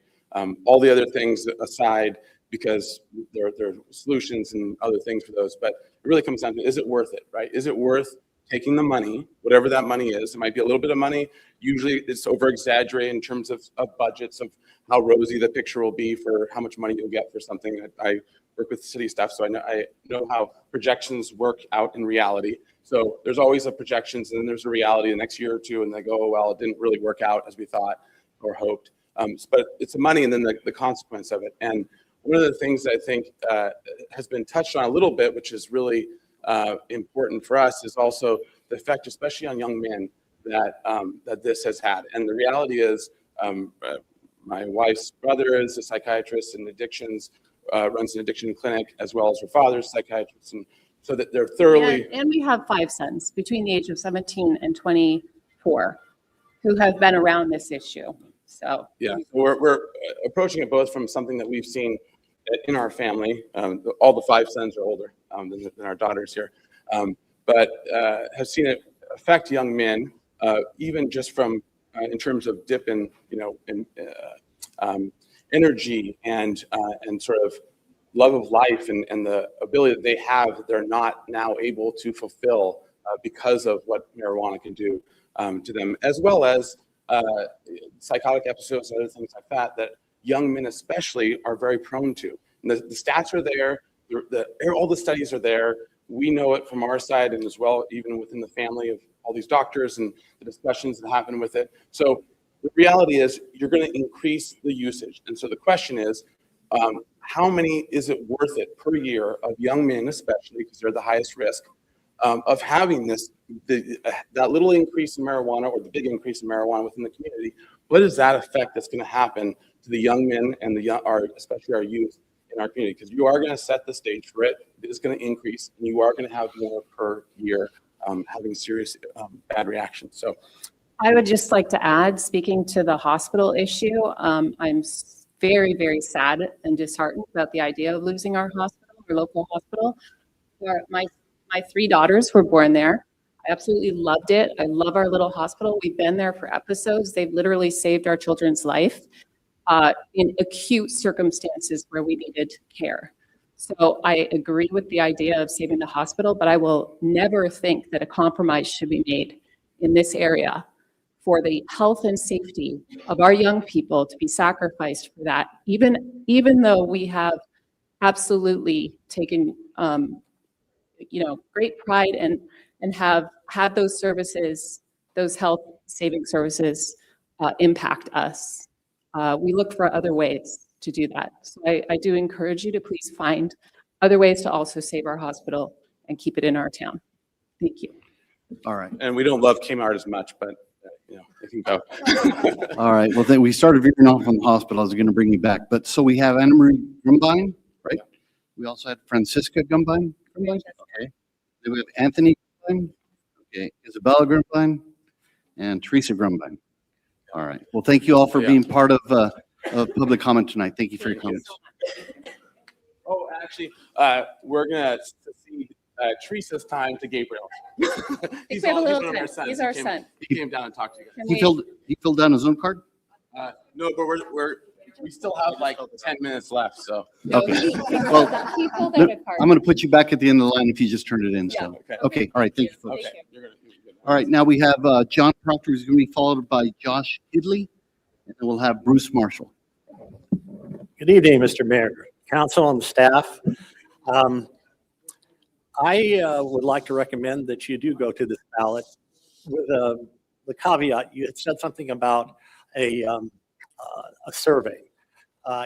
All the other things aside, because there are solutions and other things for those, but it really comes down to, is it worth it, right? Is it worth taking the money, whatever that money is? It might be a little bit of money. Usually it's over exaggerated in terms of budgets of how rosy the picture will be for how much money you'll get for something. I work with city staff, so I know how projections work out in reality. So there's always a projections and then there's a reality the next year or two and they go, oh, well, it didn't really work out as we thought or hoped. But it's the money and then the consequence of it. And one of the things that I think has been touched on a little bit, which is really important for us, is also the effect, especially on young men, that this has had. And the reality is, my wife's brother is a psychiatrist in addictions, runs an addiction clinic, as well as her father's psychiatrist, and so that they're thoroughly. And we have 5 sons between the age of 17 and 24 who have been around this issue. So Yeah, we're approaching it both from something that we've seen in our family. All the 5 sons are older than our daughters here, but have seen it affect young men, even just from in terms of dip in, in energy and sort of love of life and the ability that they have that they're not now able to fulfill because of what marijuana can do to them, as well as psychotic episodes and other things like that young men especially are very prone to. And the stats are there, all the studies are there. We know it from our side, and as well even within the family of all these doctors and the discussions that happen with it. So the reality is you're going to increase the usage. And so the question is, how many is it worth it per year of young men, especially because they're the highest risk, of having that little increase in marijuana or the big increase in marijuana within the community? What is that effect that's going to happen to the young men and especially our youth in our community? Because you are going to set the stage for it. It is going to increase, and you are going to have more per year having serious bad reactions. So I would just like to add, speaking to the hospital issue, I'm very, very sad and disheartened about the idea of losing our hospital, our local hospital. My 3 daughters were born there. I absolutely loved it. I love our little hospital. We've been there for episodes. They've literally saved our children's life in acute circumstances where we needed care. So I agree with the idea of saving the hospital, but I will never think that a compromise should be made in this area for the health and safety of our young people to be sacrificed for that, even though we have absolutely taken great pride and have had those services, those health saving services impact us. We look for other ways to do that. So I do encourage you to please find other ways to also save our hospital and keep it in our town. Thank you. All right. And we don't love Kmart as much, but it can go. All right. Well, then we started veering off on the hospital. I was going to bring you back. But so we have Anna Marie Grumbine, right? We also had Francisca Grumbine. Okay. Then we have Anthony Grumbine. Okay. Isabella Grumbine and Teresa Grumbine. All right. Well, thank you all for being part of public comment tonight. Thank you for your comments. Oh, actually, we're going to cede Teresa's time to Gabriel. We have a little time. He's our son. He came down and talked to you guys. He filled down his own card? No, but we still have like 10 minutes left, so. Okay. Well, I'm going to put you back at the end of the line if you just turned it in. Yeah. So, okay. All right. Thank you, folks. Okay. All right. Now we have John Proctor, who's going to be followed by Josh Hidley, and then we'll have Bruce Marshall. Good evening, Mr. Mayor, council, and staff. I would like to recommend that you do go to this ballot with the caveat. You had said something about a survey.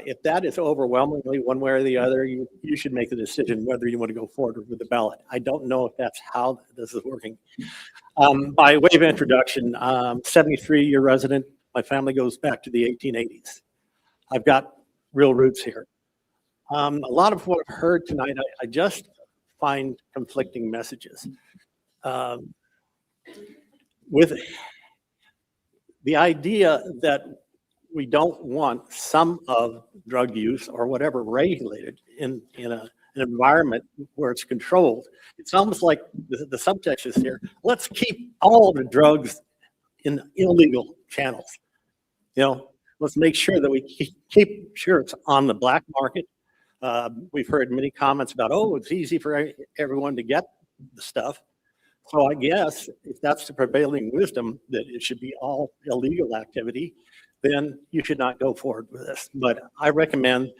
If that is overwhelmingly one way or the other, you should make the decision whether you want to go forward with the ballot. I don't know if that's how this is working. By way of introduction, 73-year resident. My family goes back to the 1880s. I've got real roots here. A lot of what I've heard tonight, I just find conflicting messages. With the idea that we don't want some of drug use or whatever regulated in an environment where it's controlled. It's almost like the subtext is here. Let's keep all the drugs in illegal channels. Let's make sure that we keep sure it's on the black market. We've heard many comments about, it's easy for everyone to get the stuff. So I guess if that's the prevailing wisdom, that it should be all illegal activity, then you should not go forward with this. But I recommend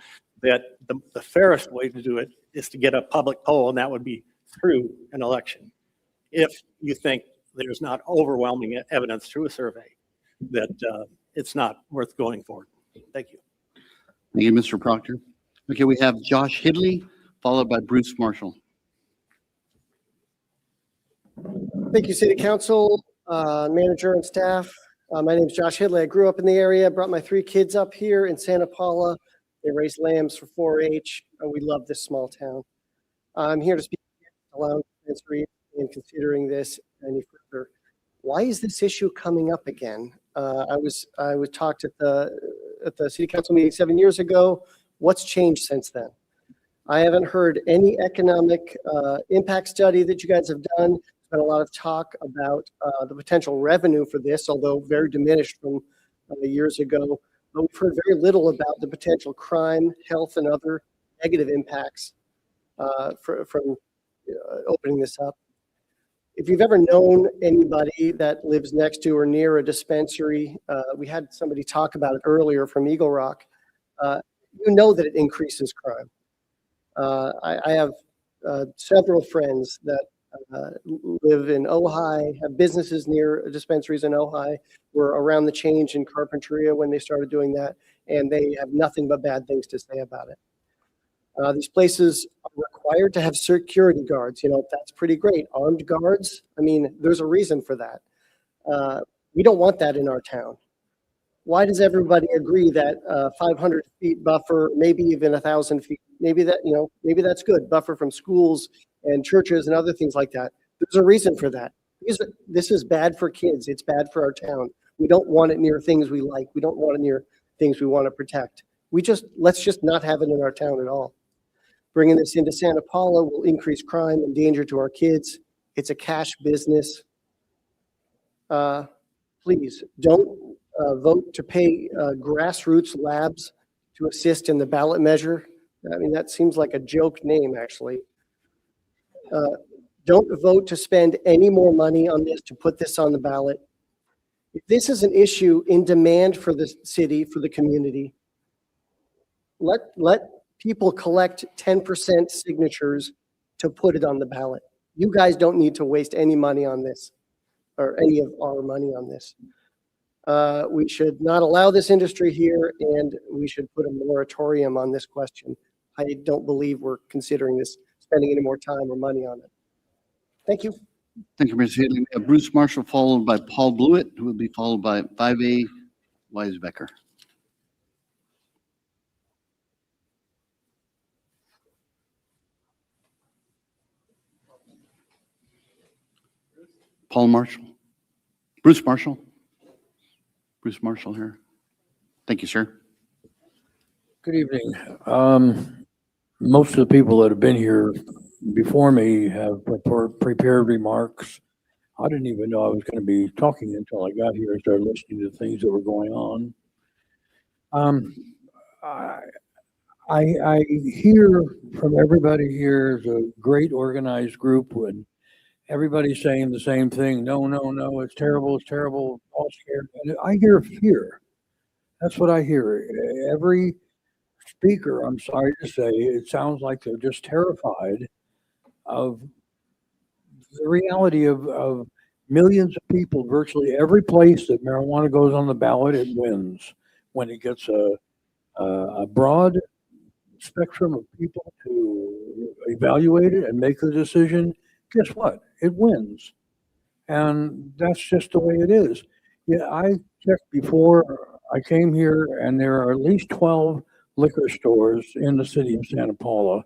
that the fairest way to do it is to get a public poll, and that would be through an election. If you think there's not overwhelming evidence through a survey that it's not worth going forward. Thank you. Thank you, Mr. Proctor. Okay, we have Josh Hidley, followed by Bruce Marshall. Thank you, City Council, manager, and staff. My name is Josh Hidley. I grew up in the area, brought my 3 kids up here in Santa Paula. They raise lambs for 4-H, and we love this small town. I'm here to speak allowing dispensary and considering this any further. Why is this issue coming up again? I was talked at the city council meeting 7 years ago. What's changed since then? I haven't heard any economic impact study that you guys have done. There's been a lot of talk about the potential revenue for this, although very diminished from years ago. But we've heard very little about the potential crime, health, and other negative impacts from opening this up. If you've ever known anybody that lives next to or near a dispensary, we had somebody talk about it earlier from Eagle Rock, you know that it increases crime. I have several friends that live in Ojai, have businesses near dispensaries in Ojai, were around the change in Carpinteria when they started doing that, and they have nothing but bad things to say about it. These places are required to have security guards. You know, that's pretty great. Armed guards, I mean, there's a reason for that. We don't want that in our town. Why does everybody agree that 500 feet buffer, maybe even 1,000 feet, maybe that, you know, maybe that's good, buffer from schools and churches and other things like that? There's a reason for that. This is bad for kids. It's bad for our town. We don't want it near things we like. We don't want it near things we want to protect. Let's just not have it in our town at all. Bringing this into Santa Paula will increase crime and danger to our kids. It's a cash business. Please don't vote to pay grassroots labs to assist in the ballot measure. I mean, that seems like a joke name, actually. Don't vote to spend any more money on this to put this on the ballot. If this is an issue in demand for the city, for the community, let people collect 10% signatures to put it on the ballot. You guys don't need to waste any money on this, or any of our money on this. We should not allow this industry here, and we should put a moratorium on this question. I don't believe we're considering this, spending any more time or money on it. Thank you. Thank you, Mr. Haley. We have Bruce Marshall, followed by Paul Blewett, who will be followed by 5A Weisbecker. Paul Marshall. Bruce Marshall. Bruce Marshall here. Thank you, sir. Good evening. Most of the people that have been here before me have prepared remarks. I didn't even know I was going to be talking until I got here and started listening to things that were going on. I hear from everybody here is a great organized group when everybody's saying the same thing. No, no, no, it's terrible, all scared. And I hear fear. That's what I hear. Every speaker, I'm sorry to say, it sounds like they're just terrified of the reality of millions of people. Virtually every place that marijuana goes on the ballot, it wins. When it gets a broad spectrum of people to evaluate it and make the decision, guess what? It wins. And that's just the way it is. Yeah, I checked before I came here, and there are at least 12 liquor stores in the city of Santa Paula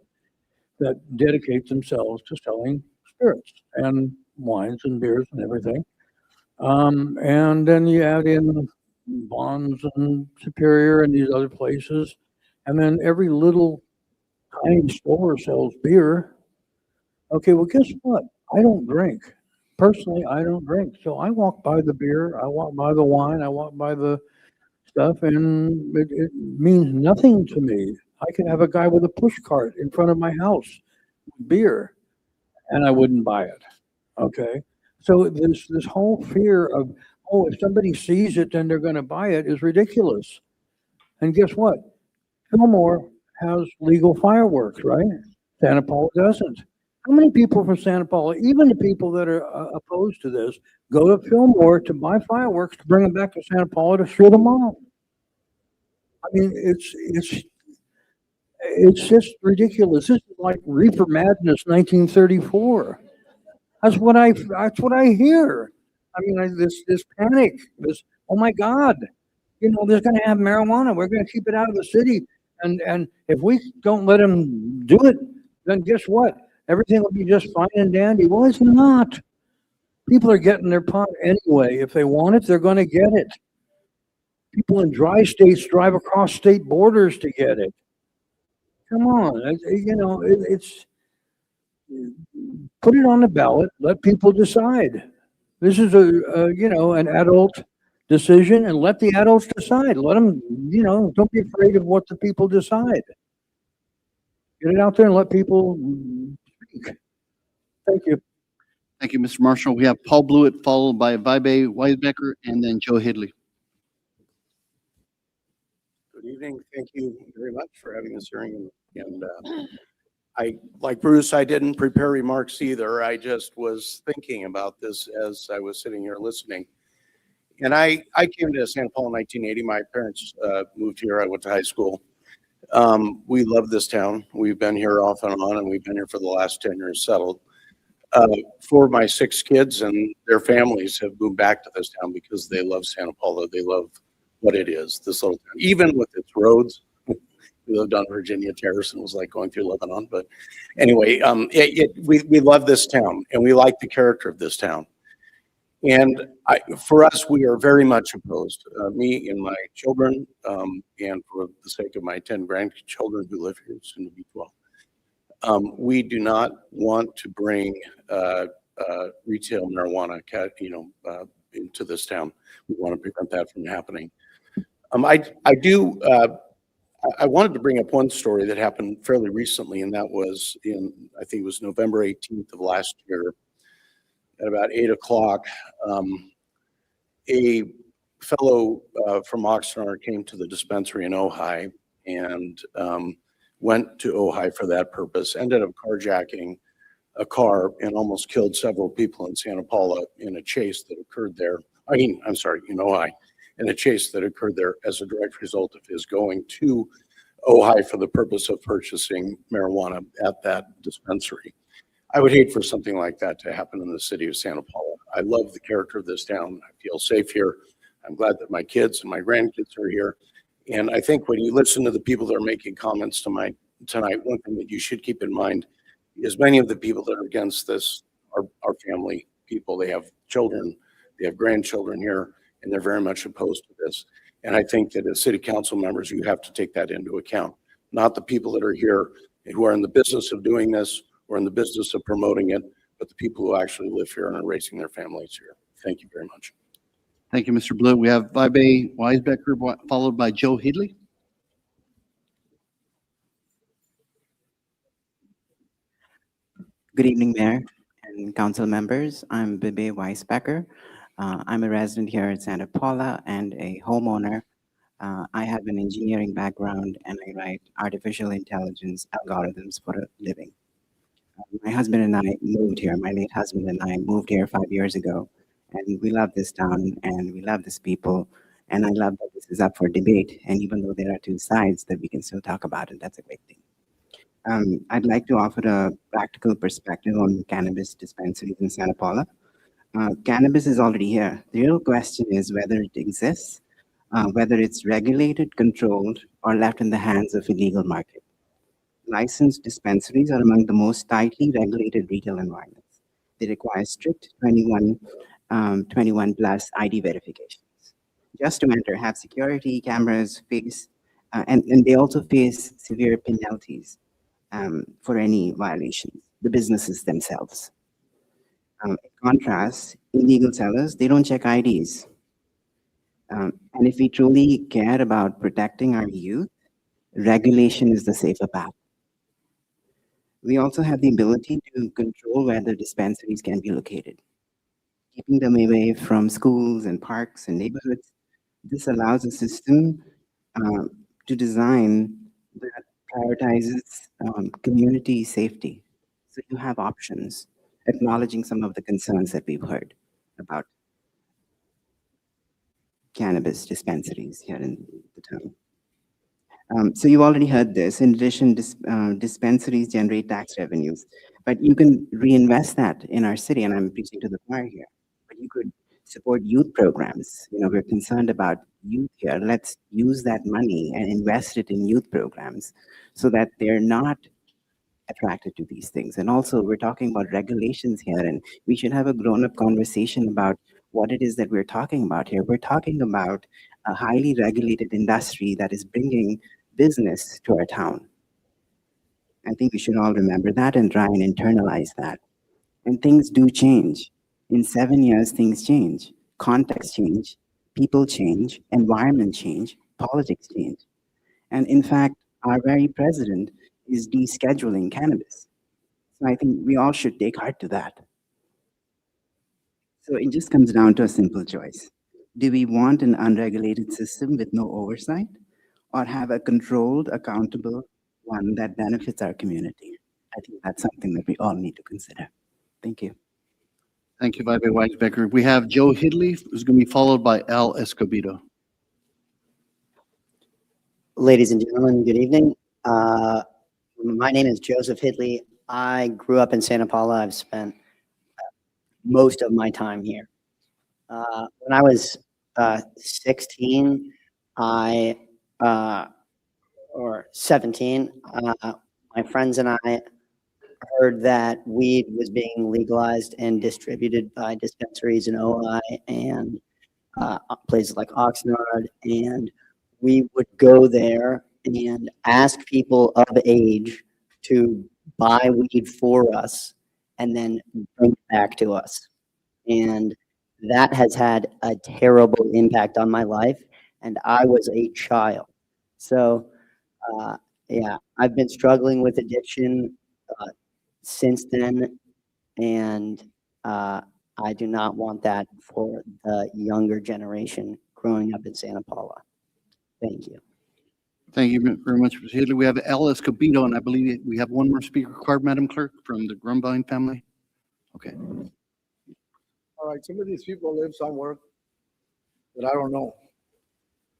that dedicate themselves to selling spirits and wines and beers and everything. And then you add in Bonds and Superior and these other places. And then every little tiny store sells beer. Okay, well, guess what? I don't drink. Personally, I don't drink. So I walk by the beer, I walk by the wine, I walk by the stuff, and it means nothing to me. I could have a guy with a push cart in front of my house with beer, and I wouldn't buy it. Okay? So this whole fear of, oh, if somebody sees it, then they're going to buy it is ridiculous. And guess what? Fillmore has legal fireworks, right? Santa Paula doesn't. How many people from Santa Paula, even the people that are opposed to this, go to Fillmore to buy fireworks to bring them back to Santa Paula to shoot them off? I mean, it's just ridiculous. This is like Reefer Madness 1934. That's what I hear. I mean, this panic, this, oh my God, you know, they're going to have marijuana. We're going to keep it out of the city. And if we don't let them do it, then guess what? Everything will be just fine and dandy. Well, it's not. People are getting their pot anyway. If they want it, they're going to get it. People in dry states drive across state borders to get it. Come on, it's, put it on the ballot, let people decide. This is an adult decision, and let the adults decide. Let them, don't be afraid of what the people decide. Get it out there and let people speak. Thank you. Thank you, Mr. Marshall. We have Paul Blewett, followed by Vibe Weisbecker, and then Joe Hidley. Good evening. Thank you very much for having this hearing. And I, like Bruce, I didn't prepare remarks either. I just was thinking about this as I was sitting here listening. And I came to Santa Paula in 1980. My parents moved here. I went to high school. We love this town. We've been here off and on, and we've been here for the last 10 years settled. 4 of my 6 kids and their families have moved back to this town because they love Santa Paula. They love what it is, this little town, even with its roads. We lived on Virginia Terrace and it was like going through Lebanon. But anyway, we love this town and we like the character of this town. And for us, we are very much opposed, me and my children, and for the sake of my 10 grandchildren who live here, soon to be 12. We do not want to bring retail marijuana, into this town. We want to prevent that from happening. I wanted to bring up one story that happened fairly recently, and that was I think it was November 18th of last year at about 8 o'clock. A fellow from Oxnard came to the dispensary in Ojai and went to Ojai for that purpose, ended up carjacking a car and almost killed several people in Santa Paula in a chase that occurred there. In Ojai. In a chase that occurred there as a direct result of his going to Ojai for the purpose of purchasing marijuana at that dispensary. I would hate for something like that to happen in the city of Santa Paula. I love the character of this town. I feel safe here. I'm glad that my kids and my grandkids are here. And I think when you listen to the people that are making comments tonight, one thing that you should keep in mind is many of the people that are against this are family people. They have children, they have grandchildren here, and they're very much opposed to this. And I think that as city council members, you have to take that into account. Not the people that are here who are in the business of doing this or in the business of promoting it, but the people who actually live here and are raising their families here. Thank you very much. Thank you, Mr. Blewett. We have Vibe Weisbecker, followed by Joe Hidley. Good evening, Mayor and council members. I'm Bibe Weisbecker. I'm a resident here at Santa Paula and a homeowner. I have an engineering background and I write artificial intelligence algorithms for a living. My husband and I moved here, my late husband and I moved here 5 years ago, and we love this town and we love this people. And I love that this is up for debate. And even though there are 2 sides, that we can still talk about it. That's a great thing. I'd like to offer a practical perspective on cannabis dispensaries in Santa Paula. Cannabis is already here. The real question is whether it exists, whether it's regulated, controlled, or left in the hands of illegal market. Licensed dispensaries are among the most tightly regulated retail environments. They require strict 21 plus ID verifications. Just to enter, have security cameras, and they also face severe penalties for any violations, the businesses themselves. In contrast, illegal sellers, they don't check IDs. And if we truly care about protecting our youth, regulation is the safer path. We also have the ability to control where the dispensaries can be located, keeping them away from schools and parks and neighborhoods. This allows a system to design that prioritizes community safety. So you have options, acknowledging some of the concerns that we've heard about cannabis dispensaries here in the town. So you've already heard this. In addition, dispensaries generate tax revenues, but you can reinvest that in our city, and I'm preaching to the choir here, but you could support youth programs. We're concerned about youth here. Let's use that money and invest it in youth programs so that they're not attracted to these things. And also, we're talking about regulations here, and we should have a grown-up conversation about what it is that we're talking about here. We're talking about a highly regulated industry that is bringing business to our town. I think we should all remember that and try and internalize that. And things do change. In 7 years, things change. Context change, people change, environment change, politics change. And in fact, our very president is descheduling cannabis. So I think we all should take heart to that. So it just comes down to a simple choice. Do we want an unregulated system with no oversight, or have a controlled, accountable one that benefits our community? I think that's something that we all need to consider. Thank you. Thank you, Vice Weisbecker. We have Joe Hidley, who's going to be followed by Al Escobedo. Ladies and gentlemen, good evening. My name is Joseph Hidley. I grew up in Santa Paula. I've spent most of my time here. When I was 16, or 17, my friends and I heard that weed was being legalized and distributed by dispensaries in Ojai and places like Oxnard, and we would go there and ask people of age to buy weed for us and then bring it back to us. And that has had a terrible impact on my life, and I was a child. So, yeah, I've been struggling with addiction since then, and I do not want that for the younger generation growing up in Santa Paula. Thank you. Thank you very much, Mr. Hidley. We have Al Escobedo, and I believe we have one more speaker card, Madam Clerk, from the Grumbine family. Okay. All right, some of these people live somewhere that I don't know.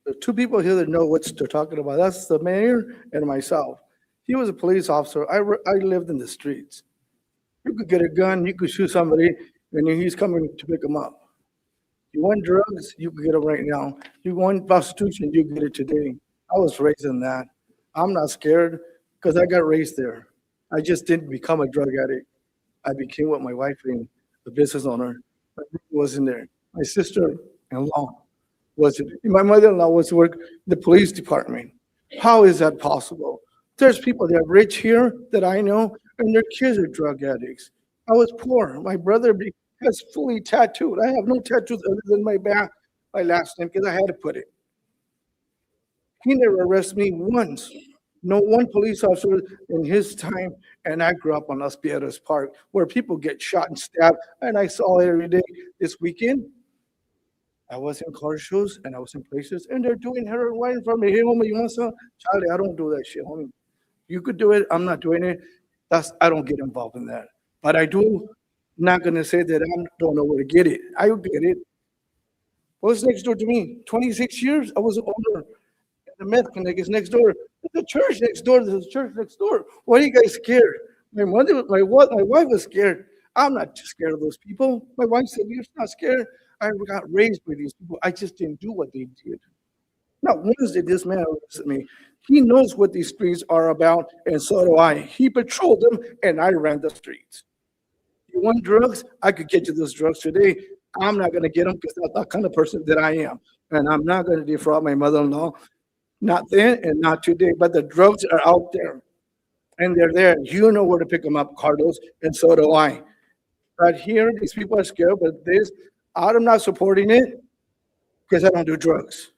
The two people here that know what they're talking about, that's the mayor and myself. He was a police officer. I lived in the streets. You could get a gun, you could shoot somebody, and then he's coming to pick them up. You want drugs, you can get them right now. You want prostitution, you get it today. I was raised in that. I'm not scared because I got raised there. I just didn't become a drug addict. I became what my wife being the business owner. My brother wasn't there. My sister-in-law wasn't. My mother-in-law was to work in the police department. How is that possible? There's people that are rich here that I know, and their kids are drug addicts. I was poor. My brother has fully tattooed. I have no tattoos other than my back, my last name, because I had to put it. He never arrested me once. No one police officer in his time, and I grew up on Las Piedras Park, where people get shot and stabbed, and I saw it every day. This weekend, I was in car shows, and I was in places, and they're doing heroin right in front of me. Hey, homie, you want some? Charlie, I don't do that shit, homie. You could do it. I'm not doing it. I don't get involved in that. But I do, not going to say that I don't know where to get it. I would get it. What's next door to me? 26 years? I was an owner. The meth clinic is next door. There's a church next door. There's a church next door. Why are you guys scared? My wife was scared. I'm not scared of those people. My wife said, "You're not scared." I got raised by these people. I just didn't do what they did. Not once did this man arrest me. He knows what these streets are about, and so do I. He patrolled them, and I ran the streets. You want drugs? I could get you those drugs today. I'm not going to get them because that's the kind of person that I am. And I'm not going to defraud my mother-in-law. Not then and not today, but the drugs are out there, and they're there. You know where to pick them up, Carlos, and so do I. But here, these people are scared, but this, I'm not supporting it because I don't do drugs.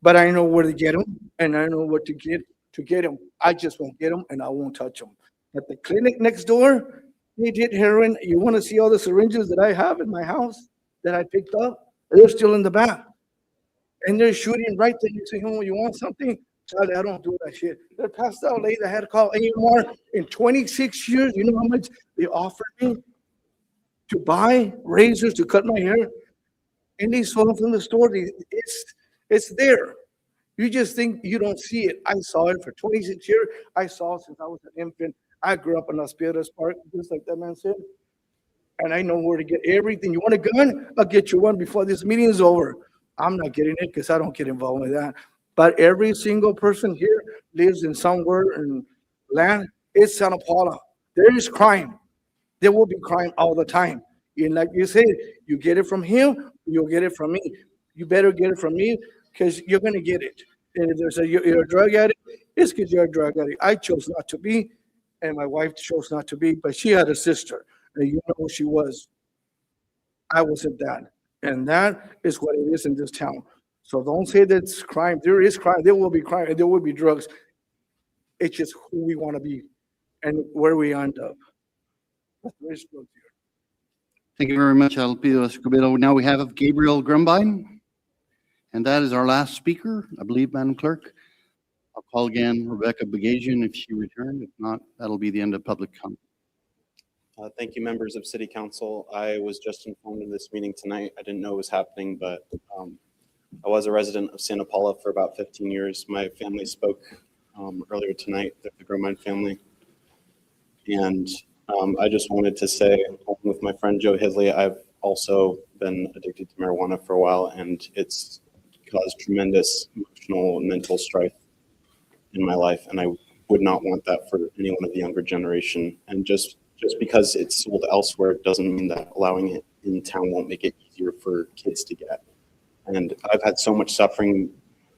But I know where to get them, and I know what to get them. I just won't get them, and I won't touch them. At the clinic next door, they did heroin. You want to see all the syringes that I have in my house that I picked up? They're still in the back. And they're shooting right there. You say, "Oh, you want something?" Charlie, I don't do that shit. They're passed out late. I had to call AMR in 26 years. You know how much they offered me to buy razors to cut my hair? And they sold them from the store. It's there. You just think you don't see it. I saw it for 26 years. I saw it since I was an infant. I grew up in Las Piedras Park, just like that man said. And I know where to get everything. You want a gun? I'll get you one before this meeting is over. I'm not getting it because I don't get involved with that. But every single person here lives in somewhere in land. It's Santa Paula. There is crime. There will be crime all the time. And like you said, you get it from him, you'll get it from me. You better get it from me because you're gonna get it. And if there's you're a drug addict, it's because you're a drug addict. I chose not to be, and my wife chose not to be, but she had a sister, and you know who she was. I wasn't that. And that is what it is in this town. So don't say that it's crime. There is crime. There will be crime, and there will be drugs. It's just who we want to be and where we end up. There is drugs here. Thank you very much, Alpio Escobedo. Now we have Gabriel Grumbine, and that is our last speaker, I believe, Madam Clerk. I'll call again Rebecca Bagazian if she returned. If not, that'll be the end of public comment. Thank you, members of City Council. I was just informed of this meeting tonight. I didn't know it was happening, but I was a resident of Santa Paula for about 15 years. My family spoke earlier tonight, the Grumbine family. And I just wanted to say, along with my friend Joe Hisley, I've also been addicted to marijuana for a while, and it's caused tremendous emotional and mental strife in my life, and I would not want that for anyone of the younger generation. And just because it's sold elsewhere doesn't mean that allowing it in town won't make it easier for kids to get. And I've had so much suffering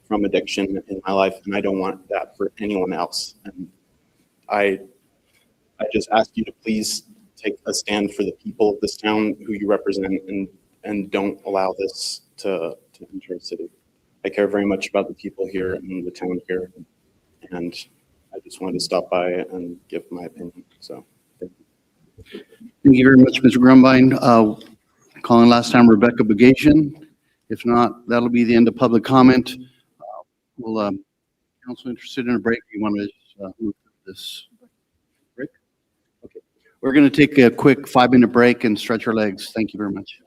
from addiction in my life, and I don't want that for anyone else. And I just ask you to please take a stand for the people of this town who you represent, and don't allow this to enter the city. I care very much about the people here and the town here, and I just wanted to stop by and give my opinion. So, thank you. Thank you very much, Mr. Grumbine. Calling last time Rebecca Bagazian. If not, that'll be the end of public comment. Will council interested in a break? You want to move through this break? Okay. We're going to take a quick 5-minute break and stretch our legs. Thank you very much.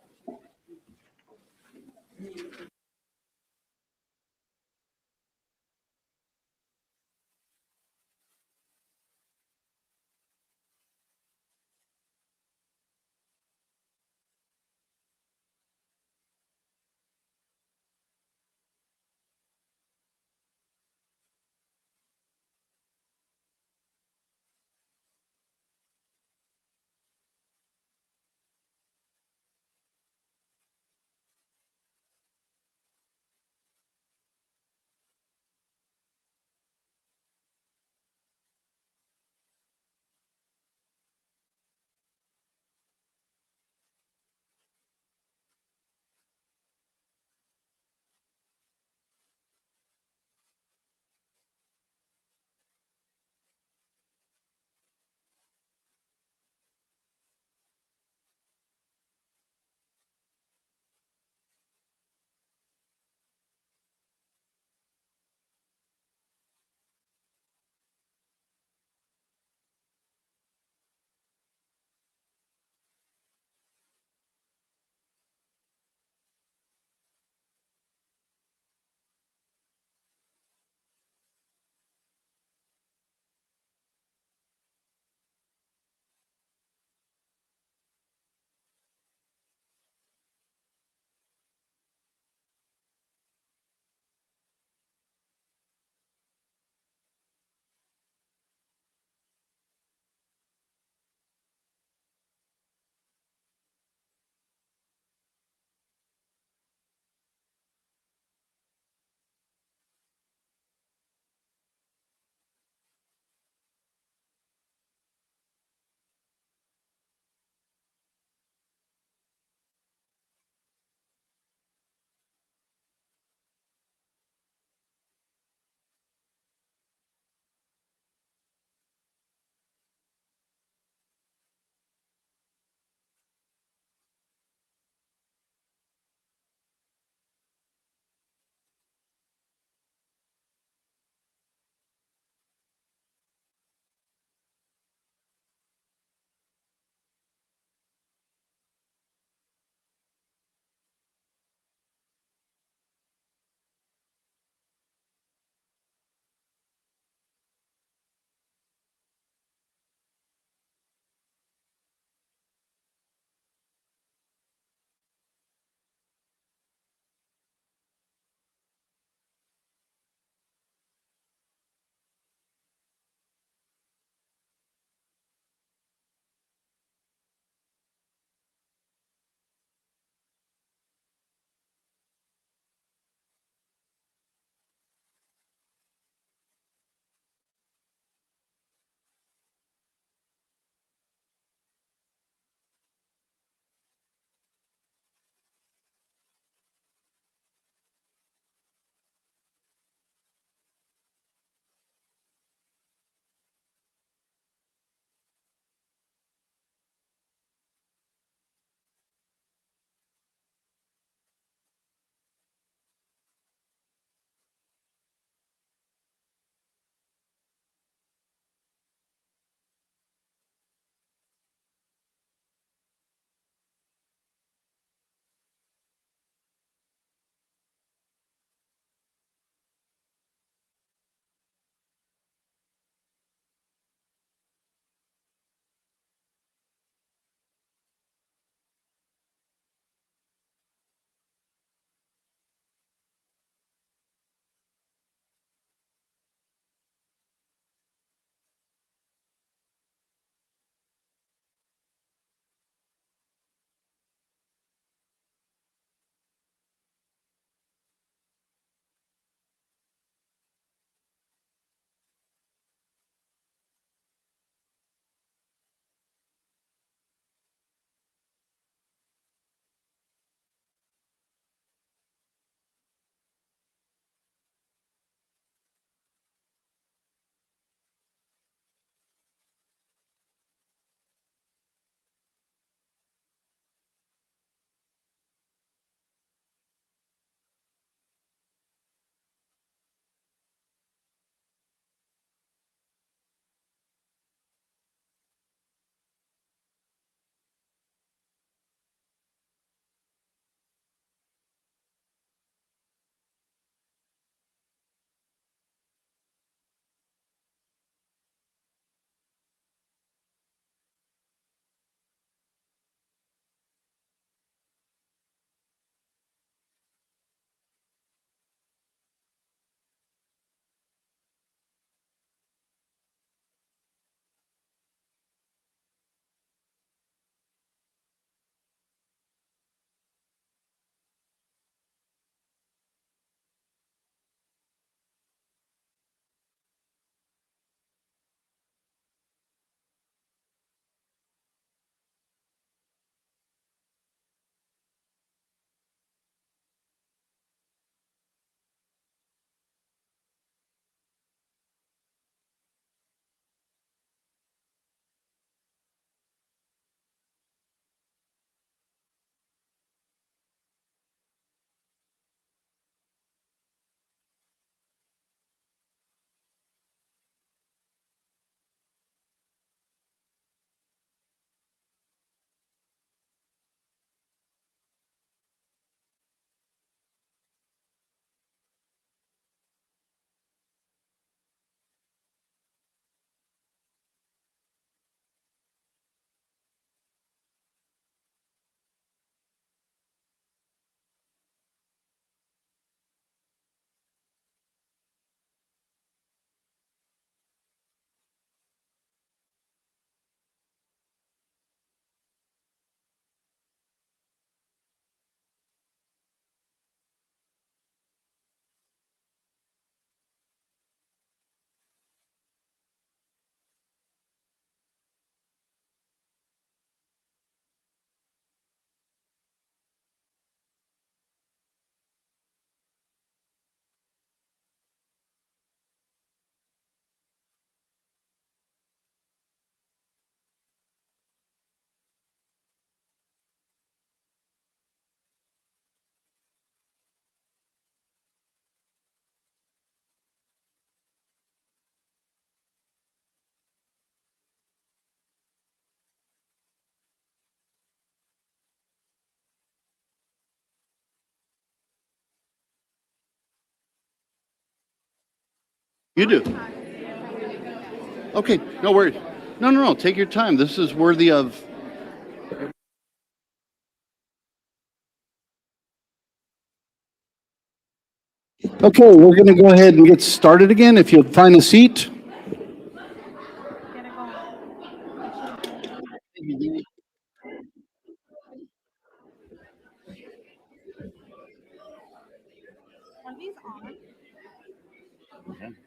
You do. Okay, no worries. No, take your time. This is worthy of. Okay, we're going to go ahead and get started again. If you'll find a seat.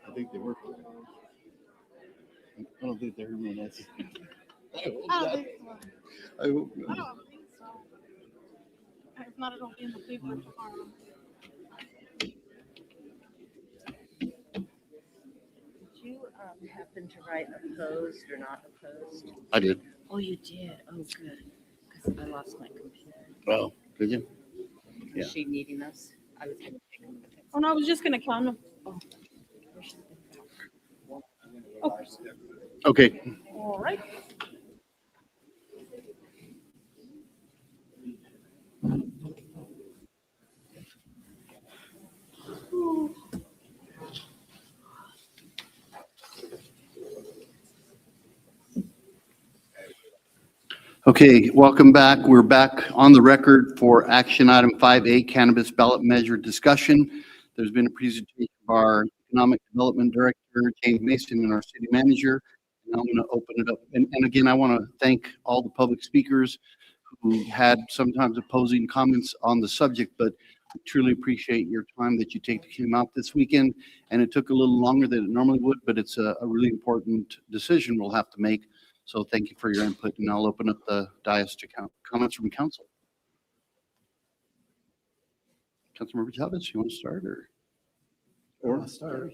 I think they work. I don't think they're human. I hope not. If not, it'll be in the paper tomorrow. Did you happen to write opposed or not opposed? I did. Oh, you did? Oh, good. Because I lost my computer. Oh, did you? Yeah. Is she needing us? I was going to take them. Oh, no, I was just gonna count them. Oh, Okay. all right. Okay, welcome back. We're back on the record for action item 5A, cannabis ballot measure discussion. There's been a presentation of our economic development director, James Mason, and our city manager. And I'm going to open it up. And again, I want to thank all the public speakers who had sometimes opposing comments on the subject, but I truly appreciate your time that you take to come out this weekend. And it took a little longer than it normally would, but it's a really important decision we'll have to make. So thank you for your input, and I'll open up the dais to comments from council. Councilmember Chavez, you want to start or start?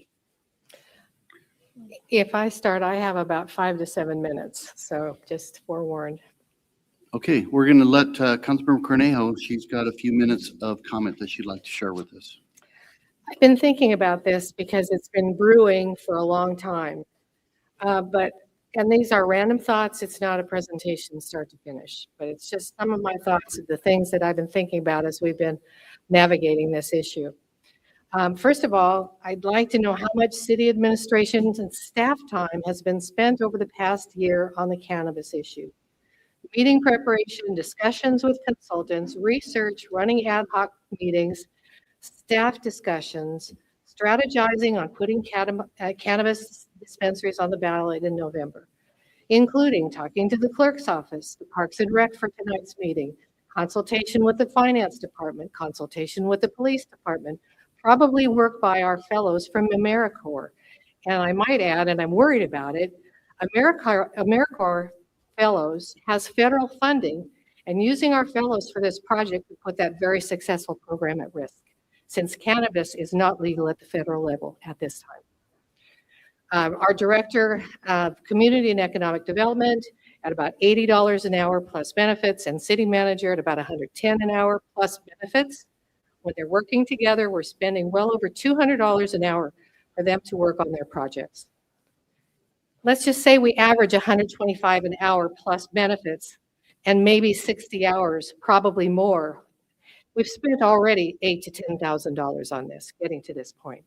If I start, I have about 5 to 7 minutes, so just forewarned. Okay, we're going to let Councilmember Cornejo, she's got a few minutes of comment that she'd like to share with us. I've been thinking about this because it's been brewing for a long time. And these are random thoughts. It's not a presentation start to finish, but it's just some of my thoughts of the things that I've been thinking about as we've been navigating this issue. First of all, I'd like to know how much city administration and staff time has been spent over the past year on the cannabis issue. Meeting preparation, discussions with consultants, research, running ad hoc meetings, staff discussions, strategizing on putting cannabis dispensaries on the ballot in November, including talking to the clerk's office, the Parks and Rec for tonight's meeting, consultation with the finance department, consultation with the police department, probably work by our fellows from AmeriCorps. And I might add, and I'm worried about it, AmeriCorps fellows has federal funding, and using our fellows for this project would put that very successful program at risk, since cannabis is not legal at the federal level at this time. Our director of community and economic development at about $80 an hour plus benefits, and city manager at about $110 an hour plus benefits. When they're working together, we're spending well over $200 an hour for them to work on their projects. Let's just say we average $125 an hour plus benefits and maybe 60 hours, probably more. We've spent already $8,000 to $10,000 on this, getting to this point,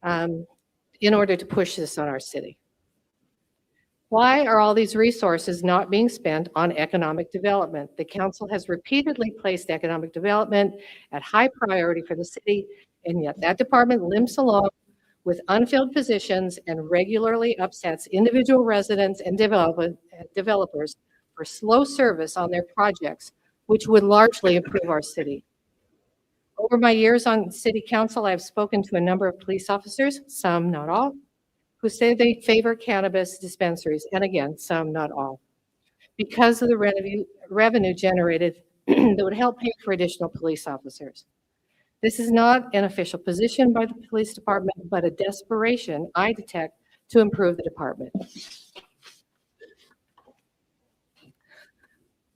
in order to push this on our city. Why are all these resources not being spent on economic development? The council has repeatedly placed economic development at high priority for the city, and yet that department limps along with unfilled positions and regularly upsets individual residents and developers for slow service on their projects, which would largely improve our city. Over my years on city council, I've spoken to a number of police officers, some, not all, who say they favor cannabis dispensaries, and again, some, not all, because of the revenue generated that would help pay for additional police officers. This is not an official position by the police department, but a desperation I detect to improve the department.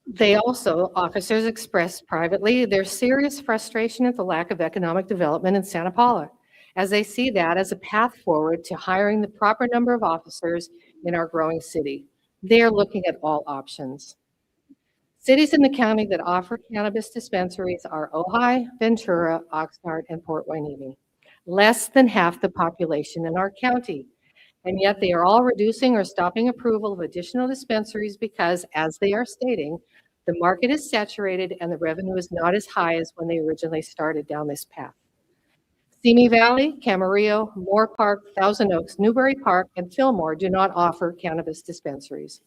They also, officers expressed privately their serious frustration at the lack of economic development in Santa Paula, as they see that as a path forward to hiring the proper number of officers in our growing city. They are looking at all options. Cities in the county that offer cannabis dispensaries are Ojai, Ventura, Oxnard, and Port Hueneme. less than half the population in our county. And yet they are all reducing or stopping approval of additional dispensaries because, as they are stating, the market is saturated and the revenue is not as high as when they originally started down this path. Simi Valley, Camarillo, Moore Park, Thousand Oaks, Newbury Park, and Fillmore do not offer cannabis dispensaries.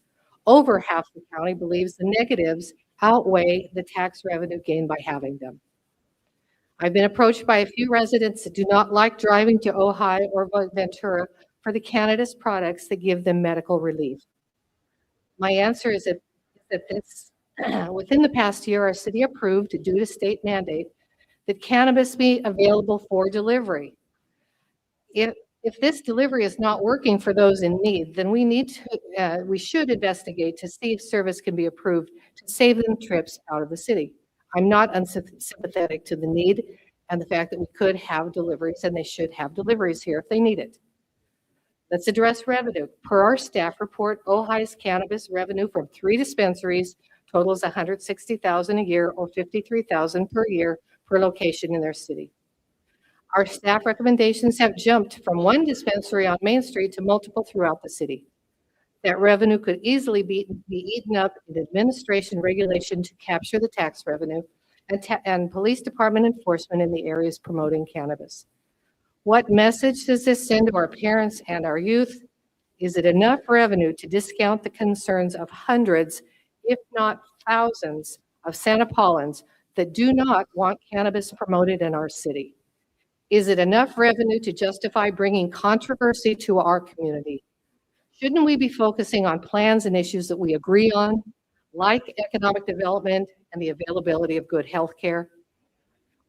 Over half the county believes the negatives outweigh the tax revenue gained by having them. I've been approached by a few residents that do not like driving to Ojai or Ventura for the cannabis products that give them medical relief. My answer is that within the past year, our city approved, due to state mandate, that cannabis be available for delivery. If this delivery is not working for those in need, then we should investigate to see if service can be approved to save them trips out of the city. I'm not unsympathetic to the need and the fact that we could have deliveries, and they should have deliveries here if they need it. Let's address revenue. Per our staff report, Ojai's cannabis revenue from 3 dispensaries totals $160,000 a year, or $53,000 per year per location in their city. Our staff recommendations have jumped from 1 dispensary on Main Street to multiple throughout the city. That revenue could easily be eaten up in administration regulation to capture the tax revenue and police department enforcement in the areas promoting cannabis. What message does this send to our parents and our youth? Is it enough revenue to discount the concerns of hundreds, if not thousands, of Santa Paulans that do not want cannabis promoted in our city? Is it enough revenue to justify bringing controversy to our community? Shouldn't we be focusing on plans and issues that we agree on, like economic development and the availability of good health care?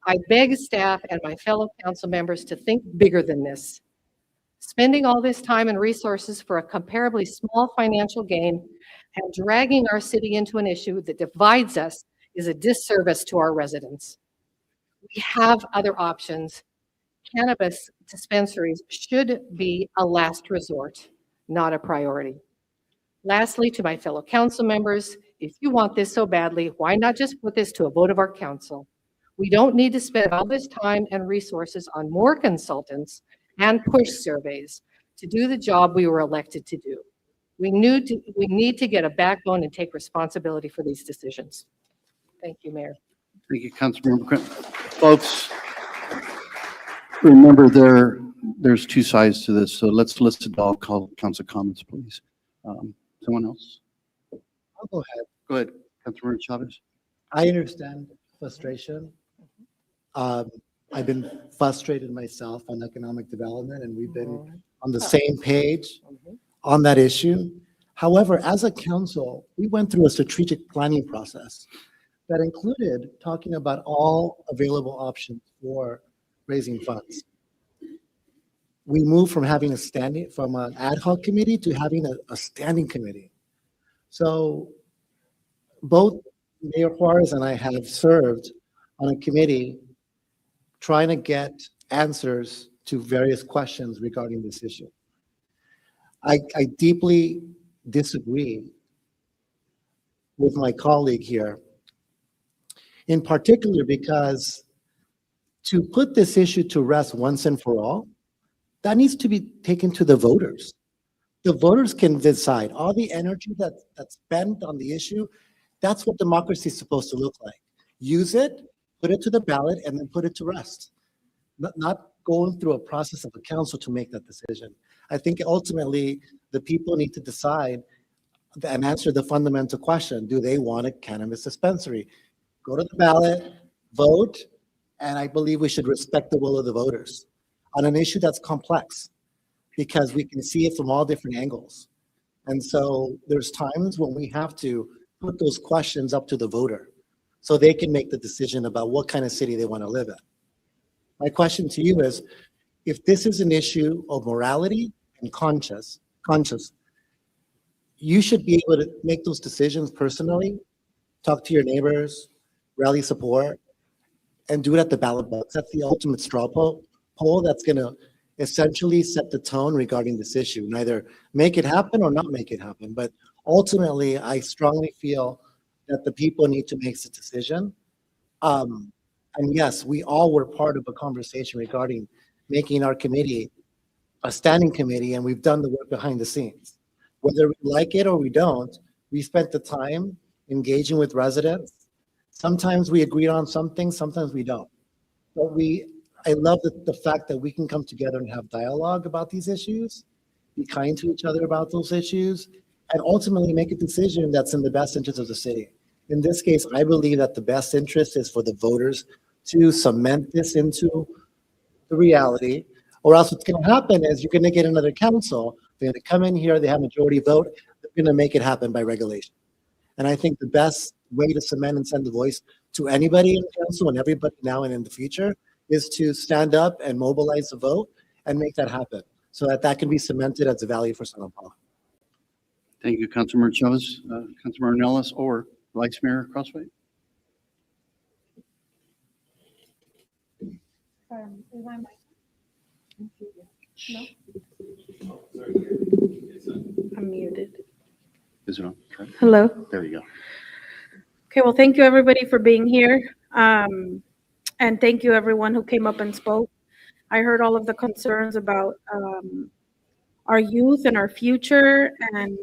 I beg staff and my fellow council members to think bigger than this. Spending all this time and resources for a comparably small financial gain and dragging our city into an issue that divides us is a disservice to our residents. We have other options. Cannabis dispensaries should be a last resort, not a priority. Lastly, to my fellow council members, if you want this so badly, why not just put this to a vote of our council? We don't need to spend all this time and resources on more consultants and push surveys to do the job we were elected to do. We need to get a backbone and take responsibility for these decisions. Thank you, Mayor. Thank you, Councilmember Quinn. Folks, remember there's 2 sides to this, so let's listen to all council comments, please. Someone else? I'll go ahead. Go ahead, Councilmember Chavez. I understand frustration. I've been frustrated myself on economic development, and we've been on the same page on that issue. However, as a council, we went through a strategic planning process that included talking about all available options for raising funds. We moved from having from an ad hoc committee to having a standing committee. So both Mayor Juarez and I have served on a committee trying to get answers to various questions regarding this issue. I deeply disagree with my colleague here, in particular because to put this issue to rest once and for all, that needs to be taken to the voters. The voters can decide. All the energy that's spent on the issue, that's what democracy is supposed to look like. Use it, put it to the ballot, and then put it to rest. Not going through a process of a council to make that decision. I think ultimately the people need to decide and answer the fundamental question: do they want a cannabis dispensary? Go to the ballot, vote, and I believe we should respect the will of the voters on an issue that's complex, because we can see it from all different angles. And so there's times when we have to put those questions up to the voter so they can make the decision about what kind of city they want to live in. My question to you is, if this is an issue of morality and conscience, you should be able to make those decisions personally, talk to your neighbors, rally support, and do it at the ballot box. That's the ultimate straw poll that's going to essentially set the tone regarding this issue, and either make it happen or not make it happen. But ultimately, I strongly feel that the people need to make the decision. And yes, we all were part of a conversation regarding making our committee a standing committee, and we've done the work behind the scenes. Whether we like it or we don't, we spent the time engaging with residents. Sometimes we agreed on something, sometimes we don't. But I love the fact that we can come together and have dialogue about these issues, be kind to each other about those issues, and ultimately make a decision that's in the best interest of the city. In this case, I believe that the best interest is for the voters to cement this into the reality, or else what's going to happen is you're going to get another council. They're going to come in here, they have majority vote, they're going to make it happen by regulation. And I think the best way to cement and send the voice to anybody in council and everybody now and in the future is to stand up and mobilize the vote and make that happen so that that can be cemented as a value for Santa Paula. Thank you, Councilmember Chavez. Councilmember Ornelas or Vice Mayor Crossway? Is my mic? No? I'm muted. Is it on? Okay. Hello. There you go. Okay, well, thank you everybody for being here. And thank you everyone who came up and spoke. I heard all of the concerns about our youth and our future, and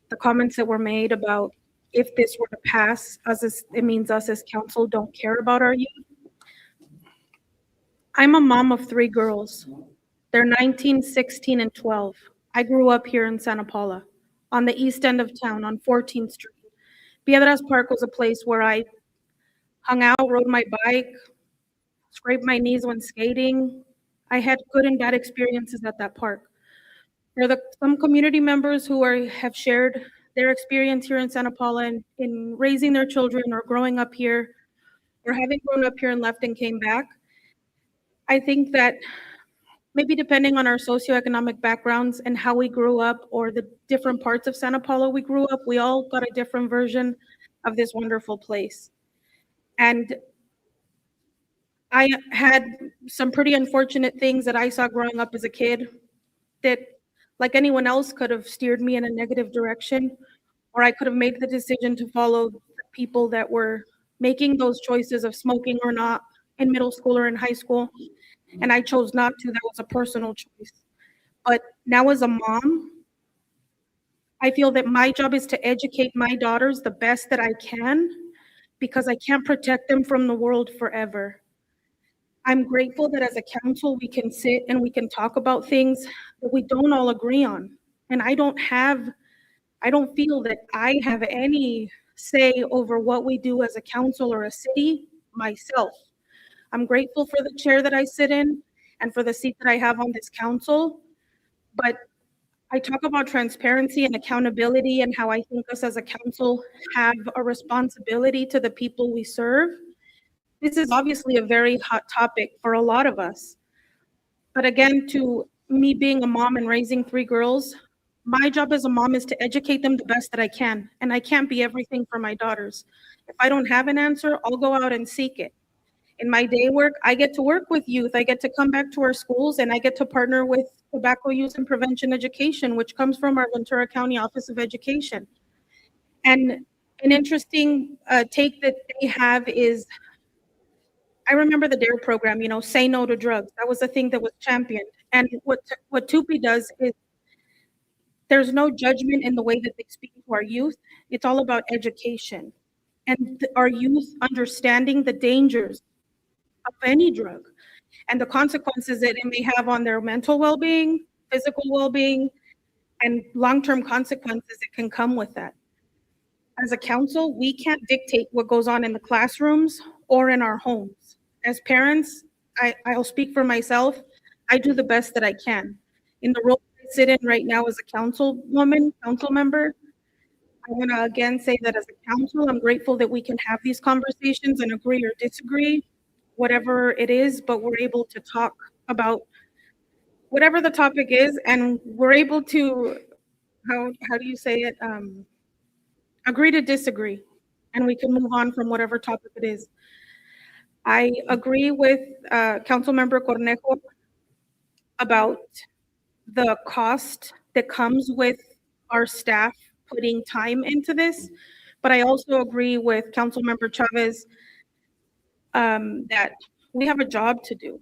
the comments that were made about if this were to pass, it means us as council don't care about our youth. I'm a mom of 3 girls. They're 19, 16, and 12. I grew up here in Santa Paula, on the east end of town, on 14th Street. Piedras Park was a place where I hung out, rode my bike, scraped my knees when skating. I had good and bad experiences at that park. There are some community members who have shared their experience here in Santa Paula in raising their children or growing up here or having grown up here and left and came back. I think that maybe depending on our socioeconomic backgrounds and how we grew up or the different parts of Santa Paula we grew up, we all got a different version of this wonderful place. And I had some pretty unfortunate things that I saw growing up as a kid that, like anyone else, could have steered me in a negative direction, or I could have made the decision to follow the people that were making those choices of smoking or not in middle school or in high school. And I chose not to. That was a personal choice. But now as a mom, I feel that my job is to educate my daughters the best that I can, because I can't protect them from the world forever. I'm grateful that as a council, we can sit and we can talk about things that we don't all agree on. And I don't feel that I have any say over what we do as a council or a city myself. I'm grateful for the chair that I sit in and for the seat that I have on this council. But I talk about transparency and accountability and how I think us as a council have a responsibility to the people we serve. This is obviously a very hot topic for a lot of us. But again, to me being a mom and raising 3 girls, my job as a mom is to educate them the best that I can. And I can't be everything for my daughters. If I don't have an answer, I'll go out and seek it. In my day work, I get to work with youth. I get to come back to our schools and I get to partner with Tobacco Use and Prevention Education, which comes from our Ventura County Office of Education. And an interesting take that they have is, I remember the DARE program, say no to drugs. That was the thing that was championed. And what TUPI does is there's no judgment in the way that they speak to our youth. It's all about education and our youth understanding the dangers of any drug and the consequences that it may have on their mental well-being, physical well-being, and long-term consequences that can come with that. As a council, we can't dictate what goes on in the classrooms or in our homes. As parents, I'll speak for myself. I do the best that I can. In the role I sit in right now as a council member, I want to again say that as a council, I'm grateful that we can have these conversations and agree or disagree, whatever it is, but we're able to talk about whatever the topic is, and we're able to, how do you say it? Agree to disagree, and we can move on from whatever topic it is. I agree with Councilmember Cornejo about the cost that comes with our staff putting time into this, but I also agree with Councilmember Chavez that we have a job to do.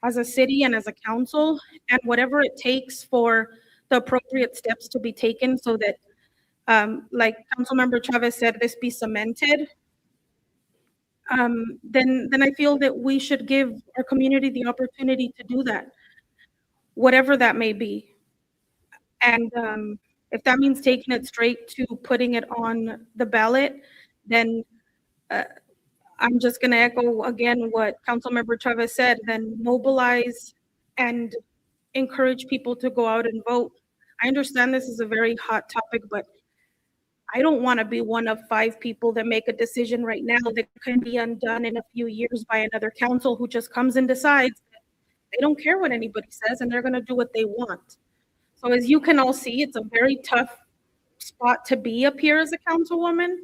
as a city and as a council, and whatever it takes for the appropriate steps to be taken so that, like Councilmember Chavez said, this be cemented, then I feel that we should give our community the opportunity to do that, whatever that may be. And if that means taking it straight to putting it on the ballot, then I'm just going to echo again what Councilmember Chavez said, then mobilize and encourage people to go out and vote. I understand this is a very hot topic, but I don't want to be one of 5 people that make a decision right now that can be undone in a few years by another council who just comes and decides that they don't care what anybody says and they're going to do what they want. So as you can all see, it's a very tough spot to be up here as a councilwoman.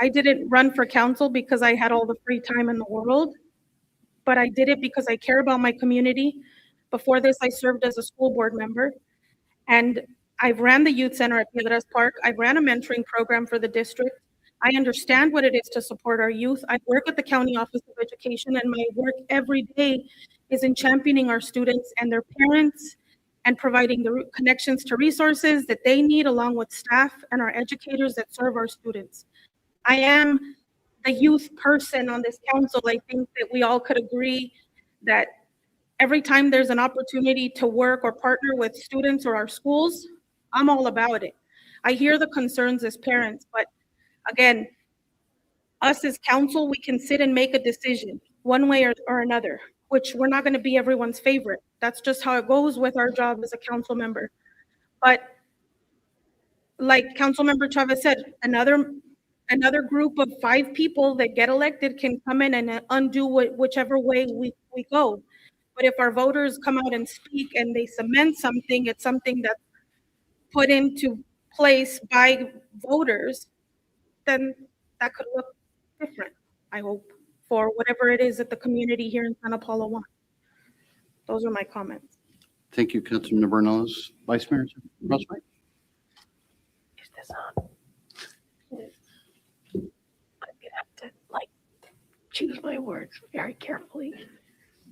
I didn't run for council because I had all the free time in the world, but I did it because I care about my community. Before this, I served as a school board member, and I've ran the youth center at Piedras Park. I ran a mentoring program for the district. I understand what it is to support our youth. I work at the County Office of Education, and my work every day is in championing our students and their parents and providing the connections to resources that they need, along with staff and our educators that serve our students. I am the youth person on this council. I think that we all could agree that every time there's an opportunity to work or partner with students or our schools, I'm all about it. I hear the concerns as parents, but again, us as council, we can sit and make a decision one way or another, which we're not going to be everyone's favorite. That's just how it goes with our job as a council member. But like Councilmember Chavez said, another group of 5 people that get elected can come in and undo whichever way we go. But if our voters come out and speak and they cement something, it's something that's put into place by voters, then that could look different, I hope, for whatever it is that the community here in Santa Paula wants. Those are my comments. Thank you, Councilmember Bernales. Vice Mayor Rosemary? Is this on? I'm gonna have to choose my words very carefully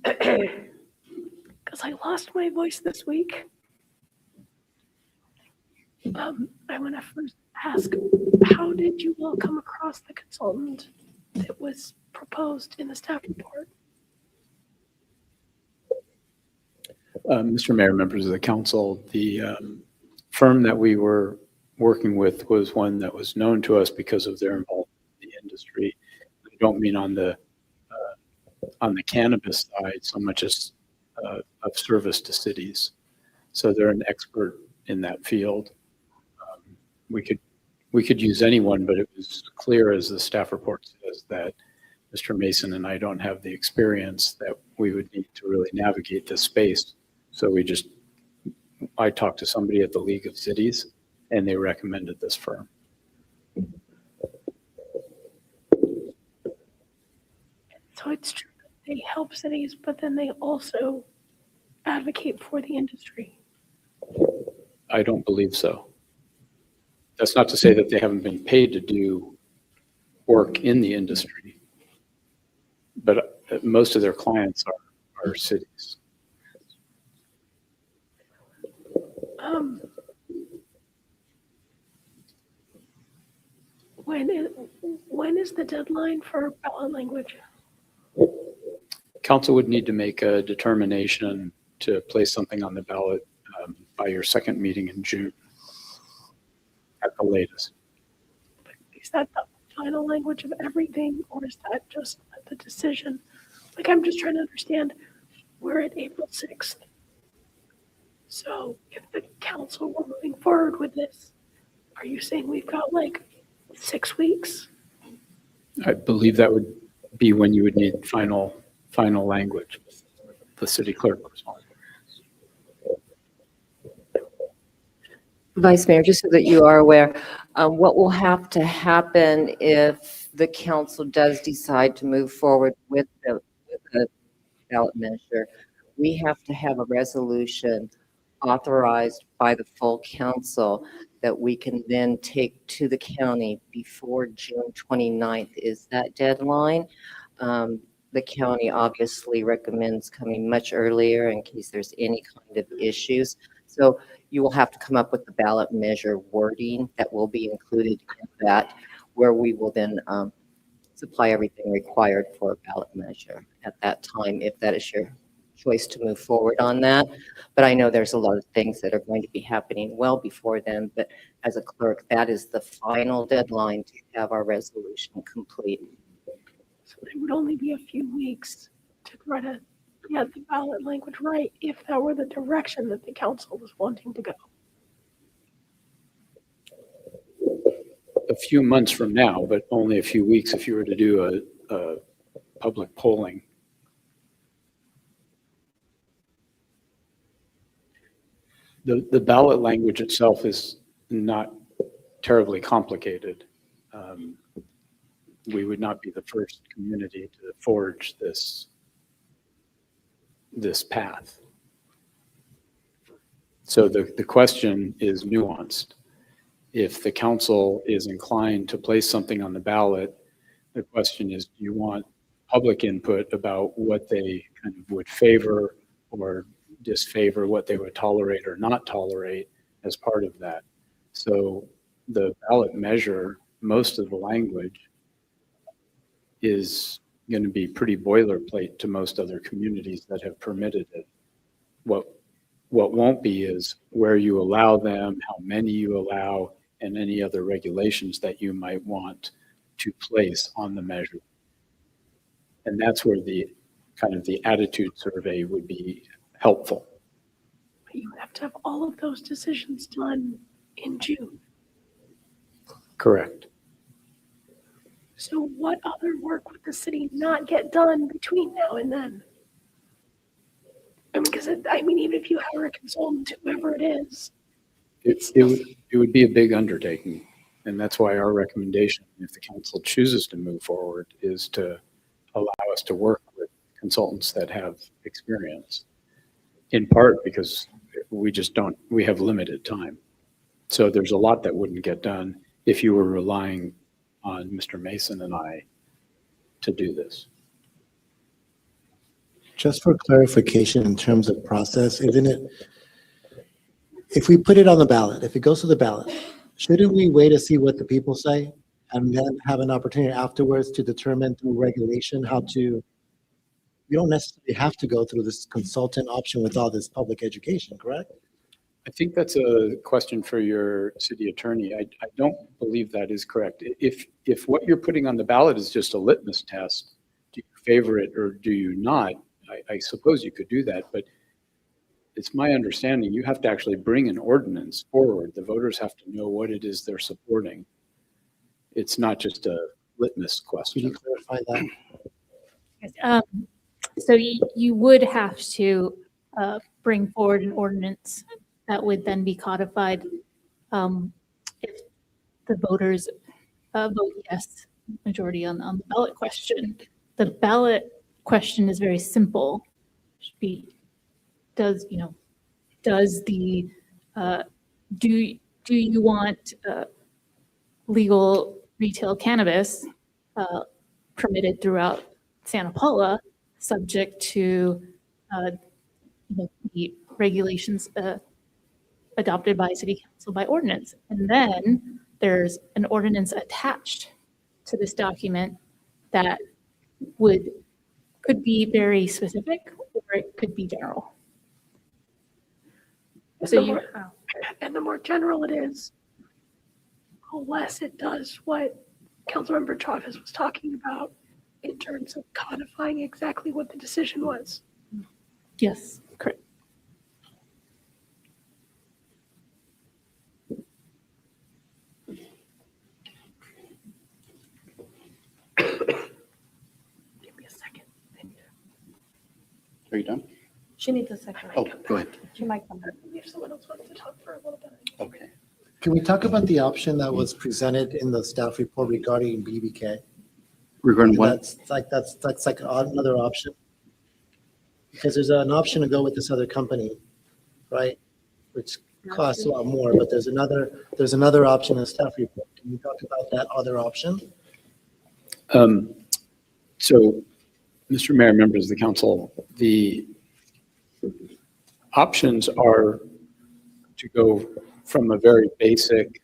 because I lost my voice this week. I want to first ask, how did you all come across the consultant that was proposed in the staff report? Mr. Mayor, members of the council, the firm that we were working with was one that was known to us because of their involvement in the industry. I don't mean on the cannabis side so much as of service to cities. So they're an expert in that field. We could use anyone, but it was clear as the staff report says that Mr. Mason and I don't have the experience that we would need to really navigate this space. So I talked to somebody at the League of Cities and they recommended this firm. So it's true that they help cities, but then they also advocate for the industry. I don't believe so. That's not to say that they haven't been paid to do work in the industry, but most of their clients are cities. When is the deadline for ballot language? Council would need to make a determination to place something on the ballot by your second meeting in June at the latest. Is that the final language of everything, or is that just the decision? I'm just trying to understand. We're at April 6th. So if the council were moving forward with this, are you saying we've got 6 weeks? I believe that would be when you would need final language. The city clerk responsible. Vice Mayor, just so that you are aware, what will have to happen if the council does decide to move forward with the ballot measure, we have to have a resolution authorized by the full council that we can then take to the county before June 29th is that deadline. the county obviously recommends coming much earlier in case there's any kind of issues. So you will have to come up with the ballot measure wording that will be included in that, where we will then supply everything required for a ballot measure at that time, if that is your choice to move forward on that. But I know there's a lot of things that are going to be happening well before then, but as a clerk, that is the final deadline to have our resolution complete. So it would only be a few weeks to try to get the ballot language right if that were the direction that the council was wanting to go. A few months from now, but only a few weeks if you were to do a public polling. The ballot language itself is not terribly complicated. We would not be the first community to forge this path. So the question is nuanced. If the council is inclined to place something on the ballot, the question is, do you want public input about what they kind of would favor or disfavor, what they would tolerate or not tolerate as part of that? So the ballot measure, most of the language is going to be pretty boilerplate to most other communities that have permitted it. What won't be is where you allow them, how many you allow, and any other regulations that you might want to place on the measure. And that's where the kind of the attitude survey would be helpful. But you have to have all of those decisions done in June. Correct. So what other work would the city not get done between now and then? I mean, because even if you hire a consultant, whoever it is, It would be a big undertaking. And that's why our recommendation, if the council chooses to move forward, is to allow us to work with consultants that have experience, in part because we have limited time. So there's a lot that wouldn't get done if you were relying on Mr. Mason and I to do this. Just for clarification in terms of process, isn't it, if we put it on the ballot, if it goes to the ballot, shouldn't we wait to see what the people say and then have an opportunity afterwards to determine through regulation how to, we don't necessarily have to go through this consultant option with all this public education, correct? I think that's a question for your city attorney. I don't believe that is correct. If what you're putting on the ballot is just a litmus test, do you favor it or do you not? I suppose you could do that, but it's my understanding you have to actually bring an ordinance forward. The voters have to know what it is they're supporting. It's not just a litmus question. Can you clarify that? So you would have to bring forward an ordinance that would then be codified if the voters vote yes, majority on the ballot question. The ballot question is very simple. Should be, do you want legal retail cannabis permitted throughout Santa Paula, subject to the regulations adopted by City Council by ordinance? And then there's an ordinance attached to this document that could be very specific or it could be general. So the more general it is, the less it does what Councilmember Chavez was talking about in terms of codifying exactly what the decision was. Yes, correct. Give me a second. Are you done? She needs a second. Oh, go ahead. She might come back. If someone else wants to talk for a little bit. Okay. Can we talk about the option that was presented in the staff report regarding BBK? Regarding what? That's like another option. Because there's an option to go with this other company, right? Which costs a lot more, but there's another option in the staff report. Can you talk about that other option? So Mr. Mayor, members of the council, the options are to go from a very basic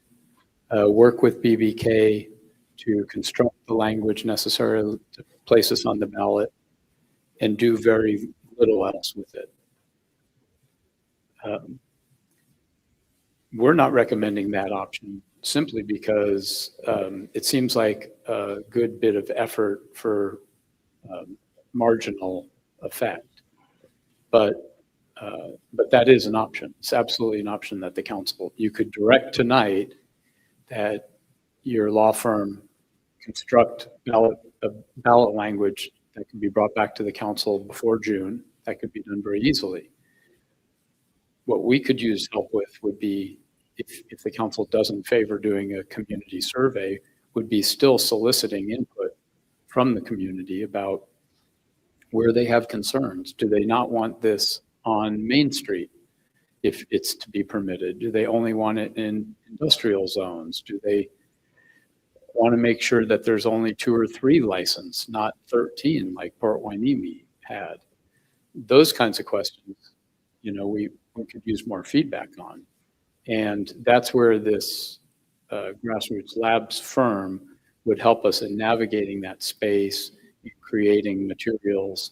work with BBK to construct the language necessary to place us on the ballot and do very little else with it. We're not recommending that option simply because it seems like a good bit of effort for marginal effect. But that is an option. It's absolutely an option that the council, you could direct tonight that your law firm construct ballot language that can be brought back to the council before June. That could be done very easily. What we could use help with would be, if the council doesn't favor doing a community survey, would be still soliciting input from the community about where they have concerns. Do they not want this on Main Street if it's to be permitted? Do they only want it in industrial zones? Do they want to make sure that there's only 2 or 3 licensed, not 13 like Port Hueneme had? Those kinds of questions, we could use more feedback on. And that's where this grassroots labs firm would help us in navigating that space, creating materials,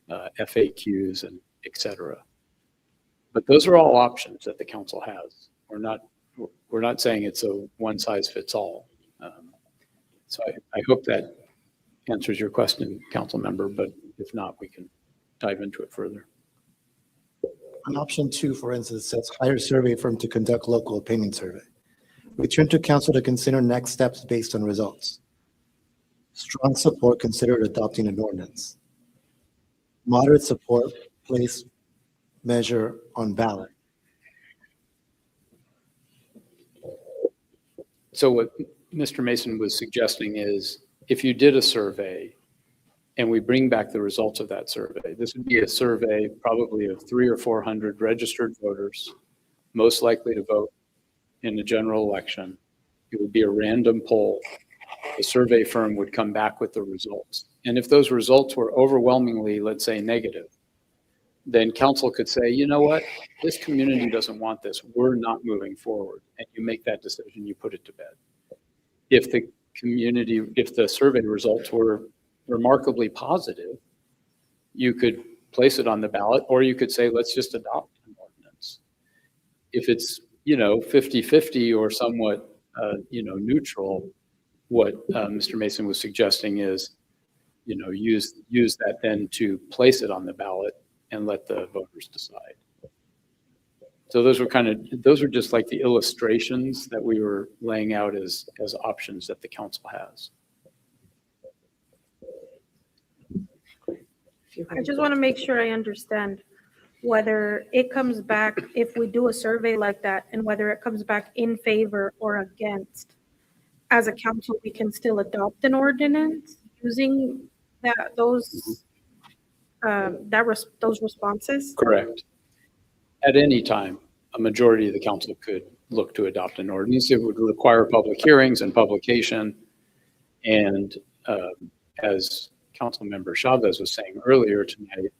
FAQs, and et cetera. But those are all options that the council has. We're not saying it's a one size fits all. So I hope that answers your question, council member, but if not, we can dive into it further. On option 2, for instance, says hire a survey firm to conduct local opinion survey. Return to council to consider next steps based on results. Strong support considered adopting an ordinance. Moderate support place measure on ballot. So what Mr. Mason was suggesting is, if you did a survey and we bring back the results of that survey, this would be a survey probably of 300 or 400 registered voters, most likely to vote in the general election. It would be a random poll. The survey firm would come back with the results. And if those results were overwhelmingly, let's say, negative, then council could say, you know what, this community doesn't want this. We're not moving forward. And you make that decision, you put it to bed. If the survey results were remarkably positive, you could place it on the ballot, or you could say, let's just adopt an ordinance. If it's, 50-50 or somewhat, neutral, what Mr. Mason was suggesting is, use that then to place it on the ballot and let the voters decide. So those were just like the illustrations that we were laying out as options that the council has. I just want to make sure I understand whether it comes back, if we do a survey like that, and whether it comes back in favor or against. As a council, we can still adopt an ordinance using those responses? Correct. At any time, a majority of the council could look to adopt an ordinance. It would require public hearings and publication. And as Councilmember Chavez was saying earlier tonight,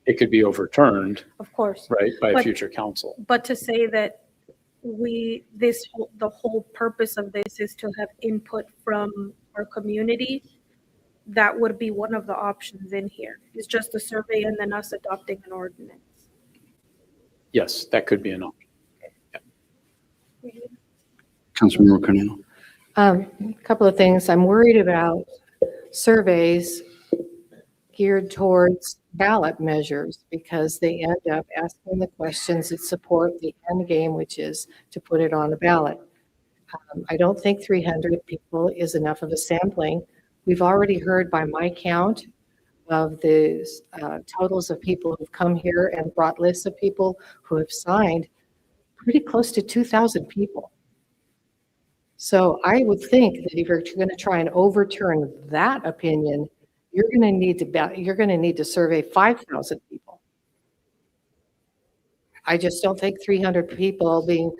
it could be overturned. Of course. Right, by a future council. But to say that the whole purpose of this is to have input from our community, that would be one of the options in here. It's just a survey and then us adopting an ordinance. Yes, that could be an option. Yeah. Councilmember Carnino. A couple of things. I'm worried about surveys geared towards ballot measures because they end up asking the questions that support the end game, which is to put it on the ballot. I don't think 300 people is enough of a sampling. We've already heard by my count of the totals of people who've come here and brought lists of people who have signed, pretty close to 2,000 people. So I would think that if you're going to try and overturn that opinion, you're going to need to survey 5,000 people. I just don't think 300 people being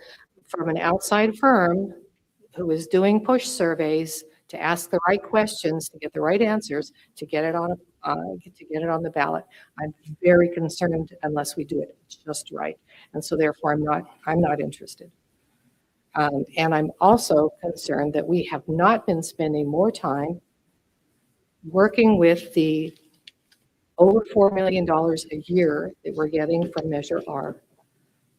from an outside firm who is doing push surveys to ask the right questions, to get the right answers, to get it on, the ballot. I'm very concerned unless we do it just right. And so therefore I'm not interested. And I'm also concerned that we have not been spending more time working with the over $4 million a year that we're getting from Measure R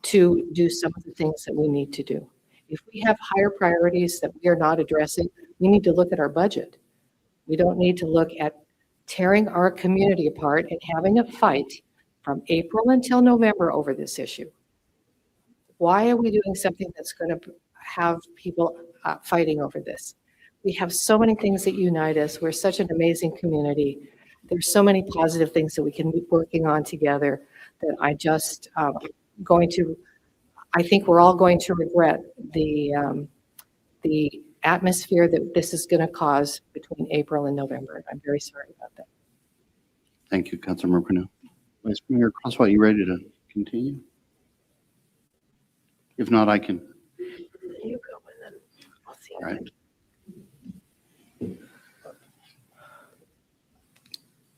to do some of the things that we need to do. If we have higher priorities that we are not addressing, we need to look at our budget. We don't need to look at tearing our community apart and having a fight from April until November over this issue. Why are we doing something that's going to have people fighting over this? We have so many things that unite us. We're such an amazing community. There's so many positive things that we can be working on together that I just I think we're all going to regret the atmosphere that this is going to cause between April and November. I'm very sorry about that. Thank you, Councilmember Cano. Vice Mayor Crosswhite, you ready to continue? If not, I can. You go and then I'll see. All right.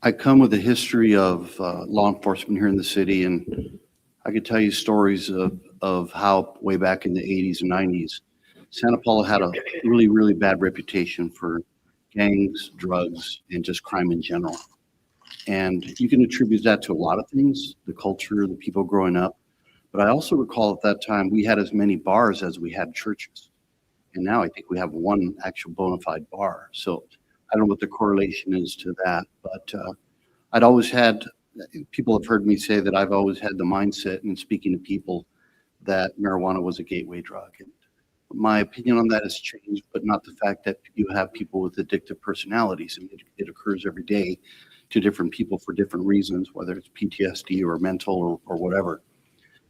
I come with a history of law enforcement here in the city, and I could tell you stories of how way back in the 80s and 90s, Santa Paula had a really, really bad reputation for gangs, drugs, and just crime in general. And you can attribute that to a lot of things, the culture, the people growing up. But I also recall at that time, we had as many bars as we had churches. And now I think we have one actual bona fide bar. So I don't know what the correlation is to that, but I'd always had, people have heard me say that I've always had the mindset in speaking to people that marijuana was a gateway drug. And my opinion on that has changed, but not the fact that you have people with addictive personalities, and it occurs every day to different people for different reasons, whether it's PTSD or mental or whatever.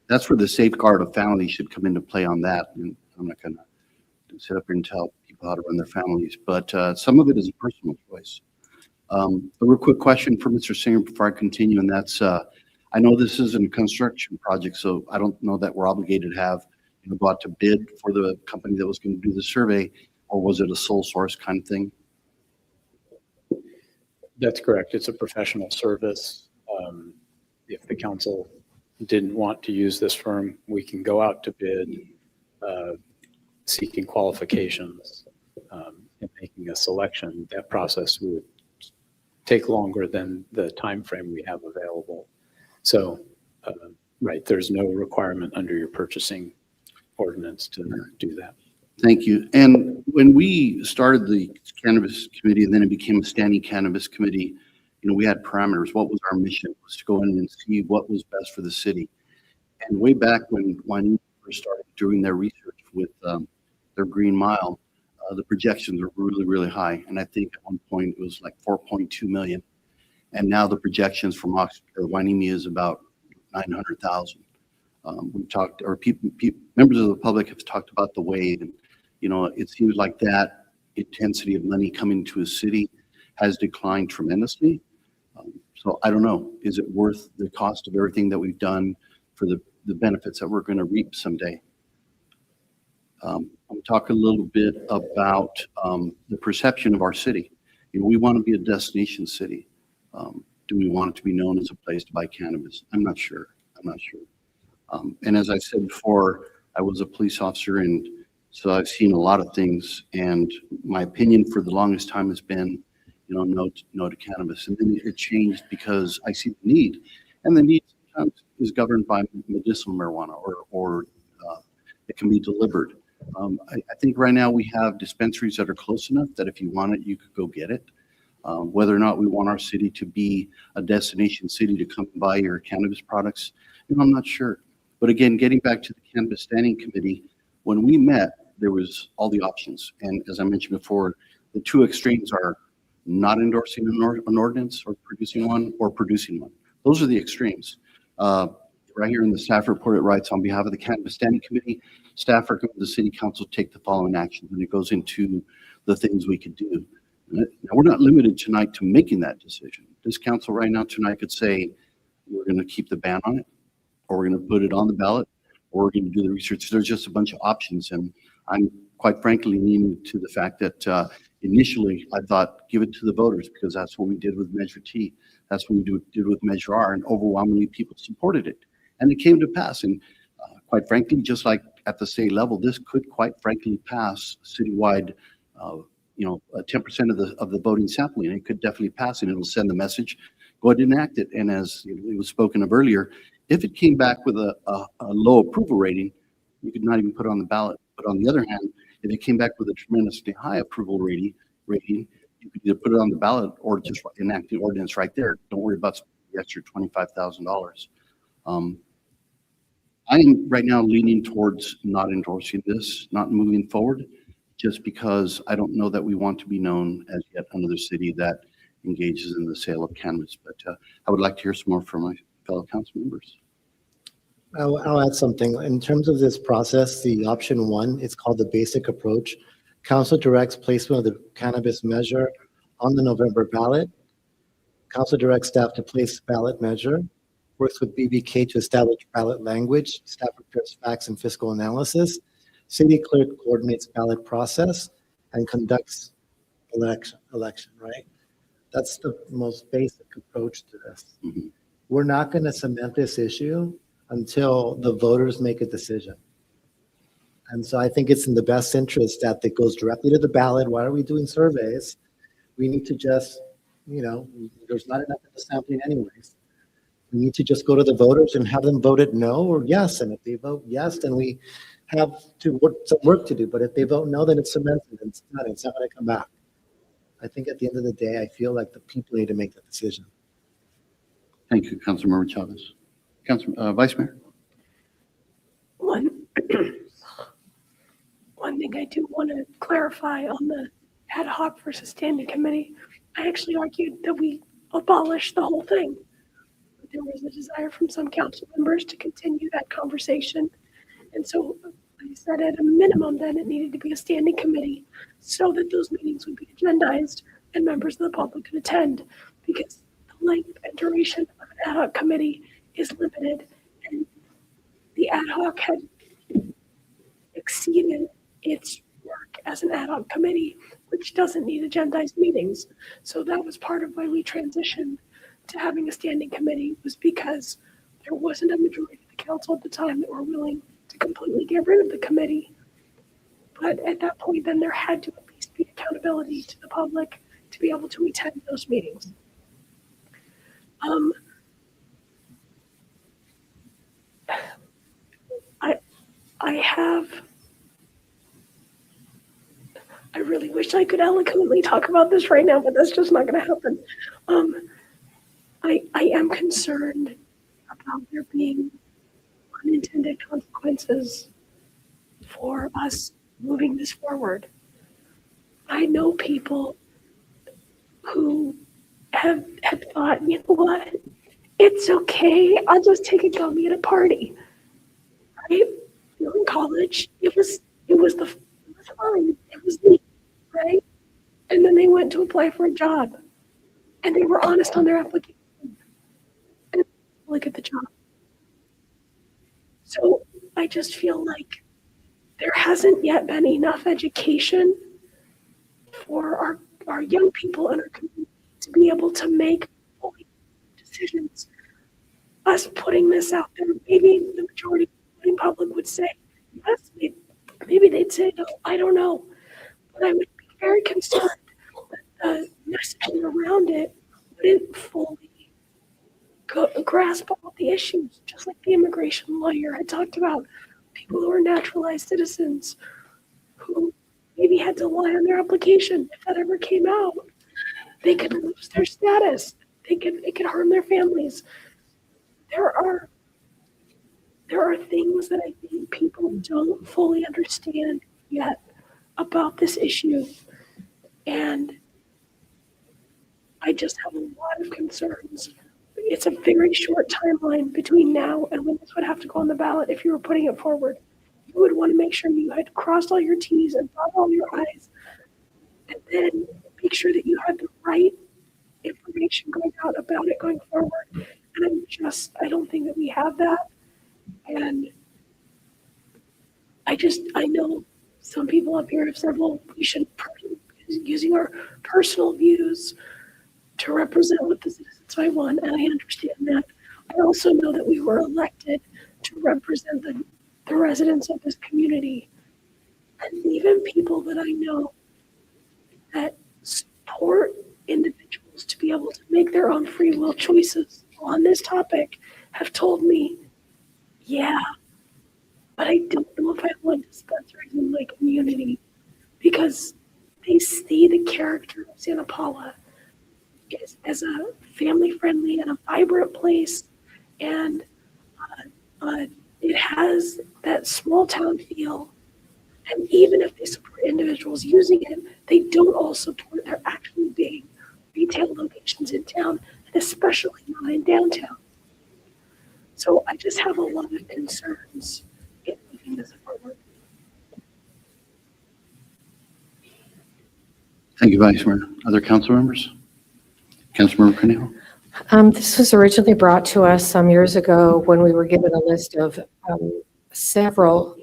That's where the safeguard of family should come into play on that. And I'm not going to sit up here and tell people how to run their families, but some of it is a personal choice. A real quick question for Mr. Singer before I continue, and that's, I know this isn't a construction project, so I don't know that we're obligated to have go out to bid for the company that was going to do the survey, or was it a sole source kind of thing? That's correct. It's a professional service. If the council didn't want to use this firm, we can go out to bid, seeking qualifications, and making a selection. That process would take longer than the time frame we have available. So, right, there's no requirement under your purchasing ordinance to do that. Thank you. And when we started the cannabis committee and then it became a standing cannabis committee, we had parameters. What was our mission? Was to go in and see what was best for the city. And way back when first started doing their research with their Green Mile, the projections were really, really high. And I think at one point it was like 4.2 million. And now the projections from Hueneme is about 900,000. We've talked, or members of the public have talked about the wave, and it seems like that intensity of money coming to a city has declined tremendously. So I don't know, is it worth the cost of everything that we've done for the benefits that we're going to reap someday? I'm talking a little bit about the perception of our city. We want to be a destination city. Do we want it to be known as a place to buy cannabis? I'm not sure. And as I said before, I was a police officer, and so I've seen a lot of things. And my opinion for the longest time has been, no to cannabis. And then it changed because I see the need, and the need sometimes is governed by medicinal marijuana, or it can be delivered. I think right now we have dispensaries that are close enough that if you want it, you could go get it. Whether or not we want our city to be a destination city to come and buy your cannabis products, I'm not sure. But again, getting back to the Cannabis Standing Committee, when we met, there was all the options. And as I mentioned before, the two extremes are not endorsing an ordinance or producing one, or producing one. Those are the extremes. Right here in the staff report, it writes, on behalf of the Cannabis Standing Committee, staff recommend the city council take the following actions, and it goes into the things we could do. Now, we're not limited tonight to making that decision. This council right now tonight could say, we're going to keep the ban on it, or we're going to put it on the ballot, or we're going to do the research. There's just a bunch of options, and I'm quite frankly leaning to the fact that initially, I thought, give it to the voters because that's what we did with Measure T. That's what we did with Measure R, and overwhelmingly people supported it. And it came to pass. And quite frankly, just like at the state level, this could quite frankly pass citywide, 10% of the voting sampling. And it could definitely pass, and it'll send the message, go ahead and enact it. And as it was spoken of earlier, if it came back with a low approval rating, you could not even put it on the ballot. But on the other hand, if it came back with a tremendously high approval rating, you could either put it on the ballot or just enact the ordinance right there. Don't worry about the extra $25,000. I am right now leaning towards not endorsing this, not moving forward, just because I don't know that we want to be known as yet another city that engages in the sale of cannabis. But I would like to hear some more from my fellow council members. I'll add something. In terms of this process, the option one, it's called the basic approach. Council directs placement of the cannabis measure on the November ballot. Council directs staff to place ballot measure, works with BBK to establish ballot language, staff prepares facts and fiscal analysis. City clerk coordinates ballot process and conducts election, right? That's the most basic approach to this. Mm-hmm. We're not going to cement this issue until the voters make a decision. And so I think it's in the best interest that it goes directly to the ballot. Why are we doing surveys? We need to just, there's not enough in the sampling anyways. We need to just go to the voters and have them vote it no or yes. And if they vote yes, then we have some work to do. But if they vote no, then it's cemented and it's not going to come back. I think at the end of the day, I feel like the people need to make the decision. Thank you, Councilmember Chavez. Vice Mayor. One thing I do want to clarify on the ad hoc versus standing committee, I actually argued that we abolish the whole thing. There was a desire from some council members to continue that conversation. And so I said at a minimum then it needed to be a standing committee so that those meetings would be agendized and members of the public could attend, because the length and duration of an ad hoc committee is limited, and the ad hoc had exceeded its work as an ad hoc committee, which doesn't need agendized meetings. So that was part of why we transitioned to having a standing committee, was because there wasn't a majority of the council at the time that were willing to completely get rid of the committee. But at that point, then there had to at least be accountability to the public to be able to attend those meetings. I really wish I could eloquently talk about this right now, but that's just not going to happen. I am concerned about there being unintended consequences for us moving this forward. I know people who have thought, you know what, it's okay, I'll just take a gummy at a party. Right? In college, it was fine. It was neat, right? And then they went to apply for a job, and they were honest on their application. And look at the job. So I just feel like there hasn't yet been enough education for our young people in our community to be able to make fully decisions. Us putting this out there, maybe the majority of the voting public would say yes, maybe they'd say no, I don't know. But I would be very concerned that the messaging around it wouldn't fully grasp all the issues, just like the immigration lawyer had talked about. People who are naturalized citizens who maybe had to lie on their application. If that ever came out, they could lose their status. It could harm their families. There are things that I think people don't fully understand yet about this issue. And I just have a lot of concerns. It's a very short timeline between now and when this would have to go on the ballot if you were putting it forward. You would want to make sure you had crossed all your T's and dotted all your I's, and then make sure that you had the right information going out about it going forward. And I don't think that we have that. And I know some people up here have said, well, we should using our personal views to represent what the citizens might want, and I understand that. I also know that we were elected to represent the residents of this community, and even people that I know that support individuals to be able to make their own free will choices on this topic have told me, yeah, but I don't know if I want dispensaries in my community because they see the character of Santa Paula as a family-friendly and a vibrant place, and it has that small-town feel. And even if they support individuals using it, they don't all support there actually being retail locations in town, and especially not in downtown. So I just have a lot of concerns in moving this forward. Thank you, Vice Mayor. Other council members? Councilmember Cornejo? This was originally brought to us some years ago when we were given a list of several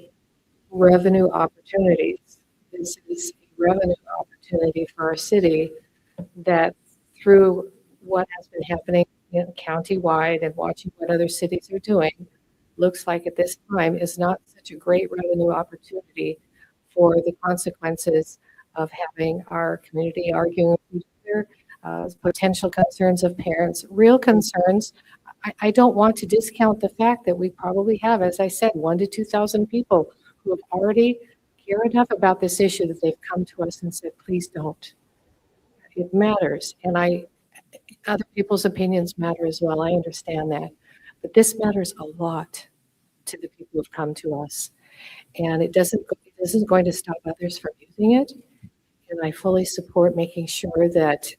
revenue opportunities. This is a revenue opportunity for our city that, through what has been happening countywide and watching what other cities are doing, looks like at this time is not such a great revenue opportunity for the consequences of having our community arguing with each other, potential concerns of parents, real concerns. I don't want to discount the fact that we probably have, as I said, 1,000 to 2,000 people who have already cared enough about this issue that they've come to us and said, please don't. It matters. And other people's opinions matter as well. I understand that. But this matters a lot to the people who have come to us. And it isn't going to stop others from using it. And I fully support making sure that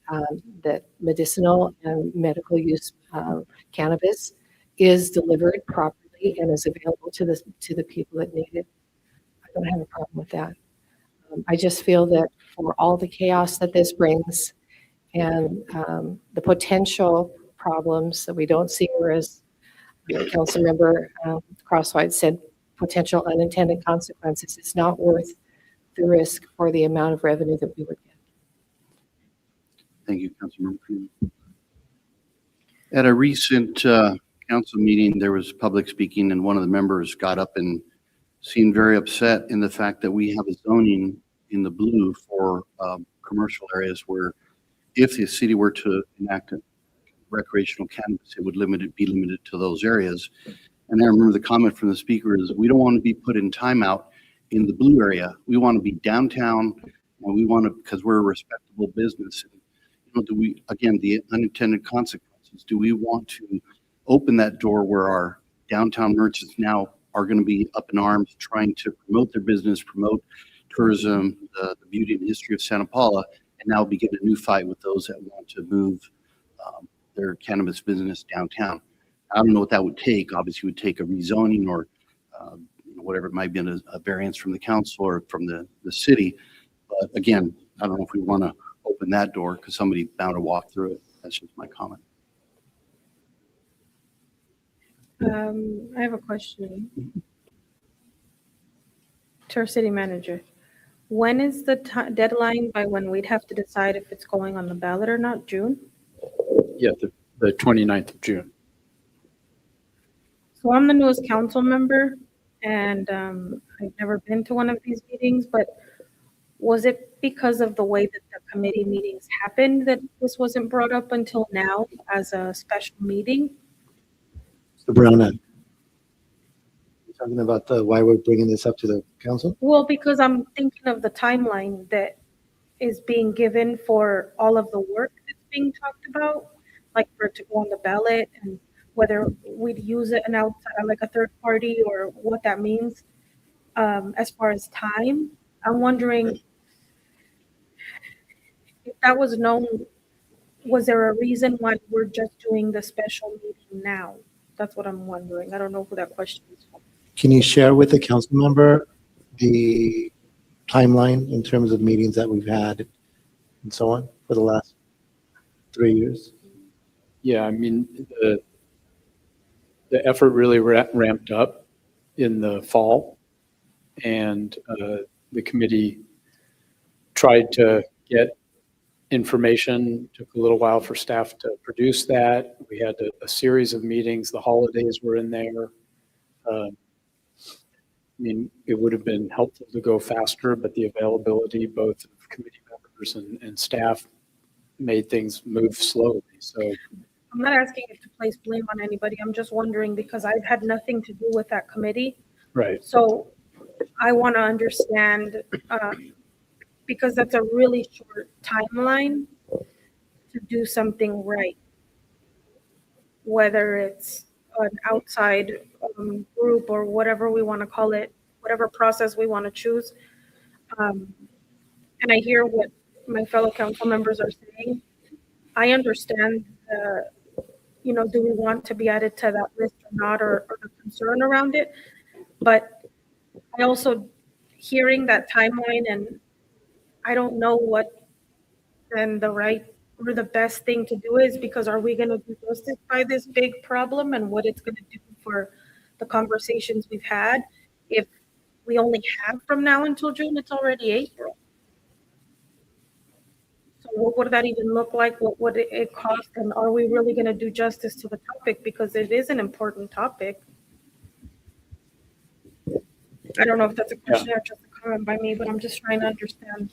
that medicinal and medical use cannabis is delivered properly and is available to the people that need it. I don't have a problem with that. I just feel that for all the chaos that this brings and the potential problems that we don't see, or as Councilmember Crosswhite said, potential unintended consequences, it's not worth the risk for the amount of revenue that we would get. Thank you, Councilmember Cornejo. At a recent council meeting, there was public speaking, and one of the members got up and seemed very upset in the fact that we have a zoning in the blue for commercial areas where if the city were to enact recreational cannabis, it would be limited to those areas. And I remember the comment from the speaker is, we don't want to be put in timeout in the blue area. We want to be downtown, and we want to, because we're a respectable business. And, do we, again, the unintended consequences, do we want to open that door where our downtown merchants now are going to be up in arms trying to promote their business, promote tourism, the beauty and history of Santa Paula, and now begin a new fight with those that want to move their cannabis business downtown? I don't know what that would take. Obviously, it would take a rezoning or whatever it might be, a variance from the council or from the city. But again, I don't know if we want to open that door because somebody bound to walk through it. That's just my comment. I have a question to our city manager. When is the deadline by when we'd have to decide if it's going on the ballot or not? June? Yeah, the 29th of June. So I'm the newest council member, and I've never been to one of these meetings, but was it because of the way that the committee meetings happened that this wasn't brought up until now as a special meeting? Mr. Brown, you're talking about why we're bringing this up to the council? Well, because I'm thinking of the timeline that is being given for all of the work that's being talked about, like for it to go on the ballot and whether we'd use it an outside, like a third party, or what that means as far as time. I'm wondering if that was known, was there a reason why we're just doing the special meeting now? That's what I'm wondering. I don't know who that question is for. Can you share with the council member the timeline in terms of meetings that we've had and so on for the last 3 years? Yeah, I mean, the effort really ramped up in the fall, and the committee tried to get information. Took a little while for staff to produce that. We had a series of meetings. The holidays were in there. I mean, it would have been helpful to go faster, but the availability both of committee members and staff made things move slowly. So I'm not asking you to place blame on anybody. I'm just wondering because I've had nothing to do with that committee. right. So I want to understand, because that's a really short timeline to do something right. Whether it's an outside group or whatever we want to call it, whatever process we want to choose. And I hear what my fellow council members are saying. I understand, do we want to be added to that list or not, or the concern around it? But I also hearing that timeline, and I don't know what then the right or the best thing to do is, because are we going to do justice by this big problem and what it's going to do for the conversations we've had if we only have from now until June? It's already April. So what would that even look like? What would it cost? And are we really going to do justice to the topic? Because it is an important topic. I don't know if that's a question or just a comment by me, but I'm just trying to understand.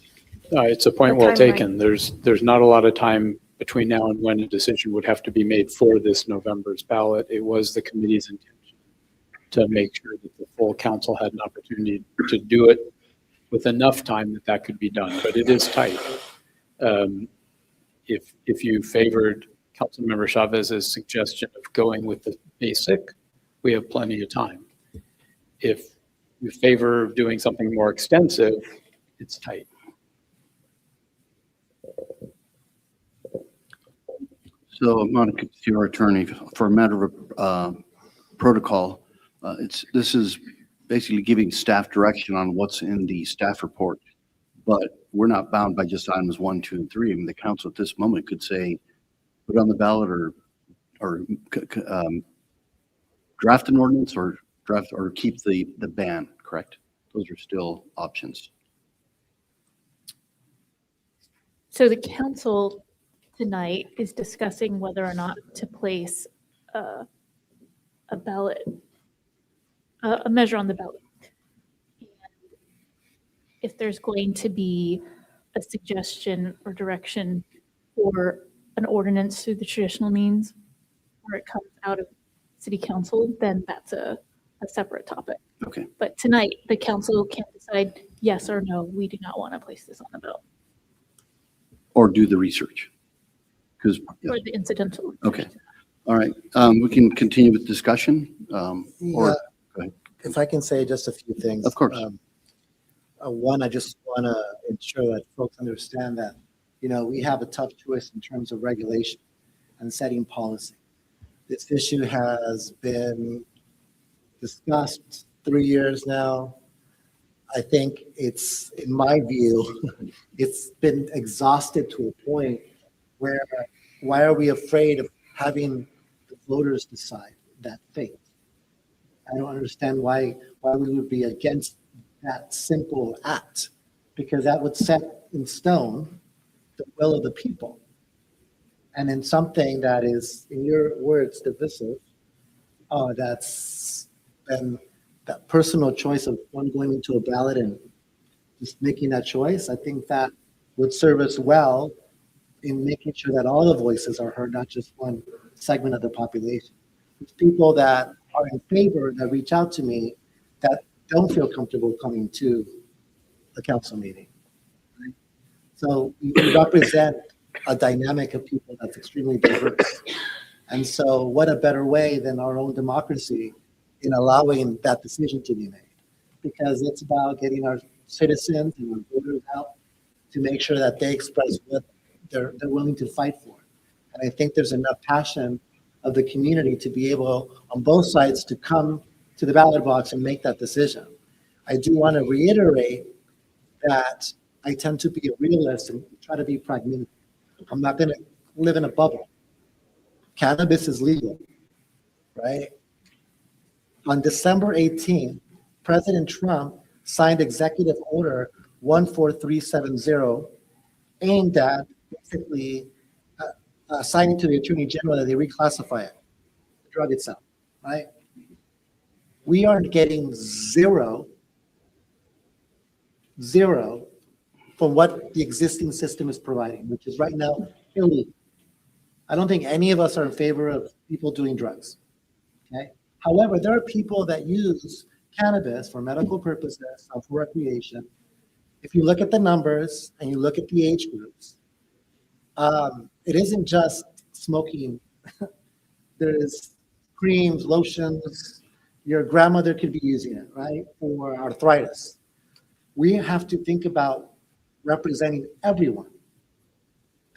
No, it's a point The well timeline. taken. There's not a lot of time between now and when a decision would have to be made for this November's ballot. It was the committee's intention to make sure that the full council had an opportunity to do it with enough time that that could be done, but it is tight. If you favored Councilmember Chavez's suggestion of going with the basic, we have plenty of time. If you favor doing something more extensive, it's tight. So, Monica, to your attorney, for a matter of protocol, this is basically giving staff direction on what's in the staff report, but we're not bound by just items 1, 2, and 3. I mean, the council at this moment could say, put it on the ballot or draft an ordinance or keep the ban, correct? Those are still options. So the council tonight is discussing whether or not to place a ballot, a measure on the ballot. And if there's going to be a suggestion or direction for an ordinance through the traditional means, or it comes out of city council, then that's a separate topic. Okay. But tonight, the council can decide yes or no, we do not want to place this on the ballot. Or do the research. Because Or the incidental. okay. All right. We can continue with discussion. Or go ahead. If I can say just a few things. Of course. One, I just want to ensure that folks understand that, we have a tough choice in terms of regulation and setting policy. This issue has been discussed 3 years now. I think it's, in my view, it's been exhausted to a point where why are we afraid of having the voters decide that fate? I don't understand why we would be against that simple act, because that would set in stone the will of the people. And in something that is, in your words, divisive, that's been that personal choice of one going into a ballot and just making that choice, I think that would serve us well in making sure that all the voices are heard, not just one segment of the population. There's people that are in favor that reach out to me that don't feel comfortable coming to a council meeting. Right? So we represent a dynamic of people that's extremely diverse. And so what a better way than our own democracy in allowing that decision to be made, because it's about getting our citizens and our voters out to make sure that they express what they're willing to fight for. And I think there's enough passion of the community to be able, on both sides, to come to the ballot box and make that decision. I do want to reiterate that I tend to be a realist and try to be pragmatic. I'm not going to live in a bubble. Cannabis is legal, right? On December 18th, President Trump signed Executive Order 14370, aimed at basically assigning to the Attorney General that they reclassify it, the drug itself, right? We are getting zero from what the existing system is providing, which is right now illegal. I don't think any of us are in favor of people doing drugs, okay? However, there are people that use cannabis for medical purposes or for recreation. If you look at the numbers and you look at the age groups, it isn't just smoking. There's creams, lotions. Your grandmother could be using it, right, for arthritis. We have to think about representing everyone.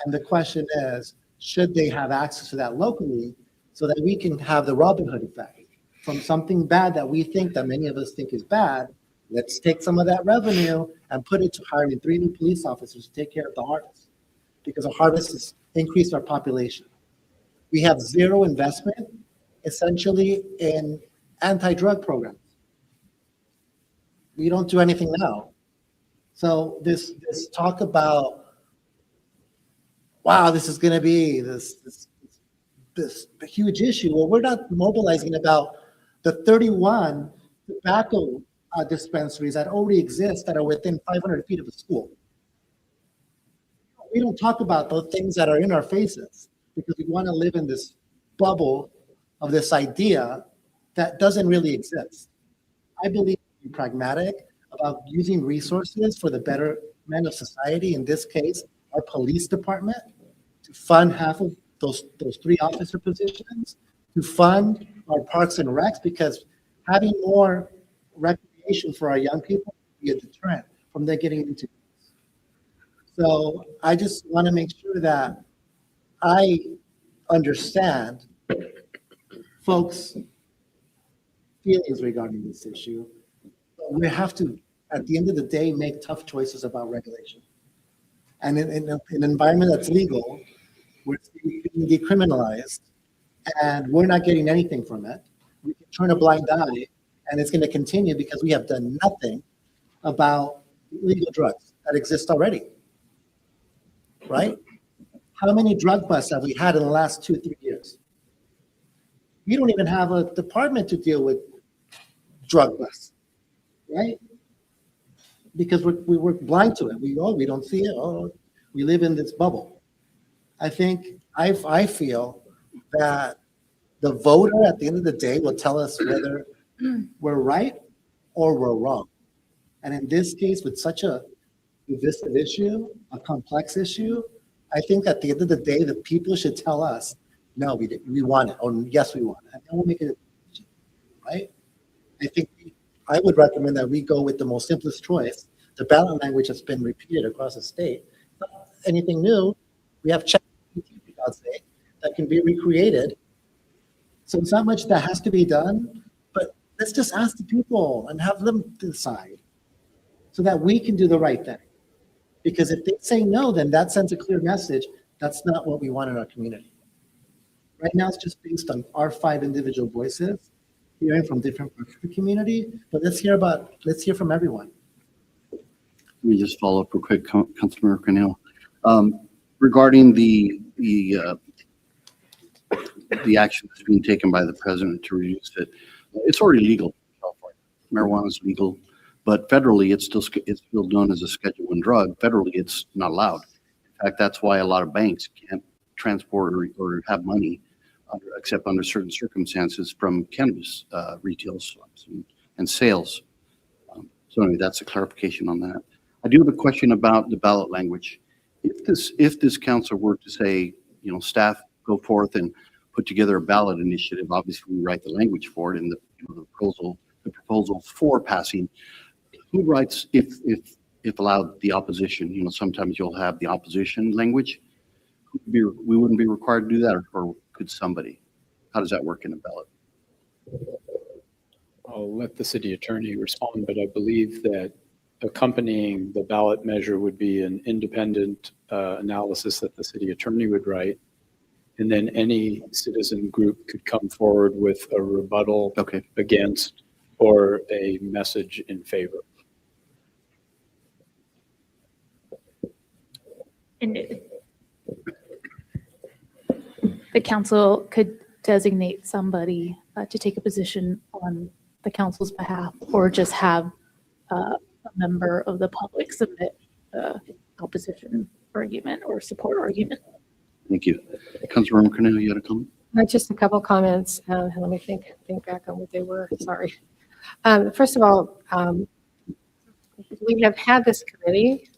And the question is, should they have access to that locally so that we can have the Robin Hood effect? From something bad that we think that many of us think is bad, let's take some of that revenue and put it to hiring 3 new police officers to take care of the harvest. Because the harvest has increased our population. We have zero investment, essentially, in anti-drug programs. We don't do anything now. So this talk about, wow, this is going to be this huge issue. Well, we're not mobilizing about the 31 tobacco dispensaries that already exist that are within 500 feet of a school. We don't talk about those things that are in our faces because we want to live in this bubble of this idea that doesn't really exist. I believe in pragmatic about using resources for the betterment of society, in this case, our police department, to fund half of those 3 officer positions, to fund our parks and recs, because having more recreation for our young people will be a deterrent from them getting into it. So I just want to make sure that I understand folks' feelings regarding this issue. But we have to, at the end of the day, make tough choices about regulation. And in an environment that's legal, where it's being decriminalized, and we're not getting anything from it, we can turn a blind eye, and it's going to continue because we have done nothing about illegal drugs that exist already. Right? How many drug busts have we had in the last 2-3 years? We don't even have a department to deal with drug busts, right? Because we're blind to it. We don't see it. Oh, we live in this bubble. I feel that the voter at the end of the day will tell us whether we're right or we're wrong. And in this case, with such a divisive issue, a complex issue, I think at the end of the day, the people should tell us, no, we want it, or yes, we want it. And then we'll make a decision, right? I would recommend that we go with the most simplest choice, the ballot language that's been repeated across the state. Not anything new. We have ChatGPT, for God's sake, that can be recreated. So it's not much that has to be done, but let's just ask the people and have them decide so that we can do the right thing. Because if they say no, then that sends a clear message. That's not what we want in our community. Right now, it's just based on our 5 individual voices, hearing from different parts of the community. But let's hear from everyone. Let me just follow up real quick, Councilmember Cornell. Regarding the action that's being taken by the president to reduce it, it's already legal in California. Marijuana is legal. But federally, it's still known as a Schedule I drug. Federally, it's not allowed. In fact, that's why a lot of banks can't transport or have money, except under certain circumstances, from cannabis retail shops and sales. So anyway, that's a clarification on that. I do have a question about the ballot language. If this council were to say, staff go forth and put together a ballot initiative, obviously we write the language for it in the proposal for passing. Who writes, if allowed, the opposition? Sometimes you'll have the opposition language. We wouldn't be required to do that, or could somebody? How does that work in a ballot? I'll let the city attorney respond, but I believe that accompanying the ballot measure would be an independent analysis that the city attorney would write. And then any citizen group could come forward with a rebuttal against or a message in favor. And the council could designate somebody to take a position on the council's behalf, or just have a member of the public submit opposition argument or support argument. Thank you. Councilmember Cornell, you had a comment? Just a couple comments. Let me think back on what they were. Sorry. First of all, we have had this committee,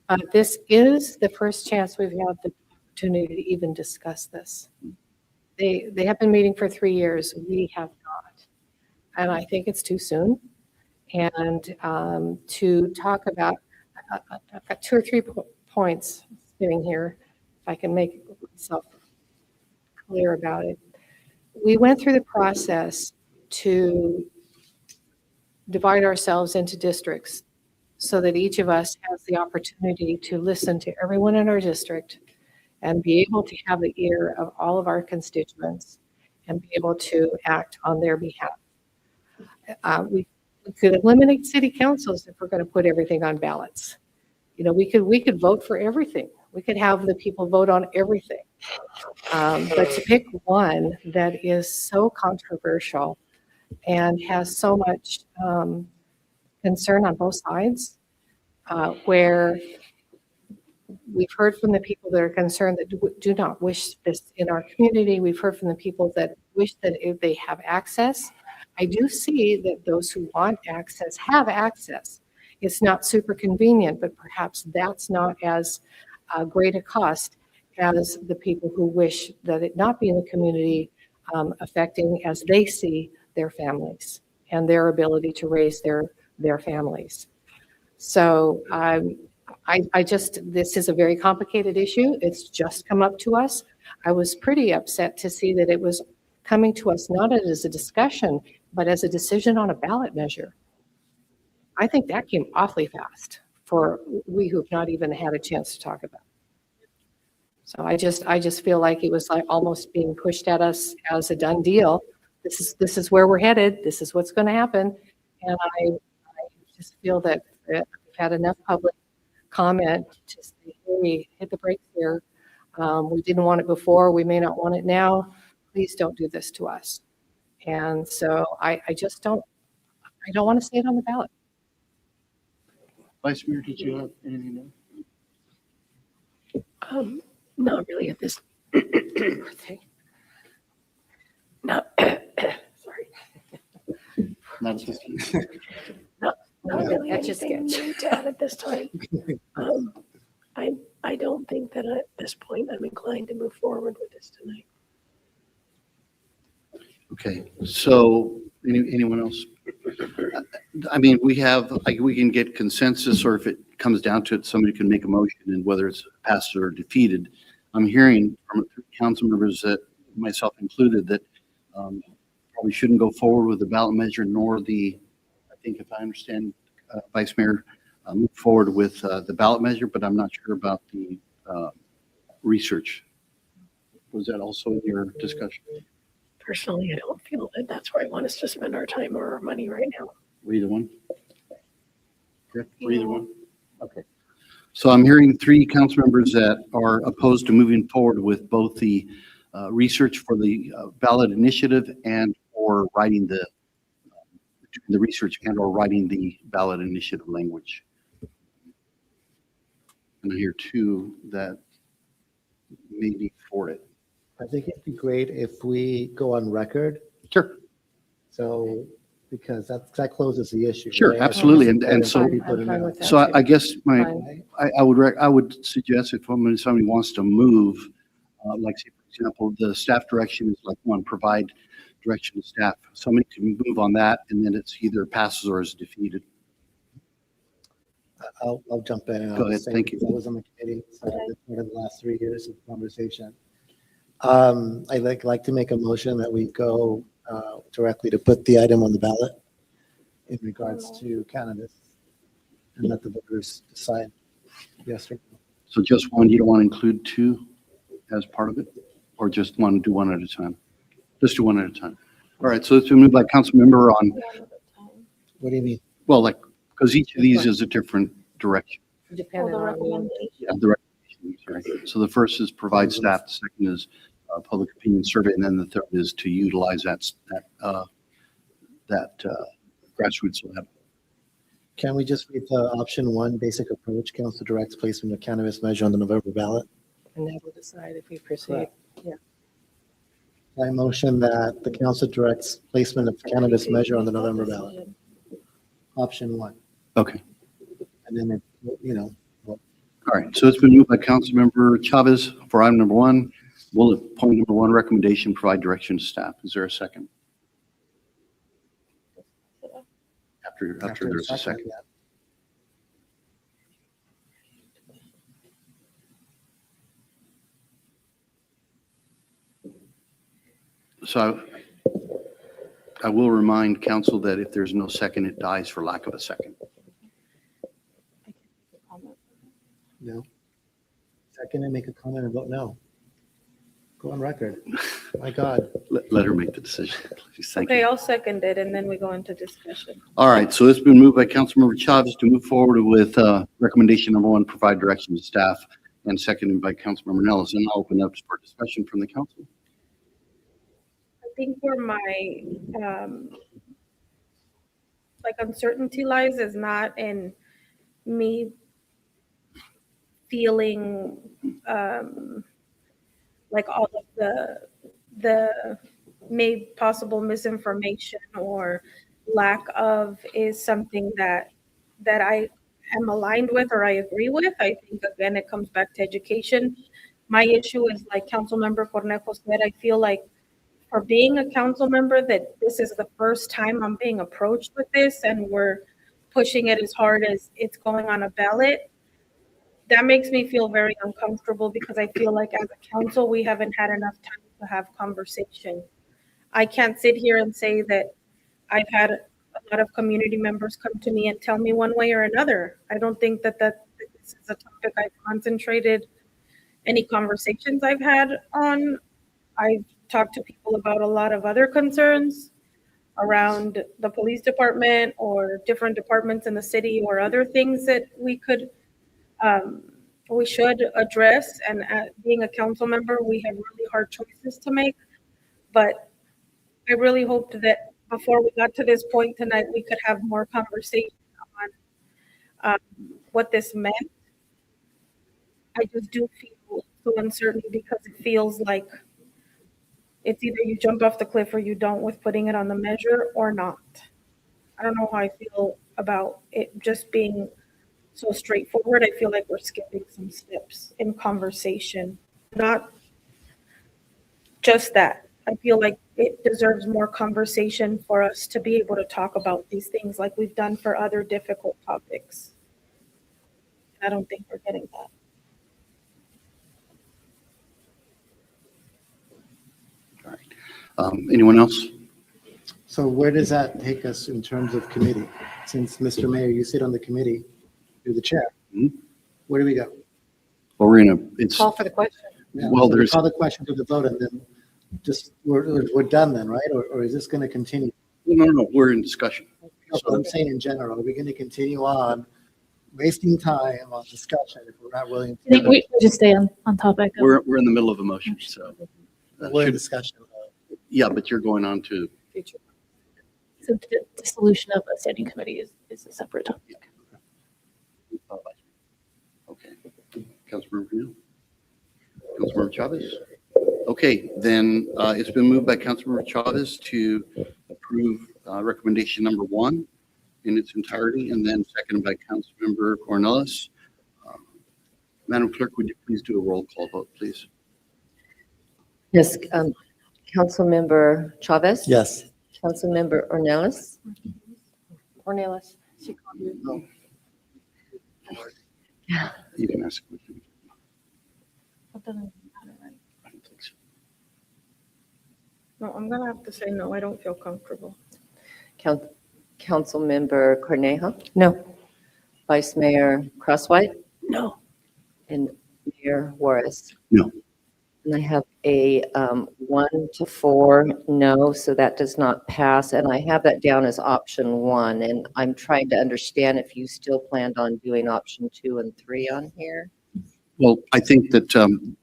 but this is the first chance we've had the opportunity to even discuss this. They have been meeting for 3 years. We have not. And I think it's too soon. And to talk about, I've got 2 or 3 points sitting here, if I can make myself clear about it. We went through the process to divide ourselves into districts so that each of us has the opportunity to listen to everyone in our district and be able to have the ear of all of our constituents and be able to act on their behalf. We could eliminate city councils if we're going to put everything on ballots. You know, we could vote for everything. We could have the people vote on everything. But to pick one that is so controversial and has so much concern on both sides, where we've heard from the people that are concerned that do not wish this in our community. We've heard from the people that wish that if they have access. I do see that those who want access have access. It's not super convenient, but perhaps that's not as great a cost as the people who wish that it not be in the community affecting as they see their families and their ability to raise their families. So this is a very complicated issue. It's just come up to us. I was pretty upset to see that it was coming to us not as a discussion, but as a decision on a ballot measure. I think that came awfully fast for we who've not even had a chance to talk about it. So I just feel like it was like almost being pushed at us as a done deal. This is where we're headed. This is what's going to happen. And I just feel that we've had enough public comment to say, hey, hit the brakes here. We didn't want it before. We may not want it now. Please don't do this to us. And so I don't want to see it on the ballot. Vice Mayor, did you have anything else? Not really at this. No, sorry. Not at this time. Not really That's just anything sketch. new to add at this time. I don't think that at this point I'm inclined to move forward with this tonight. Okay, so anyone else? I mean, we can get consensus, or if it comes down to it, somebody can make a motion, and whether it's passed or defeated. I'm hearing from council members, that myself included, that probably shouldn't go forward with the ballot measure, nor I think if I understand, Vice Mayor, move forward with the ballot measure, but I'm not sure about the research. Was that also in your discussion? Personally, I don't feel that that's where I want us to spend our time or our money right now. Either one? Correct, for either one? Okay. So I'm hearing 3 council members that are opposed to moving forward with both the research for the ballot initiative and or writing the research and or writing the ballot initiative language. And I hear 2 that may be for it. I think it'd be great if we go on record. Sure. So, because that closes the issue. Sure, right? absolutely. And so, People to know. so I guess I would suggest if somebody wants to move, like say, for example, the staff direction is like one, provide direction to staff. Somebody can move on that, and then it's either passes or is defeated. I'll jump in. Go ahead, thank you. I was on the committee, so I've been in the last 3 years of conversation. I'd like to make a motion that we go directly to put the item on the ballot in regards to cannabis and let the voters decide yes or no. So just one, you don't want to include 2 as part of it, or just one, do one at a time? Just do one at a time. All right, so it's been moved by council member on. What do you mean? Well, like, because each of these is a different direction. Depending on Yeah, the recommendation Sorry. So the first is provide staff, the second is public opinion survey, and then the third is to utilize that grassroots lab. Can we just read the option one, basic approach, council directs placement of cannabis measure on the November ballot? And that will decide if we proceed. Correct. Yeah. I motion that the council directs placement of cannabis measure on the November ballot. Option one. Okay. And then, All right. So it's been moved by Councilmember Chavez for item number one. Bullet point number one, recommendation, provide direction to staff. Is there a second? After there's a second. yeah. So I will remind council that if there's no second, it dies for lack of a second. No. Second and make a comment and vote no. Go on record. My God. Let her make the decision, please. Thank you. Okay, I'll second it, and then we go into discussion. All right, so it's been moved by Councilmember Chavez to move forward with recommendation number one, provide direction to staff, and seconded by Councilmember Nellis. And I'll open up for discussion from the council. I think where my, uncertainty lies is not in me feeling, like all of the possible misinformation or lack of is something that I am aligned with or I agree with. I think, again, it comes back to education. My issue is, like Councilmember Cornejo said, I feel like for being a council member, that this is the first time I'm being approached with this, and we're pushing it as hard as it's going on a ballot. That makes me feel very uncomfortable, because I feel like as a council, we haven't had enough time to have conversation. I can't sit here and say that I've had a lot of community members come to me and tell me one way or another. I don't think that this is a topic I've concentrated any conversations I've had on. I've talked to people about a lot of other concerns around the police department or different departments in the city, or other things that we should address. And being a council member, we have really hard choices to make. But I really hoped that before we got to this point tonight, we could have more conversation on what this meant. I just do feel so uncertain, because it feels like it's either you jump off the cliff or you don't with putting it on the measure or not. I don't know how I feel about it just being so straightforward. I feel like we're skipping some steps in conversation. Not just that. I feel like it deserves more conversation for us to be able to talk about these things like we've done for other difficult topics. I don't think we're getting that. Anyone else? So where does that take us in terms of committee? Since, Mr. Mayor, you sit on the committee, you're the chair. Mm-hmm. Where do we go? Well, it's Call for the question. Yeah, Well, so we there's- call the question to the vote, and then just, we're done then, right? Or is this going to continue? no, we're in discussion. No, but I'm saying in general, are we going to continue on wasting time on discussion if we're not willing I think to? we should just stay on topic. We're in the middle of a motion, so. We're in should- discussion. Yeah, but you're going on to, So the dissolution of a standing committee is a separate topic. okay. Councilmember Neal? Councilmember Chavez? Okay, then it's been moved by Councilmember Chavez to approve recommendation number one in its entirety, and then seconded by Councilmember Cornelis. Madam Clerk, would you please do a roll call vote, please? Yes, Councilmember Chavez? Yes. Councilmember Ornelas? Ornelas. Yeah. You can ask a question. I don't think so. No, I'm gonna have to say no. I don't feel comfortable. Councilmember Cornejo? No. Vice Mayor Crosswhite? No. And Mayor Juarez? No. And I have a 1 to 4 no, so that does not pass. And I have that down as option 1. And I'm trying to understand if you still planned on doing option 2 and 3 on here. Well, I think that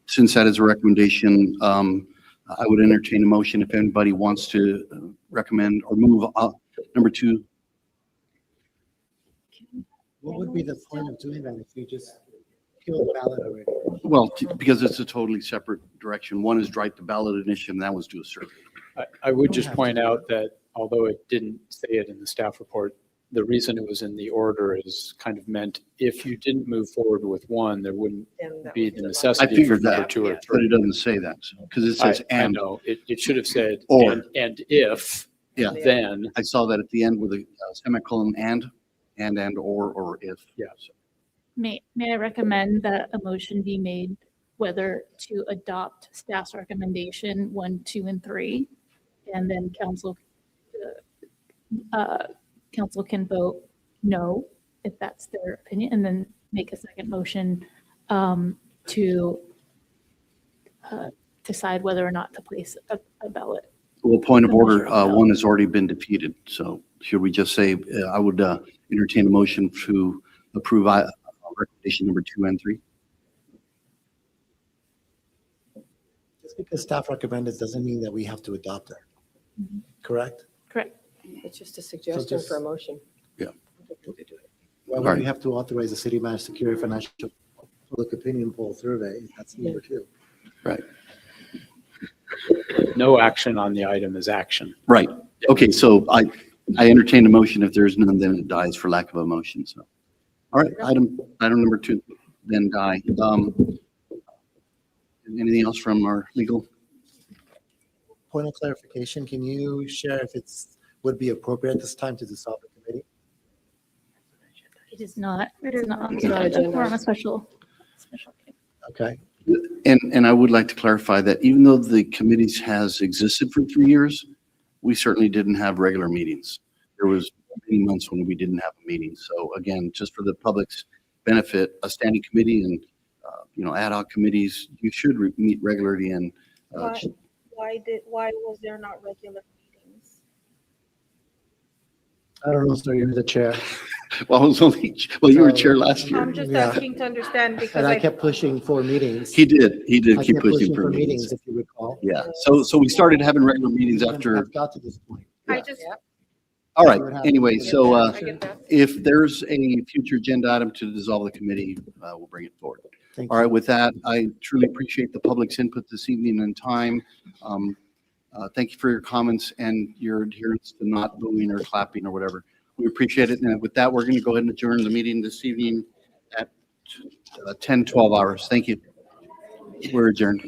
since that is a recommendation, I would entertain a motion if anybody wants to recommend or move number 2. What would be the point of doing that if you just killed the ballot already? Well, because it's a totally separate direction. One is write the ballot initiative, and that was do a survey. I would just point out that although it didn't say it in the staff report, the reason it was in the order is kind of meant if you didn't move forward with one, there wouldn't be the I necessity for figured number that, 2 or but 3. it doesn't say that, because it says I and. know, it should have said Or. and if, Yeah. then. I saw that at the end with a semicolon and or if. Yeah. May I recommend that a motion be made whether to adopt staff's recommendation 1, 2, and 3, and then council can vote no if that's their opinion, and then make a second motion to decide whether or not to place a ballot. Well, point of The order, measure of ballot. one has already been defeated. So should we just say, I would entertain a motion to approve recommendation number 2 and 3? Just because staff recommended doesn't mean that we have to adopt it. Correct? Correct. It's just a suggestion for a motion. Yeah. Why would we have to authorize the city manager to carry a financial public opinion poll survey? That's number 2. Right. No action on the item is action. Right. Okay, so I entertain a motion. If there's none, then it dies for lack of a motion. So, all right, item number 2 then die. Anything else from our legal? Point of clarification, can you share if would be appropriate at this time to dissolve the committee? It is not. It's not on not the agenda. agenda. We're on a special. Okay. And I would like to clarify that even though the committees has existed for 3 years, we certainly didn't have regular meetings. There was many months when we didn't have a meeting. So again, just for the public's benefit, a standing committee and ad hoc committees, you should meet regularly and Why was there not regular meetings? I don't know, sir, you're the chair. Well, you were chair last year. I'm just Yeah. asking to understand because And I kept pushing for meetings. He did I keep kept pushing for meetings. If you recall. Yeah, so we started having regular meetings after. I've got to this point. I just. All right, What happened? anyway, so I get that. if there's a future agenda item to dissolve the committee, we'll bring it forward. Thank All right, with that, I truly appreciate the public's input this evening and time. Thank you for your comments and your adherence to not booing or clapping or whatever. We appreciate it. And with that, we're going to go ahead and adjourn the meeting this evening at 10, 12 hours. Thank you. We're adjourned.